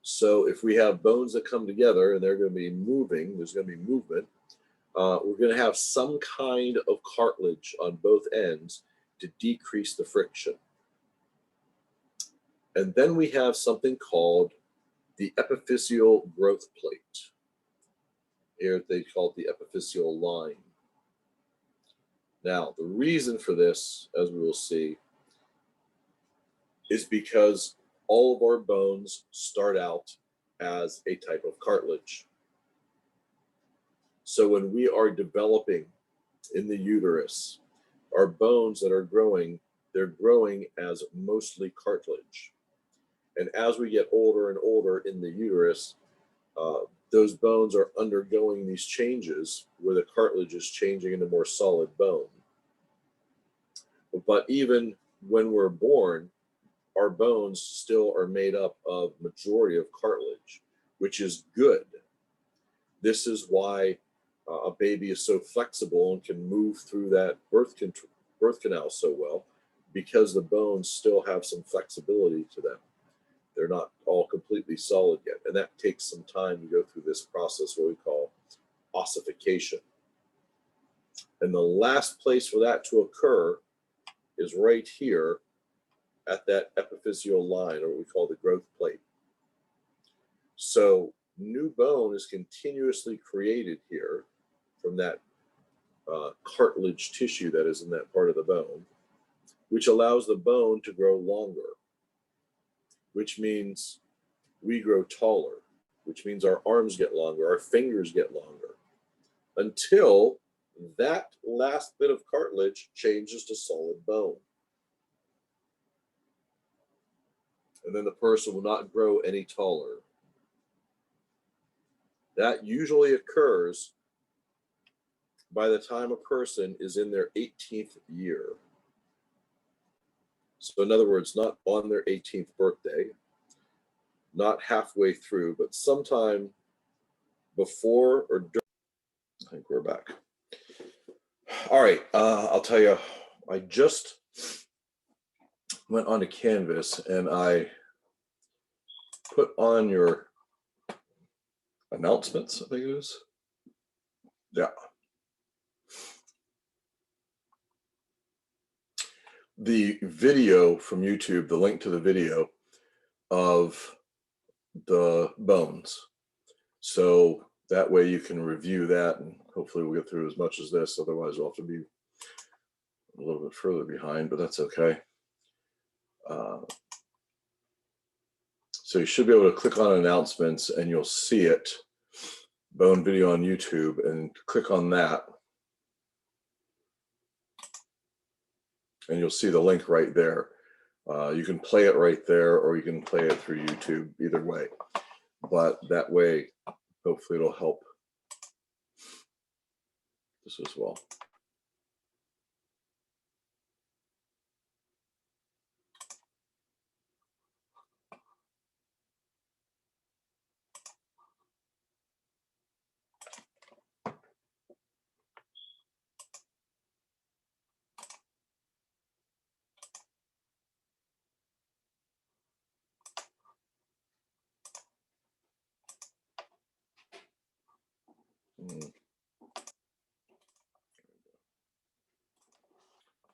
So if we have bones that come together and they're going to be moving, there's going to be movement, we're going to have some kind of cartilage on both ends to decrease the friction. And then we have something called the epiphyseal growth plate. Here they call it the epiphyseal line. Now, the reason for this, as we will see, is because all of our bones start out as a type of cartilage. So when we are developing in the uterus, our bones that are growing, they're growing as mostly cartilage. And as we get older and older in the uterus, those bones are undergoing these changes where the cartilage is changing into more solid bone. But even when we're born, our bones still are made up of majority of cartilage, which is good. This is why a baby is so flexible and can move through that birth canal so well, because the bones still have some flexibility to them. They're not all completely solid yet, and that takes some time to go through this process, what we call ossification. And the last place for that to occur is right here at that epiphyseal line, or what we call the growth plate. So new bone is continuously created here from that cartilage tissue that is in that part of the bone, which allows the bone to grow longer, which means we grow taller, which means our arms get longer, our fingers get longer, until that last bit of cartilage changes to solid bone. And then the person will not grow any taller. That usually occurs by the time a person is in their 18th year. So in other words, not on their 18th birthday, not halfway through, but sometime before or during. I think we're back. All right, I'll tell you, I just went onto Canvas and I put on your announcements, I think it is. Yeah. The video from YouTube, the link to the video of the bones. So that way you can review that, and hopefully we'll get through as much as this. Otherwise we'll have to be a little bit further behind, but that's okay. So you should be able to click on announcements and you'll see it, bone video on YouTube, and click on that. And you'll see the link right there. You can play it right there, or you can play it through YouTube, either way. But that way, hopefully it'll help this as well.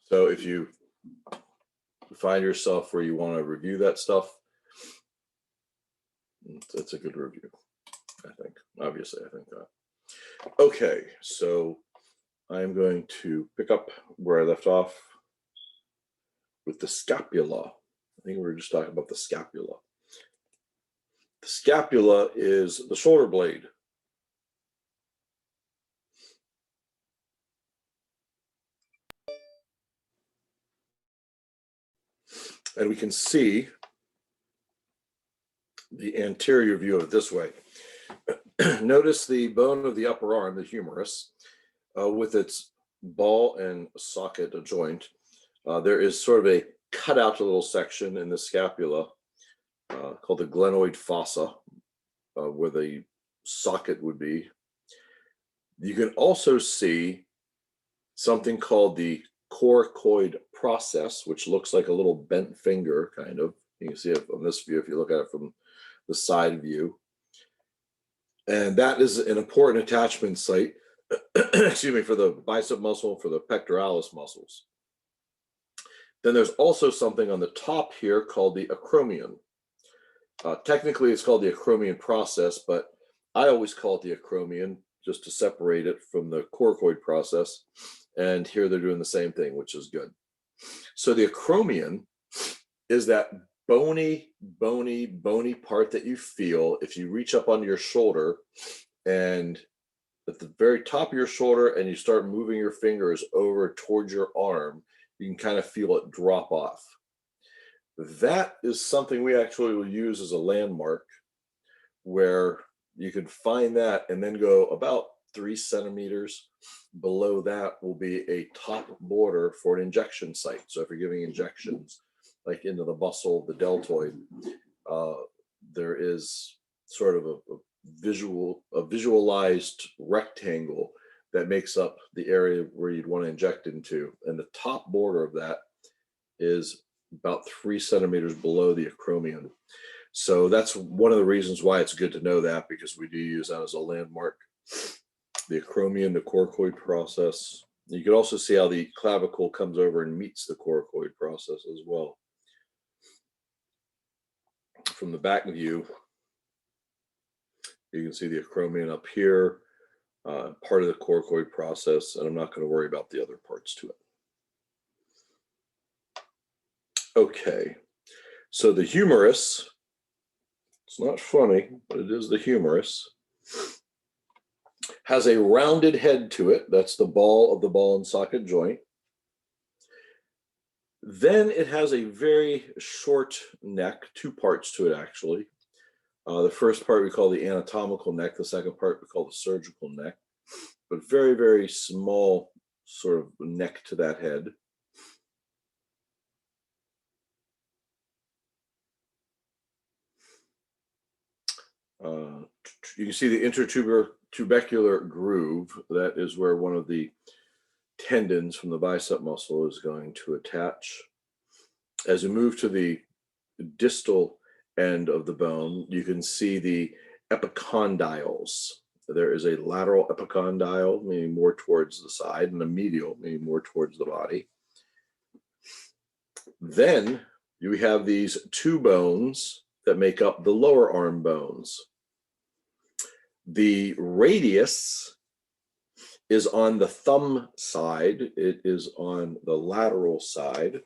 So if you find yourself where you want to review that stuff, it's a good review, I think. Obviously, I think that. Okay, so I'm going to pick up where I left off with the scapula. I think we were just talking about the scapula. The scapula is the shoulder blade. And we can see the anterior view of it this way. Notice the bone of the upper arm, the humerus, with its ball and socket joint. There is sort of a cut out little section in the scapula called the glenoid fossa, where the socket would be. You can also see something called the coracoid process, which looks like a little bent finger, kind of. You can see it on this view if you look at it from the side view. And that is an important attachment site, excuse me, for the bicep muscle, for the pectoralis muscles. Then there's also something on the top here called the acromion. Technically, it's called the acromion process, but I always call it the acromion just to separate it from the coracoid process. And here they're doing the same thing, which is good. So the acromion is that bony part that you feel if you reach up onto your shoulder, and at the very top of your shoulder, and you start moving your fingers over towards your arm, you can kind of feel it drop off. That is something we actually will use as a landmark, where you can find that and then go about 3 centimeters below that will be a top border for an injection site. So if you're giving injections like into the muscle, the deltoid, there is sort of a visualized rectangle that makes up the area where you'd want to inject into. And the top border of that is about 3 centimeters below the acromion. So that's one of the reasons why it's good to know that, because we do use that as a landmark. The acromion, the coracoid process. You can also see how the clavicle comes over and meets the coracoid process as well. From the back view, you can see the acromion up here, part of the coracoid process, and I'm not going to worry about the other parts to it. Okay, so the humerus, it's not funny, but it is the humerus, has a rounded head to it. That's the ball of the ball and socket joint. Then it has a very short neck, two parts to it actually. The first part we call the anatomical neck, the second part we call the surgical neck, but very, very small sort of neck to that head. You can see the intertubercular groove. That is where one of the tendons from the bicep muscle is going to attach. As we move to the distal end of the bone, you can see the epicondyles. There is a lateral epicondyle, meaning more towards the side, and a medial, meaning more towards the body. Then you have these two bones that make up the lower arm bones. The radius is on the thumb side. It is on the lateral side.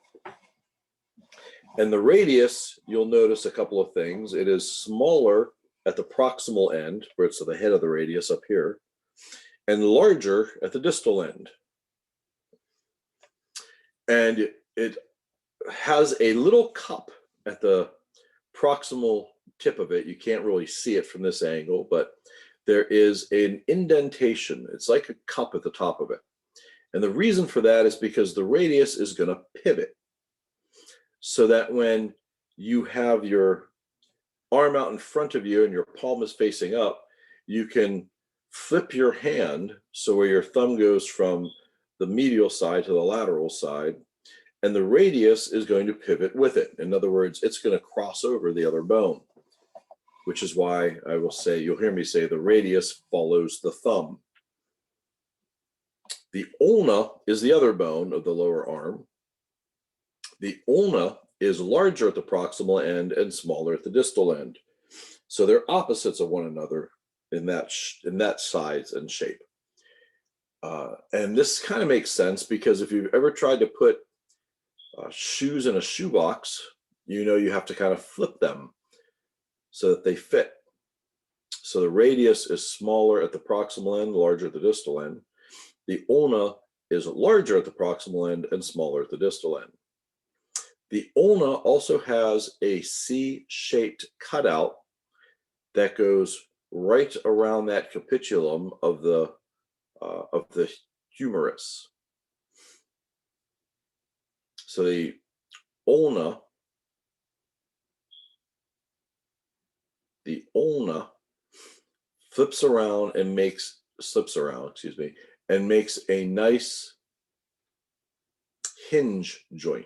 And the radius, you'll notice a couple of things. It is smaller at the proximal end, where it's at the head of the radius up here, and larger at the distal end. And it has a little cup at the proximal tip of it. You can't really see it from this angle, but there is an indentation. It's like a cup at the top of it. And the reason for that is because the radius is going to pivot, so that when you have your arm out in front of you and your palm is facing up, you can flip your hand so where your thumb goes from the medial side to the lateral side, and the radius is going to pivot with it. In other words, it's going to cross over the other bone, which is why I will say, you'll hear me say, the radius follows the thumb. The ulna is the other bone of the lower arm. The ulna is larger at the proximal end and smaller at the distal end. So they're opposites of one another in that size and shape. And this kind of makes sense, because if you've ever tried to put shoes in a shoebox, you know you have to kind of flip them so that they fit. So the radius is smaller at the proximal end, larger at the distal end. The ulna is larger at the proximal end and smaller at the distal end. The ulna also has a C-shaped cutout that goes right around that capitulum of the humerus. So the ulna slips around and makes a nice hinge joint.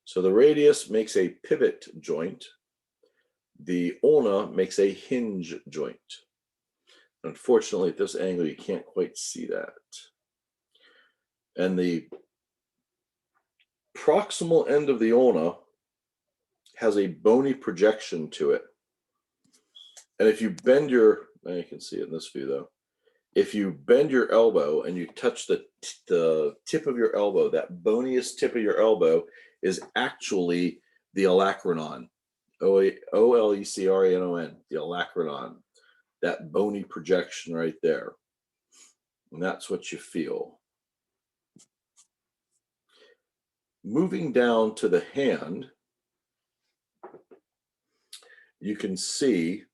So the radius makes a pivot joint. The ulna makes a hinge joint. Unfortunately, at this angle, you can't quite see that. And the proximal end of the ulna has a bony projection to it. And if you bend your, you can see it in this view though, if you bend your elbow and you touch the tip of your elbow, that boniest tip of your elbow is actually the olecranon, O-L-E-C-R-A-N-O-N, the olecranon, that bony projection right there. And that's what you feel. Moving down to the hand, you can see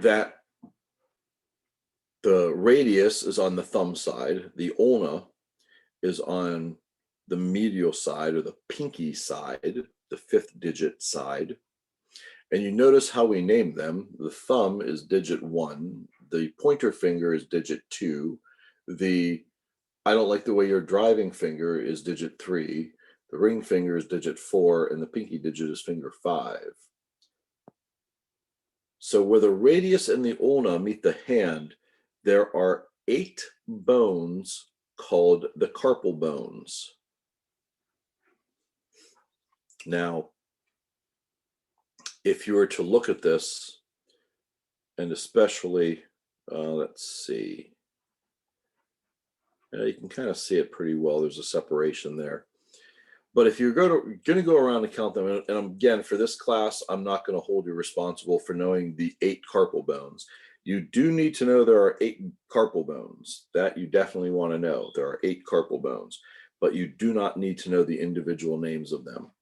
that the radius is on the thumb side, the ulna is on the medial side or the pinky side, the 5th digit side. And you notice how we name them. The thumb is digit 1, the pointer finger is digit 2, the I don't like the way your driving finger is digit 3, the ring finger is digit 4, and the pinky digit is finger 5. So where the radius and the ulna meet the hand, there are 8 bones called the carpal bones. Now, if you were to look at this, and especially, let's see, you can kind of see it pretty well. There's a separation there. But if you're going to go around and count them, and again, for this class, I'm not going to hold you responsible for knowing the 8 carpal bones. You do need to know there are 8 carpal bones. That you definitely want to know. There are 8 carpal bones, but you do not need to know the individual names of them.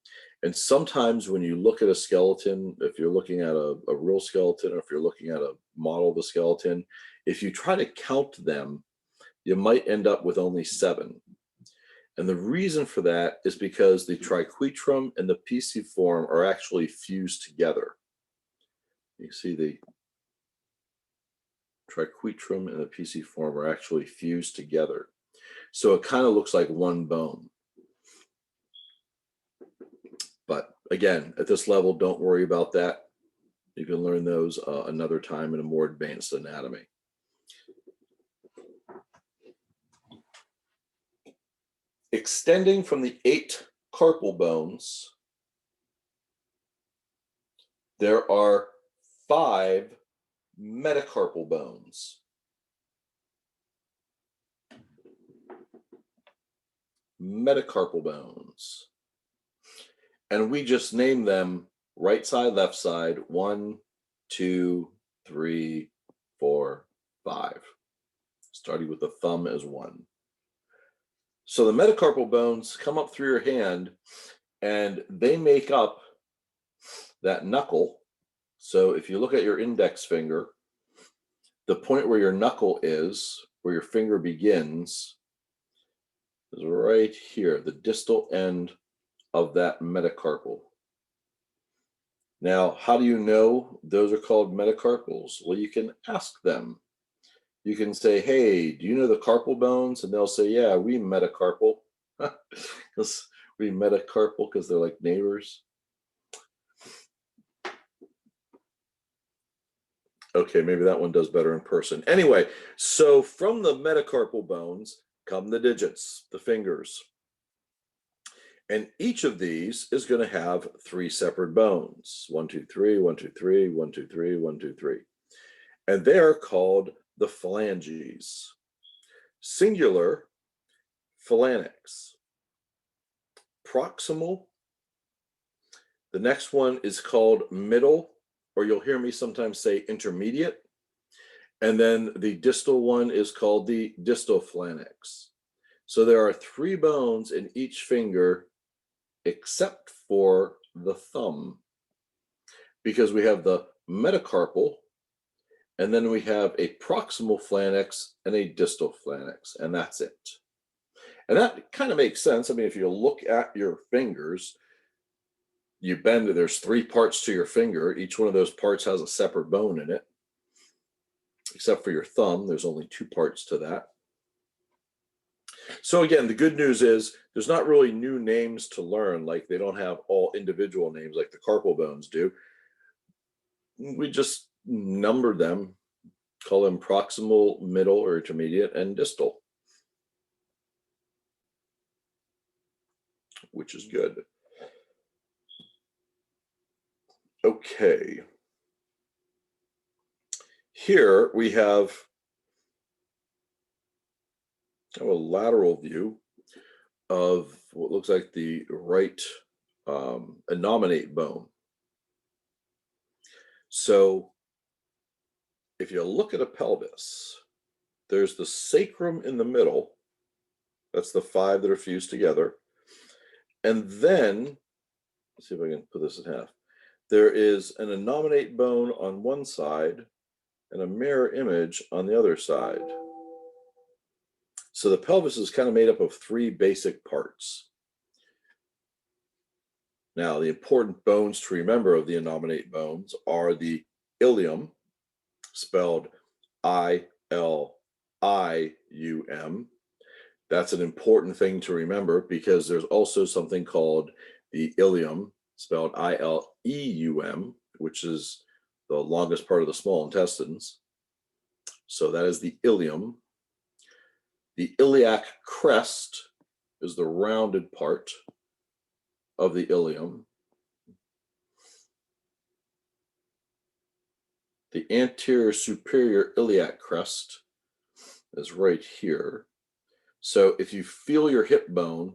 And sometimes when you look at a skeleton, if you're looking at a real skeleton, or if you're looking at a model of a skeleton, if you try to count them, you might end up with only 7. And the reason for that is because the triquetrum and the pisiform are actually fused together. You see the triquetrum and the pisiform are actually fused together. So it kind of looks like one bone. But again, at this level, don't worry about that. You can learn those another time in a more advanced anatomy. Extending from the 8 carpal bones, there are 5 metacarpal bones. Metacarpal bones. And we just name them right side, left side, 1, 2, 3, 4, 5. Starting with the thumb as 1. So the metacarpal bones come up through your hand and they make up that knuckle. So if you look at your index finger, the point where your knuckle is, where your finger begins, is right here, the distal end of that metacarpal. Now, how do you know those are called metacarpals? Well, you can ask them. You can say, hey, do you know the carpal bones? And they'll say, yeah, we metacarpal. Because we metacarpal because they're like neighbors. Okay, maybe that one does better in person. Anyway, so from the metacarpal bones come the digits, the fingers. And each of these is going to have 3 separate bones. 1, 2, 3, 1, 2, 3, 1, 2, 3, 1, 2, 3. And they're called the phalanges. Singular, phalanx. Proximal. The next one is called middle, or you'll hear me sometimes say intermediate. And then the distal one is called the distal phalanx. So there are 3 bones in each finger except for the thumb, because we have the metacarpal, and then we have a proximal phalanx and a distal phalanx, and that's it. And that kind of makes sense. I mean, if you look at your fingers, you bend it, there's 3 parts to your finger. Each one of those parts has a separate bone in it. Except for your thumb, there's only 2 parts to that. So again, the good news is there's not really new names to learn. Like they don't have all individual names like the carpal bones do. We just numbered them, call them proximal, middle, or intermediate, and distal, which is good. Okay. Here we have a lateral view of what looks like the right innominate bone. So if you look at a pelvis, there's the sacrum in the middle. That's the 5 that are fused together. And then, let's see if I can put this in half. There is an innominate bone on one side and a mirror image on the other side. So the pelvis is kind of made up of 3 basic parts. Now, the important bones to remember of the innominate bones are the ilium, spelled I-L-I-U-M. That's an important thing to remember because there's also something called the ileum, spelled I-L-E-U-M, which is the longest part of the small intestines. So that is the ileum. The iliac crest is the rounded part of the ileum. The anterior superior iliac crest is right here. So if you feel your hip bone,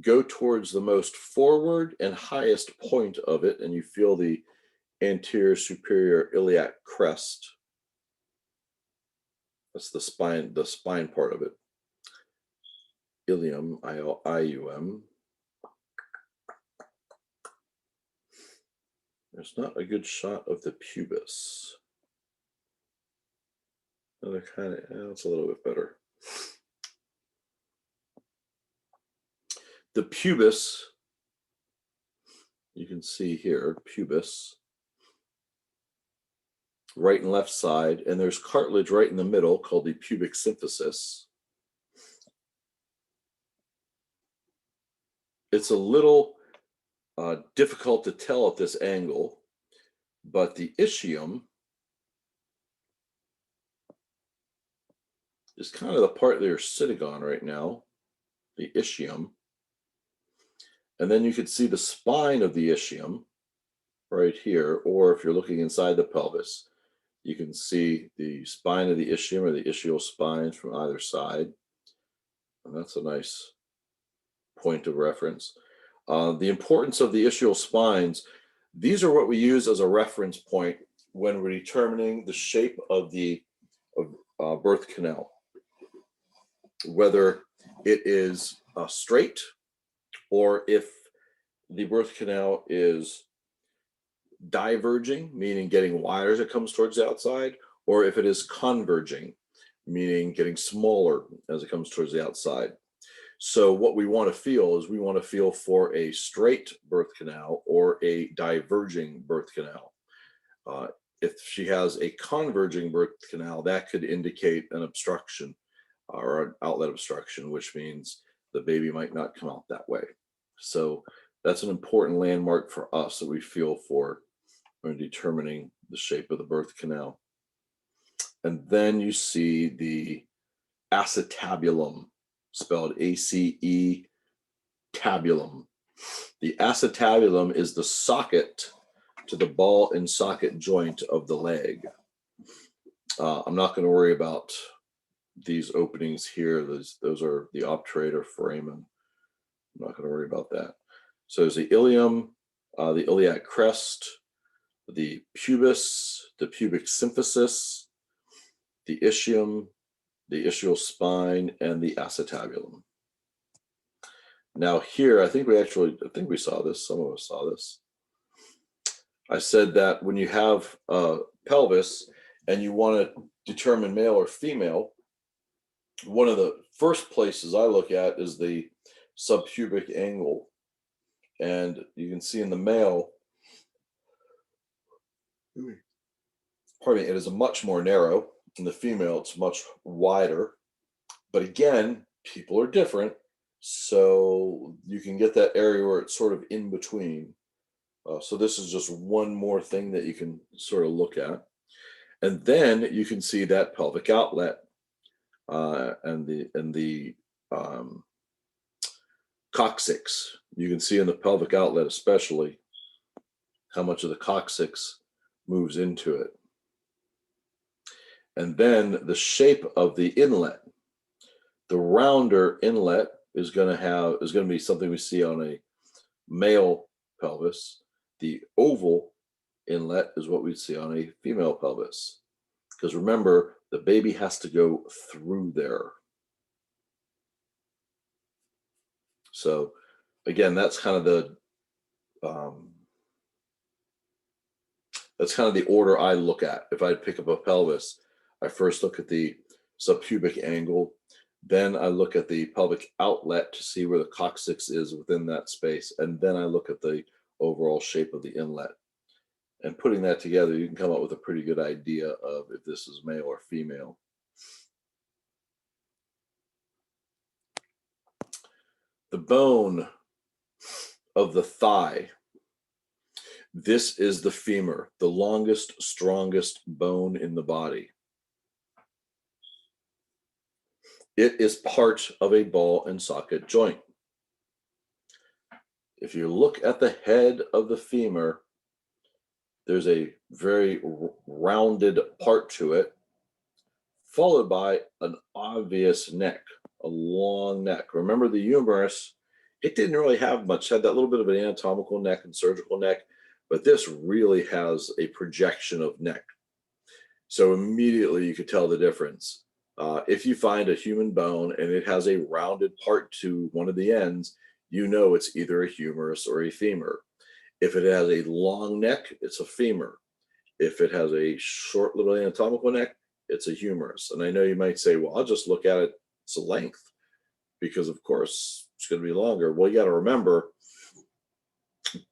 go towards the most forward and highest point of it, and you feel the anterior superior iliac crest. That's the spine part of it. Ileum, I-L-I-U-M. There's not a good shot of the pubis. Another kind of, it's a little bit better. The pubis, you can see here, pubis, right and left side, and there's cartilage right in the middle called the pubic symphysis. It's a little difficult to tell at this angle, but the ischium is kind of the part that you're sitting on right now, the ischium. And then you could see the spine of the ischium right here, or if you're looking inside the pelvis, you can see the spine of the ischium or the ischial spines from either side. And that's a nice point of reference. The importance of the ischial spines, these are what we use as a reference point when we're determining the shape of the birth canal, whether it is straight or if the birth canal is diverging, meaning getting wider as it comes towards the outside, or if it is converging, meaning getting smaller as it comes towards the outside. So what we want to feel is we want to feel for a straight birth canal or a diverging birth canal. If she has a converging birth canal, that could indicate an obstruction or an outlet obstruction, which means the baby might not come out that way. So that's an important landmark for us that we feel for when determining the shape of the birth canal. And then you see the acetabulum, spelled A-C-E tabulum. The acetabulum is the socket to the ball and socket joint of the leg. I'm not going to worry about these openings here. Those are the obturator foramen. I'm not going to worry about that. So there's the ileum, the iliac crest, the pubis, the pubic symphysis, the ischium, the ischial spine, and the acetabulum. Now here, I think we saw this, some of us saw this. I said that when you have a pelvis and you want to determine male or female, one of the first places I look at is the sub-pubic angle. And you can see in the male, pardon me, it is a much more narrow. In the female, it's much wider. But again, people are different. So you can get that area where it's sort of in between. So this is just one more thing that you can sort of look at. And then you can see that pelvic outlet and the coccyx. You can see in the pelvic outlet especially how much of the coccyx moves into it. And then the shape of the inlet. The rounder inlet is going to be something we see on a male pelvis. The oval inlet is what we see on a female pelvis. Because remember, the baby has to go through there. So again, that's kind of the order I look at. If I pick up a pelvis, I first look at the subpubic angle, then I look at the pelvic outlet to see where the coccyx is within that space, and then I look at the overall shape of the inlet. And putting that together, you can come up with a pretty good idea of if this is male or female. the bone of the thigh. This is the femur, the longest, strongest bone in the body. It is part of a ball and socket joint. If you look at the head of the femur, there's a very rounded part to it, followed by an obvious neck, a long neck. Remember the humerus, it didn't really have much, had that little bit of an anatomical neck and surgical neck, but this really has a projection of neck. So immediately you could tell the difference. If you find a human bone and it has a rounded part to one of the ends, you know it's either a humerus or a femur. If it has a long neck, it's a femur. If it has a short little anatomical neck, it's a humerus. And I know you might say, well, I'll just look at its length because of course it's going to be longer. Well, you got to remember,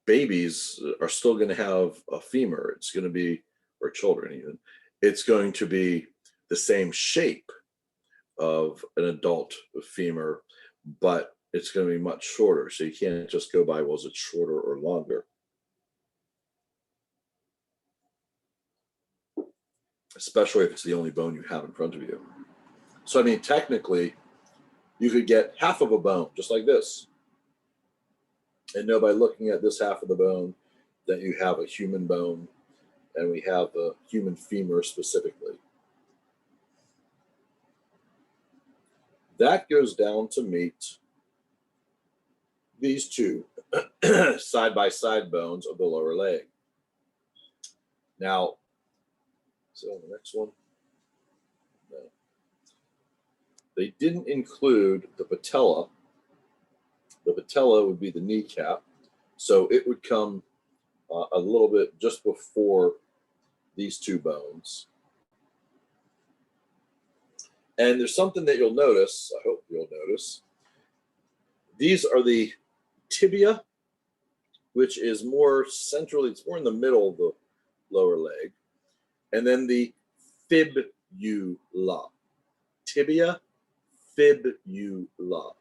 babies are still going to have a femur. It's going to be, or children even, it's going to be the same shape of an adult femur, but it's going to be much shorter. So you can't just go by, well, is it shorter or longer? Especially if it's the only bone you have in front of you. So, I mean, technically, you could get half of a bone, just like this, and know by looking at this half of the bone that you have a human bone, and we have a human femur specifically. That goes down to meet these two side-by-side bones of the lower leg. Now, so the next one, no. They didn't include the patella. The patella would be the kneecap, so it would come a little bit just before these two bones. And there's something that you'll notice, I hope you'll notice. These are the tibia, which is more centrally, it's more in the middle of the lower leg. And then the fibula. Tibia, fibula.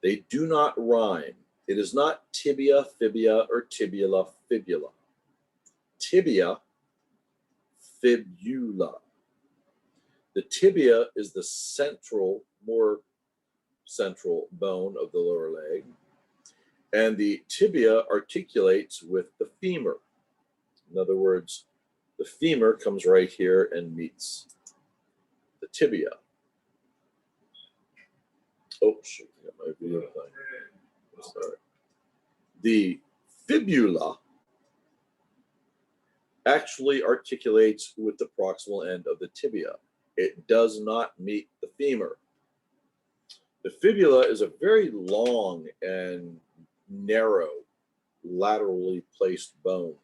They do not rhyme. It is not tibia, fibia, or tibula, fibula. Tibia, fibula. The tibia is the central, more central bone of the lower leg. And the tibia articulates with the femur. In other words, the femur comes right here and meets the tibia. Oh, shoot, I got my video thing. Sorry. The fibula actually articulates with the proximal end of the tibia. It does not meet the femur. The fibula is a very long and narrow, laterally placed bone,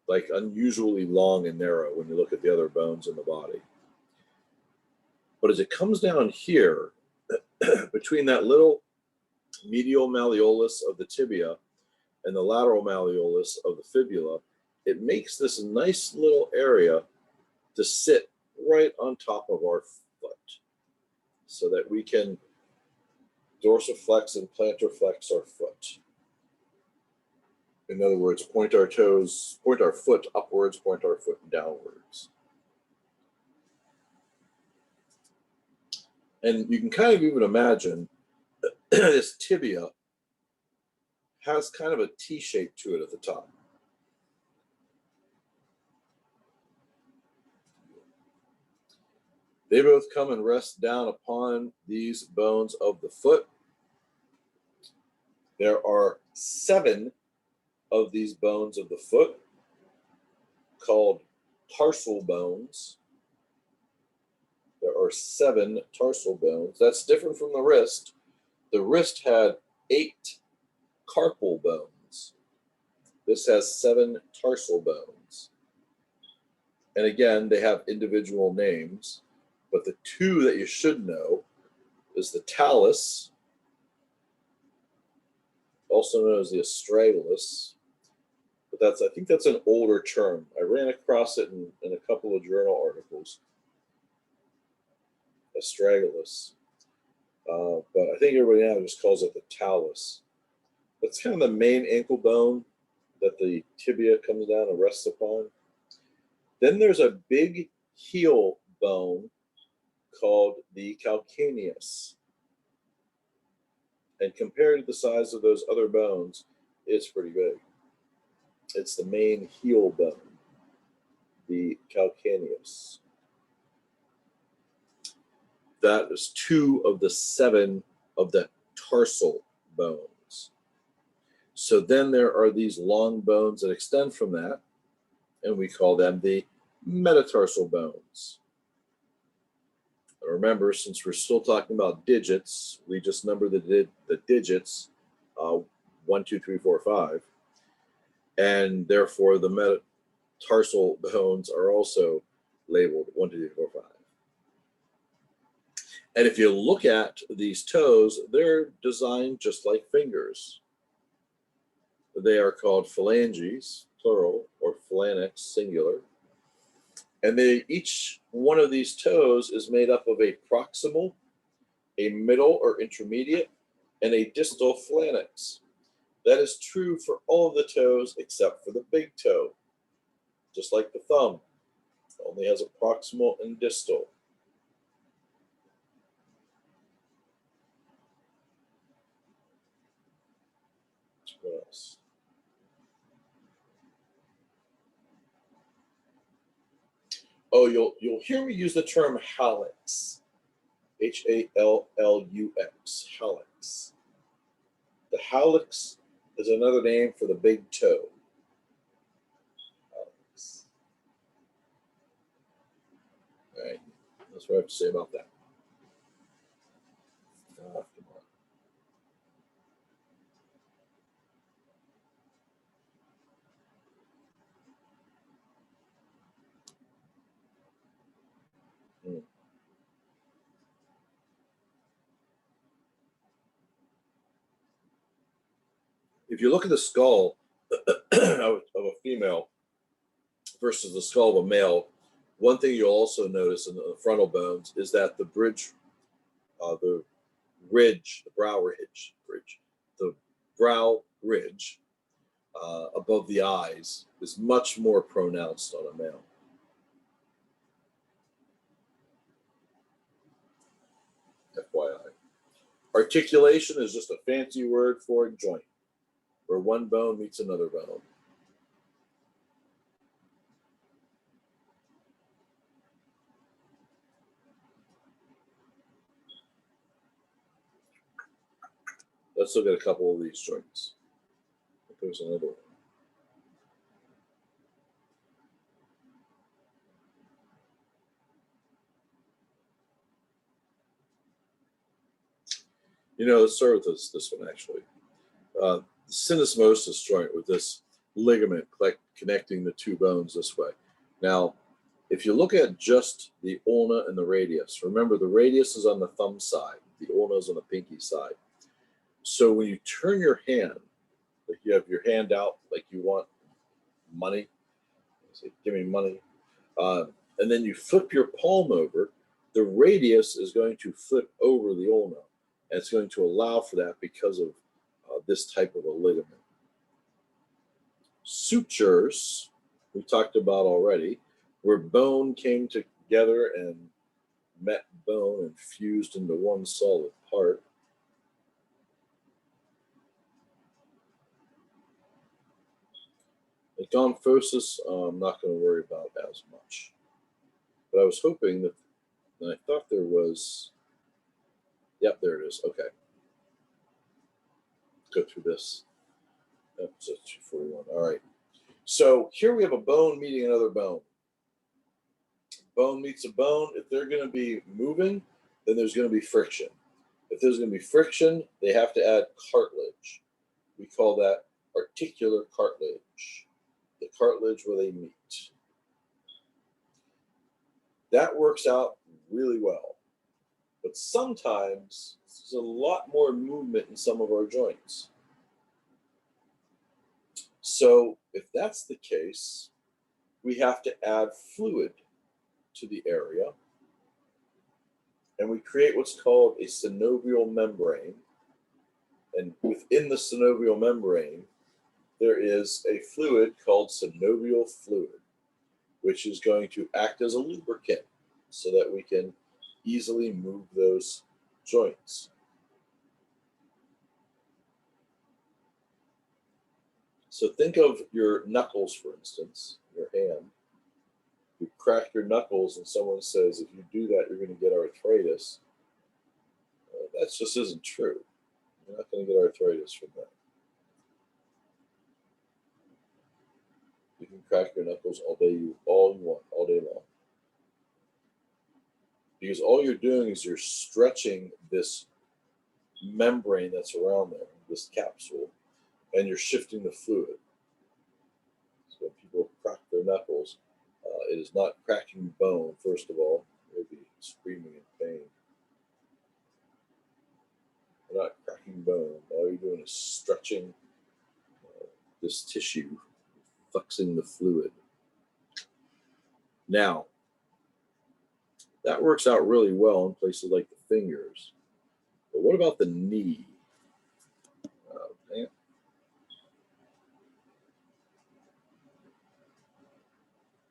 like unusually long and narrow when you look at the other bones in the body. But as it comes down here, between that little medial malleolus of the tibia and the lateral malleolus of the fibula, it makes this nice little area to sit right on top of our foot so that we can dorsiflex and plantarflex our foot. In other words, point our toes, point our foot upwards, point our foot downwards. And you can kind of even imagine this tibia has kind of a T shape to it at the top. They both come and rest down upon these bones of the foot. There are 7 of these bones of the foot called tarsal bones. There are 7 tarsal bones. That's different from the wrist. The wrist had 8 carpal bones. This has 7 tarsal bones. And again, they have individual names, but the 2 that you should know is the talus, also known as the astragalus. But that's, I think that's an older term. I ran across it in a couple of journal articles. Astragalus. but I think everybody now just calls it the talus. That's kind of the main ankle bone that the tibia comes down and rests upon. Then there's a big heel bone called the calcaneus. And compared to the size of those other bones, it's pretty big. It's the main heel bone, the calcaneus. That is 2 of the 7 of the tarsal bones. So then there are these long bones that extend from that, and we call them the metatarsal bones. Remember, since we're still talking about digits, we just number the digits 1, 2, 3, 4, 5, and therefore the metatarsal bones are also labeled 1, 2, 3, 4, 5. And if you look at these toes, they're designed just like fingers. They are called phalanges, plural, or phalanx, singular. And each one of these toes is made up of a proximal, a middle or intermediate, and a distal phalanx. That is true for all of the toes except for the big toe. Just like the thumb, it only has a proximal and distal. What else? Oh, you'll hear me use the term hallux, H-A-L-L-U-X, hallux. The hallux is another name for the big toe. Hallux. All right, that's what I have to say about that. Come on. If you look at the skull of a female versus the skull of a male, one thing you'll also notice in the frontal bones is that the ridge, the brow ridge above the eyes is much more pronounced on a male. FYI. Articulation is just a fancy word for a joint, where one bone meets another bone. Let's look at a couple of these joints. There's another one. Let's start with this one actually. The syndesmosis joint with this ligament connecting the two bones this way. Now, if you look at just the ulna and the radius, remember the radius is on the thumb side, the ulna is on the pinky side. So when you turn your hand, like you have your hand out like you want money, say, give me money, and then you flip your palm over, the radius is going to flip over the ulna, and it's going to allow for that because of this type of a ligament. Sutures, we talked about already, where bone came together and met bone and fused into one solid part. Metamorphosis, I'm not going to worry about as much. But I was hoping that, and I thought there was, yep, there it is. Okay. Go through this. Episode 241. All right. So here we have a bone meeting another bone. Bone meets a bone. If they're going to be moving, then there's going to be friction. If there's going to be friction, they have to add cartilage. We call that articular cartilage, the cartilage where they meet. That works out really well. But sometimes there's a lot more movement in some of our joints. So if that's the case, we have to add fluid to the area. and we create what's called a synovial membrane. And within the synovial membrane, there is a fluid called synovial fluid, which is going to act as a lubricant so that we can easily move those joints. So think of your knuckles, for instance, your hand. You crack your knuckles and someone says, if you do that, you're going to get arthritis. That just isn't true. You're not going to get arthritis from that. You can crack your knuckles all you want, all day long. Because all you're doing is you're stretching this membrane that's around there, this capsule, and you're shifting the fluid. So when people crack their knuckles, it is not cracking bone, first of all. They'll be screaming in pain. They're not cracking bone. All you're doing is stretching this tissue, flexing the fluid. Now, that works out really well in places like the fingers. But what about the knee?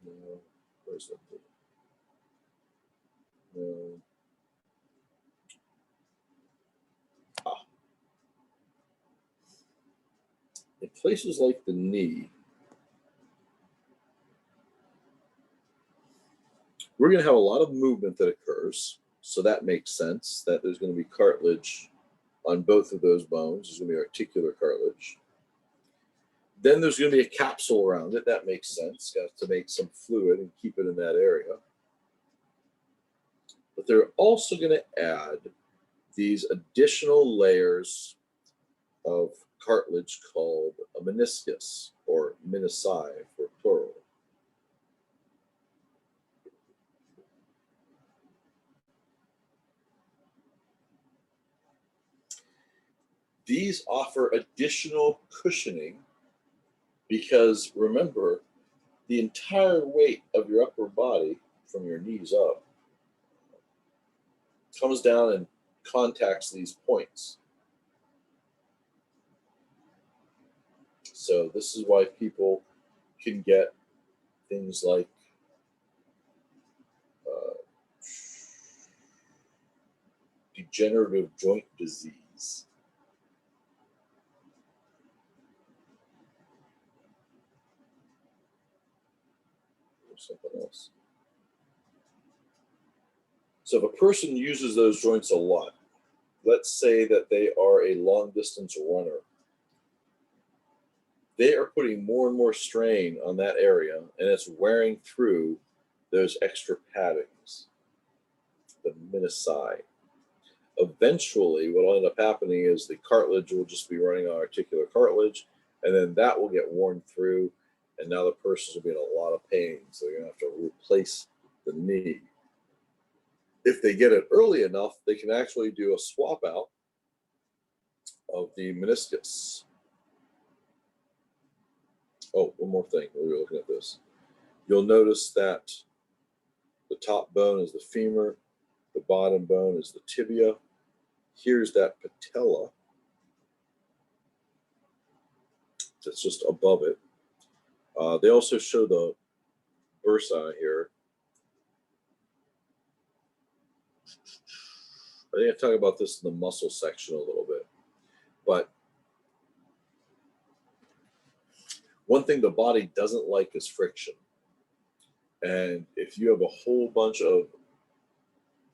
No, where's that? No. In places like the knee, we're going to have a lot of movement that occurs. So that makes sense that there's going to be cartilage on both of those bones. There's going to be articular cartilage. Then there's going to be a capsule around it. That makes sense. Got to make some fluid and keep it in that area. But they're also going to add these additional layers of cartilage called a meniscus, or menisci for plural. These offer additional cushioning because, remember, the entire weight of your upper body from your knees up comes down and contacts these points. So this is why people can get things like degenerative joint disease. Something else. So if a person uses those joints a lot, let's say that they are a long distance runner, they are putting more and more strain on that area, and it's wearing through those extra paddings, the menisci. Eventually, what will end up happening is the cartilage will just be running on articular cartilage, and then that will get worn through, and now the person will be in a lot of pain, so you're going to have to replace the knee. If they get it early enough, they can actually do a swap out of the meniscus. Oh, one more thing while we're looking at this. You'll notice that the top bone is the femur, the bottom bone is the tibia. Here's that patella that's just above it. They also show the bursa here. I think I talk about this in the muscle section a little bit, but one thing the body doesn't like is friction. And if you have a whole bunch of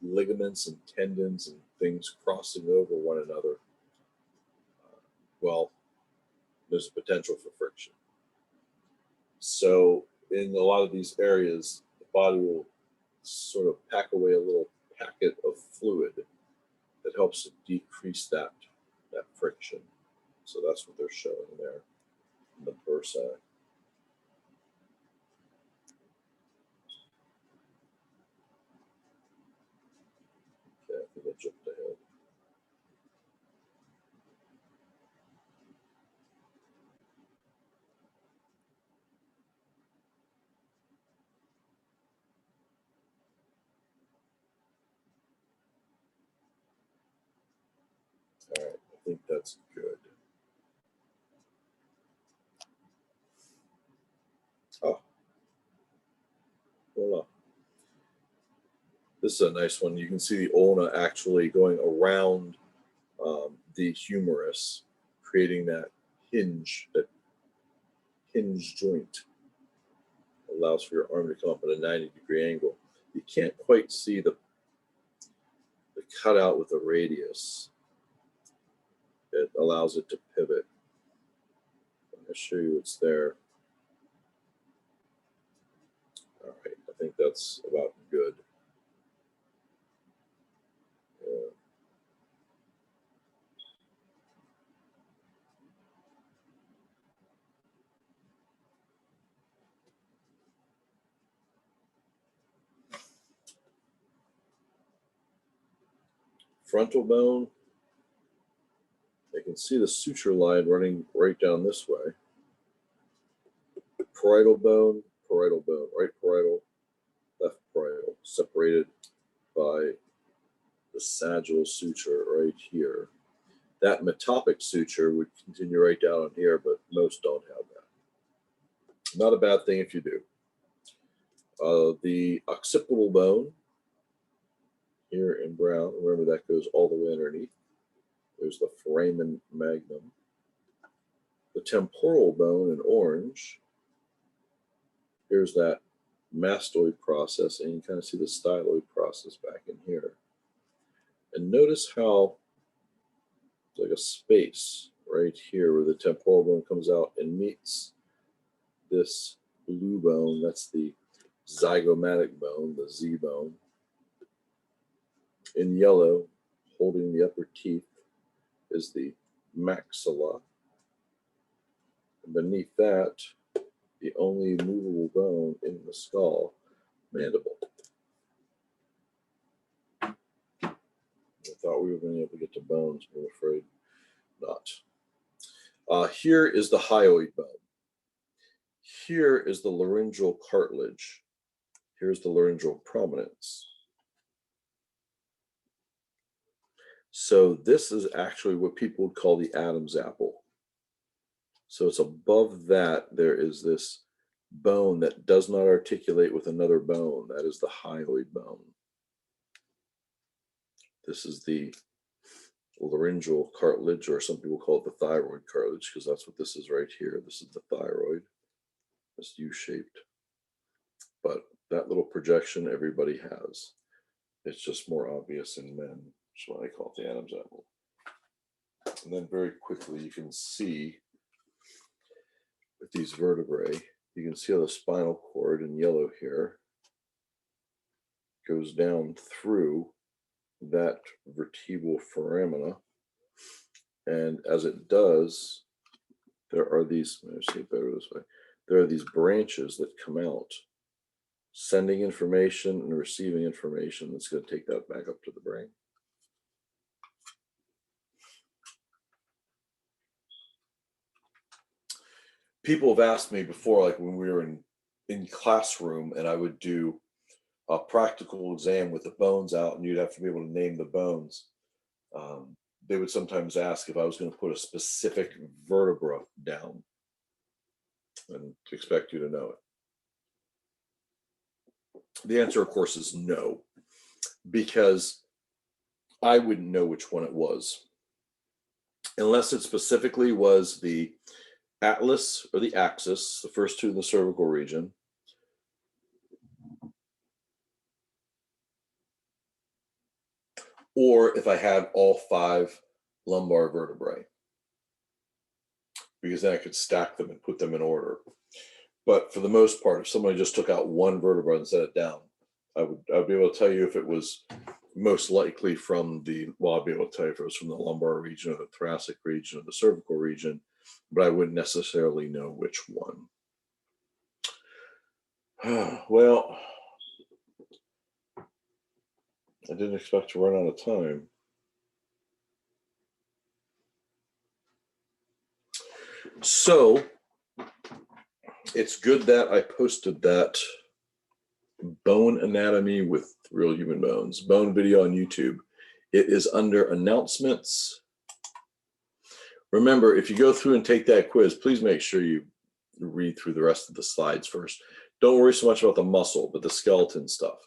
ligaments and tendons and things crossing over one another, well, there's a potential for friction. So in a lot of these areas, the body will sort of pack away a little packet of fluid that helps to decrease that friction. So that's what they're showing there in the bursa. Okay, I think I jumped ahead. All right, I think that's good. Oh, voila. This is a nice one. You can see the ulna actually going around the humerus, creating that hinge joint. Allows for your arm to come up at a 90-degree angle. You can't quite see the cutout with the radius. It allows it to pivot. I'm going to show you it's there. All right, I think that's about good. Yeah. Frontal bone, you can see the suture line running right down this way. Parietal bone, right parietal, left parietal, separated by the sagittal suture right here. That metopic suture would continue right down on here, but most don't have that. Not a bad thing if you do. The occipital bone, here in brown, remember that goes all the way underneath. There's the foramen magnum. The temporal bone in orange. Here's that mastoid process, and you can kind of see the styloid process back in here. And notice how there's like a space right here where the temporal bone comes out and meets this blue bone. That's the zygomatic bone, the Z bone. In yellow, holding the upper teeth, is the maxilla. And beneath that, the only movable bone in the skull, mandible. I thought we were going to be able to get to bones, but I'm afraid not. Here is the hyoid bone. Here is the laryngeal cartilage. Here's the laryngeal prominence. So this is actually what people would call the Adam's apple. So it's above that, there is this bone that does not articulate with another bone. That is the hyoid bone. This is the laryngeal cartilage, or some people call it the thyroid cartilage, because that's what this is right here. This is the thyroid. It's U-shaped. But that little projection everybody has. It's just more obvious in men. That's why I call it the Adam's apple. And then very quickly you can see with these vertebrae, you can see how the spinal cord in yellow here goes down through that vertebral foramina. And as it does, there are these, let me see it better this way, there are these branches that come out, sending information and receiving information that's going to take that back up to the brain. People have asked me before, like when we were in classroom and I would do a practical exam with the bones out and you'd have to be able to name the bones. They would sometimes ask if I was going to put a specific vertebra down and expect you to know it. The answer, of course, is no, because I wouldn't know which one it was unless it specifically was the atlas or the axis, the first two in the cervical region, or if I had all 5 lumbar vertebrae, because then I could stack them and put them in order. But for the most part, if somebody just took out one vertebra and set it down, I'd be able to tell you if it was most likely from the, well, I'd be able to tell you if it was from the lumbar region or the thoracic region or the cervical region, but I wouldn't necessarily know which one. Well, I didn't expect to run out of time. So it's good that I posted that bone anatomy with real human bones bone video on YouTube. It is under announcements Remember, if you go through and take that quiz, please make sure you read through the rest of the slides first. Don't worry so much about the muscle, but the skeleton stuff.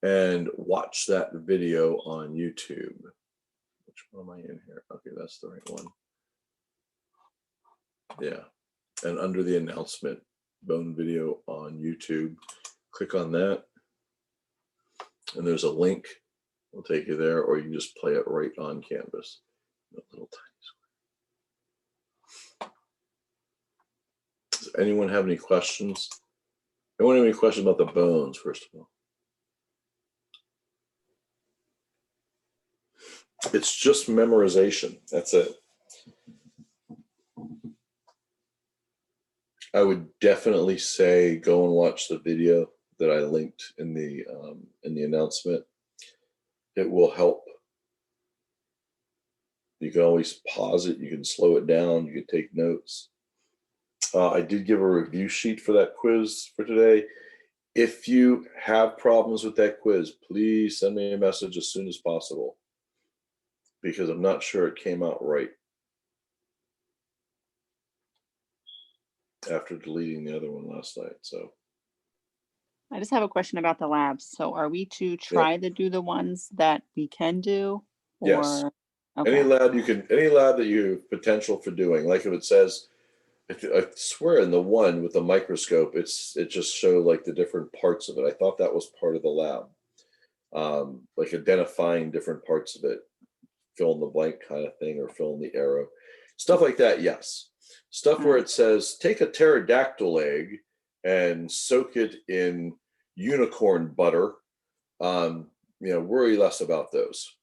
And watch that video on YouTube. Which one am I in here? Okay, that's the right one. Yeah. And under the announcement, bone video on YouTube, click on that. And there's a link. We'll take you there, or you can just play it right on Canvas. A little tiny square. Does anyone have any questions? Anyone have any questions about the bones, first of all? It's just memorization. That's it. I would definitely say go and watch the video that I linked in the announcement. It will help. You can always pause it. You can slow it down. You can take notes. I did give a review sheet for that quiz for today. If you have problems with that quiz, please send me a message as soon as possible, because I'm not sure it came out right after deleting the other one last night. So I just have a question about the labs. So are we to try to do the ones that we can do? Or, yes, okay. any lab that you have potential for doing, like if it says, I swear in the one with the microscope, it just showed like the different parts of it. I thought that was part of the lab, like identifying different parts of it, fill in the blank kind of thing, or fill in the arrow, stuff like that. Yes, stuff where it says take a pterodactyl egg and soak it in unicorn butter. Worry less about those.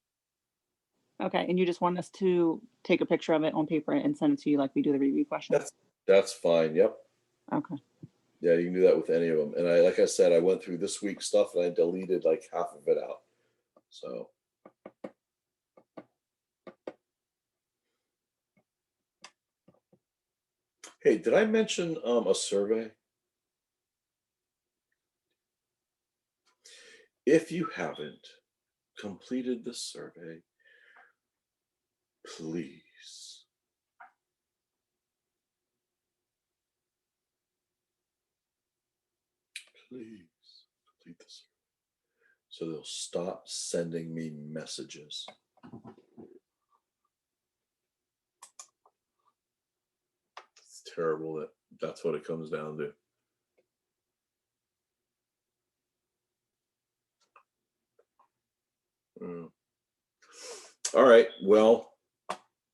Okay, and you just want us to take a picture of it on paper and send it to you like we do the review questions? That's fine. Yep. Okay. Yeah, you can do that with any of them. And like I said, I went through this week's stuff and I deleted like half of it out. So. Hey, did I mention a survey? If you haven't completed the survey, please complete the survey, so they'll stop sending me messages. It's terrible that that's what it comes down to. All right, well,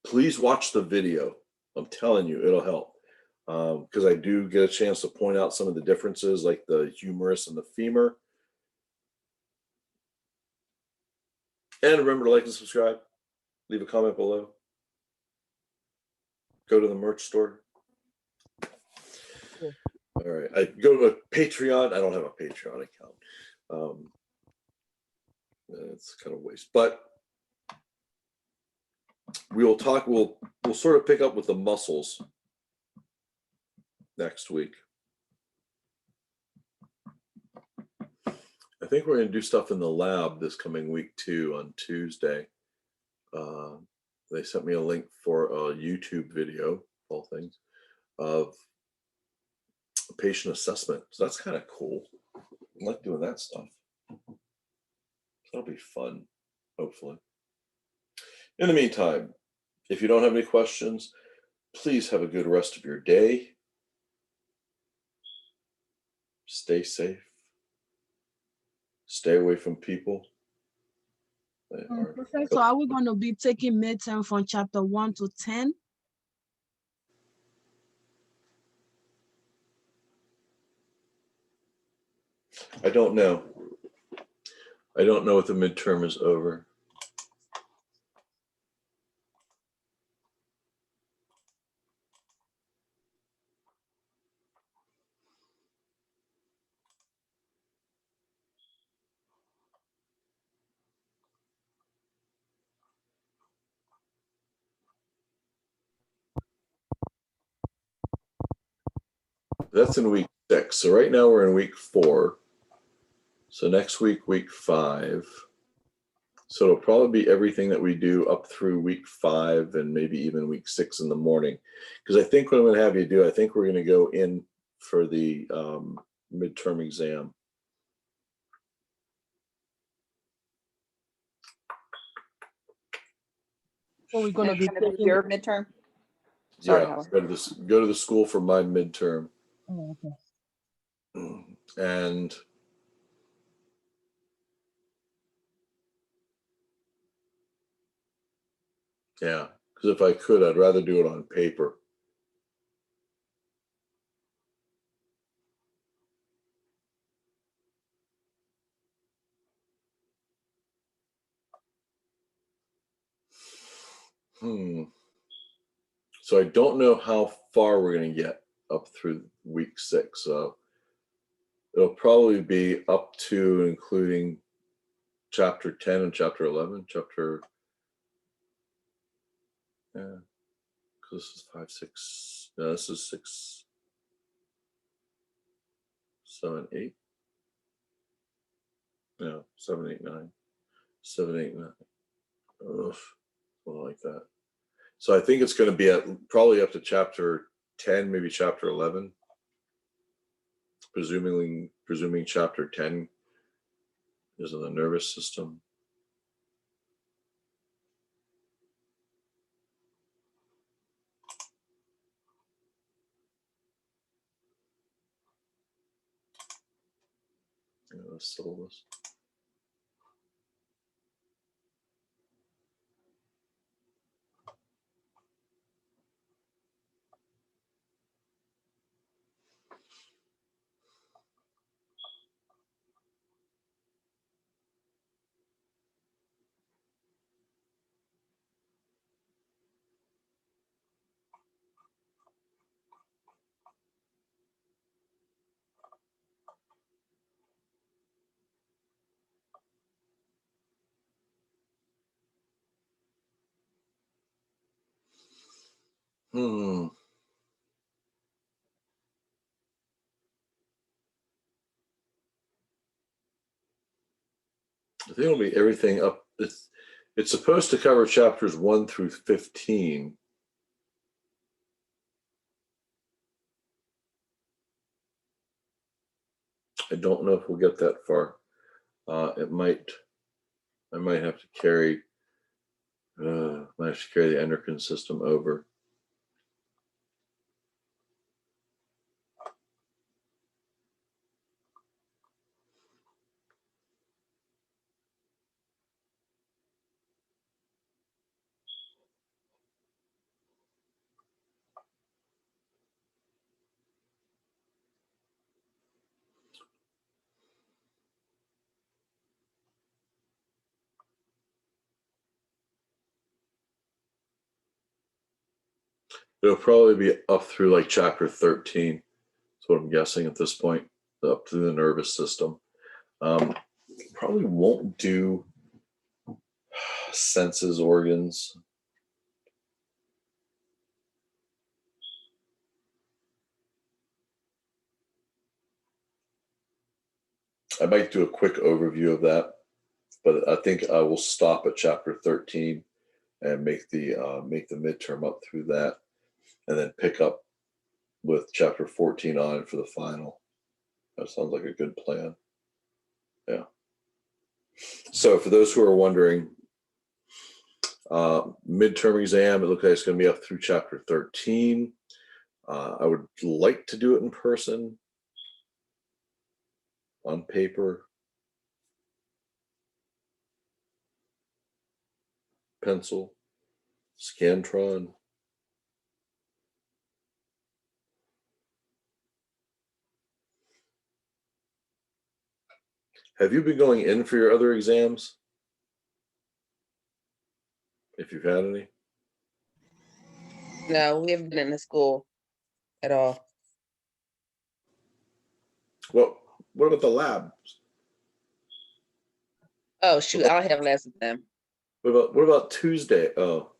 please watch the video. I'm telling you, it'll help, because I do get a chance to point out some of the differences, like the humerus and the femur. And remember to like and subscribe. Leave a comment below. Go to the merch store. All right, I go to Patreon. I don't have a Patreon account. It's kind of a waste, but we'll talk. We'll sort of pick up with the muscles next week. I think we're going to do stuff in the lab this coming week too, on Tuesday. They sent me a link for a YouTube video, of all things, of patient assessment. So that's kind of cool. I like doing that stuff. That'll be fun, hopefully. In the meantime, if you don't have any questions, please have a good rest of your day. Stay safe. Stay away from people. Professor, are we going to be taking midterm from chapter 1 to 10? I don't know. I don't know if the midterm is over. That's in week 6. So right now we're in week 4. So next week, week 5. So it'll probably be everything that we do up through week 5 and maybe even week 6 in the morning. Because I think what I'm going to have you do, I think we're going to go in for the midterm exam. So we're gonna And be it's gonna be taking. your midterm? Sorry, Yeah, Howard. go to the school for my midterm. Oh, okay. And yeah, because if I could, I'd rather do it on paper. So I don't know how far we're going to get up through week 6. So it'll probably be up to including chapter 10 and chapter 11. Yeah, because this is 5, 6. No, this is 6, 7, 8. No, 7, 8, 9. 7, 8, 9. Ugh, something like that. So I think it's going to be probably up to chapter 10, maybe chapter 11. Presuming chapter 10 is in the nervous system. The syllabus. I think it'll be everything up. It's supposed to cover chapters 1 through 15. I don't know if we'll get that far. I might have to carry the endocrine system over. It'll probably be up through like chapter 13. That's what I'm guessing at this point, up through the nervous system. Probably won't do senses, organs. I might do a quick overview of that, but I think I will stop at chapter 13 and make the midterm up through that, and then pick up with chapter 14 on for the final. That sounds like a good plan. Yeah. So for those who are wondering, midterm exam, it looks like it's going to be up through chapter 13. I would like to do it in person, on paper, pencil, Scantron. Have you been going in for your other exams? If you've had any? No, we haven't been in the school at all. Well, what about the labs? Oh shoot, I'll have less of them. What about Tuesday? Oh,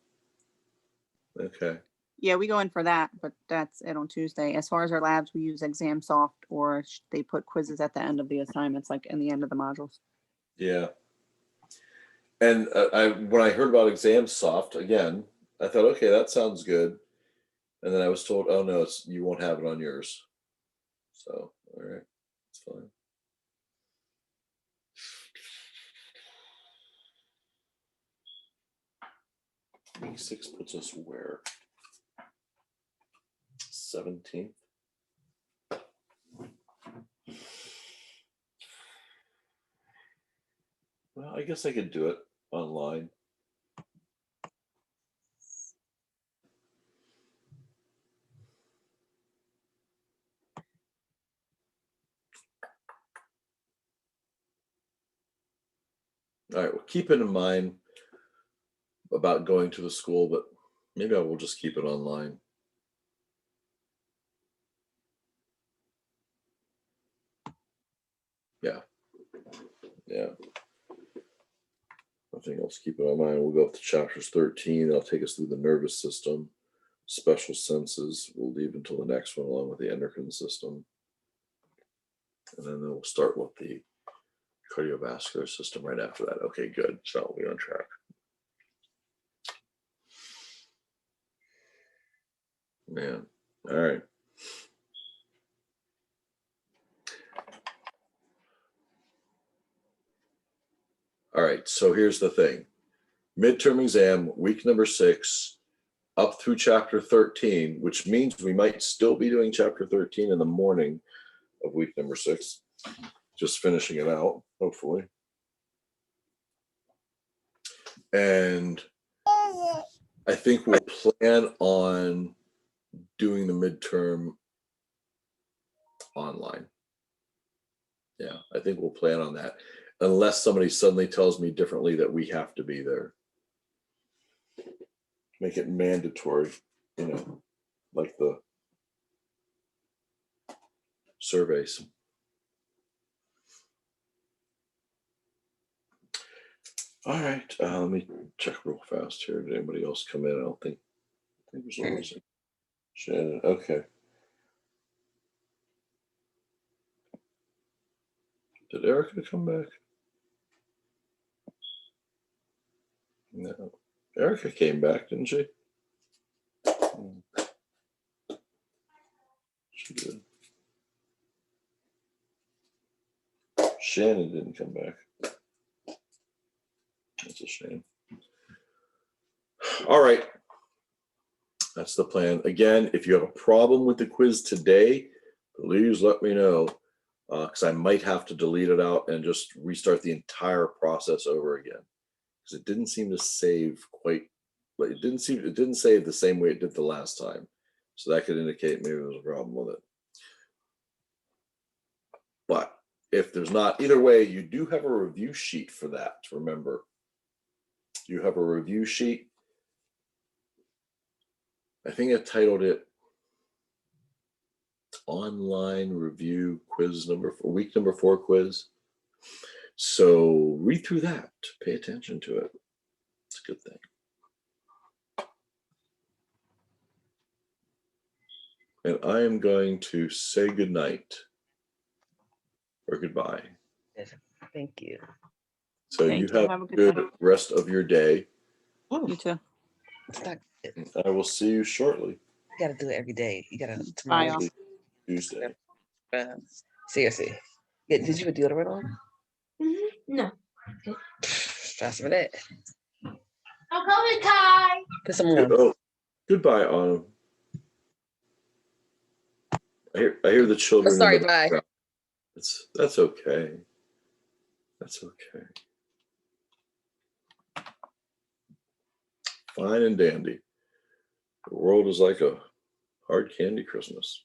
okay. Yeah, we go in for that, but that's it on Tuesday. As far as our labs, we use ExamSoft, or they put quizzes at the end of the assignments, like in the end of the modules. Yeah. And when I heard about ExamSoft again, I thought, okay, that sounds good. And then I was told, oh no, you won't have it on yours. So, all right, it's fine. Week 6 puts us where? 17th. Well, I guess I could do it online. All right, well, keep it in mind about going to the school, but maybe I will just keep it online. Yeah. Yeah. Nothing else, keep it on mind. We'll go up to chapters 13. That'll take us through the nervous system. Special senses we'll leave until the next one, along with the endocrine system. And then we'll start with the cardiovascular system right after that. Okay, good. So we're on track. Man, all right. All right, so here's the thing. Midterm exam, week number 6, up through chapter 13, which means we might still be doing chapter 13 in the morning of week number 6. Just finishing it out, hopefully. And I think we'll plan on doing the midterm online. Yeah, I think we'll plan on that. Unless somebody suddenly tells me differently that we have to be there. Make it mandatory, you know, like the surveys. All right, let me check real fast here. Did anybody else come in? I don't think there's always Shannon. Okay. Did Erica come back? No. Erica came back, didn't she? She did. Shannon didn't come back. That's a shame. All right. That's the plan. Again, if you have a problem with the quiz today, please let me know, because I might have to delete it out and just restart the entire process over again, because it didn't seem to save quite. It didn't save the same way it did the last time. So that could indicate maybe there's a problem with it. But if there's not, either way, you do have a review sheet for that. Remember, you have a review sheet. I think I titled it Online Review Quiz week number 4 quiz. So read through that, pay attention to it. It's a good thing. And I am going to say goodnight or goodbye. Thank you. So Thank you you. have Have a a good good night. rest of your day. You too. It's not good. I will see you shortly. You gotta do it every day. You gotta Bye, tomorrow. y'all. Tuesday. Seriously. Yeah, did you put deodorant on? No. Stress for that. I'll go with Kai. Put some on. Oh, goodbye, Autumn. I hear the children. Sorry, in the bye. background. That's okay. That's okay. Fine and dandy. The world is like a hard candy Christmas.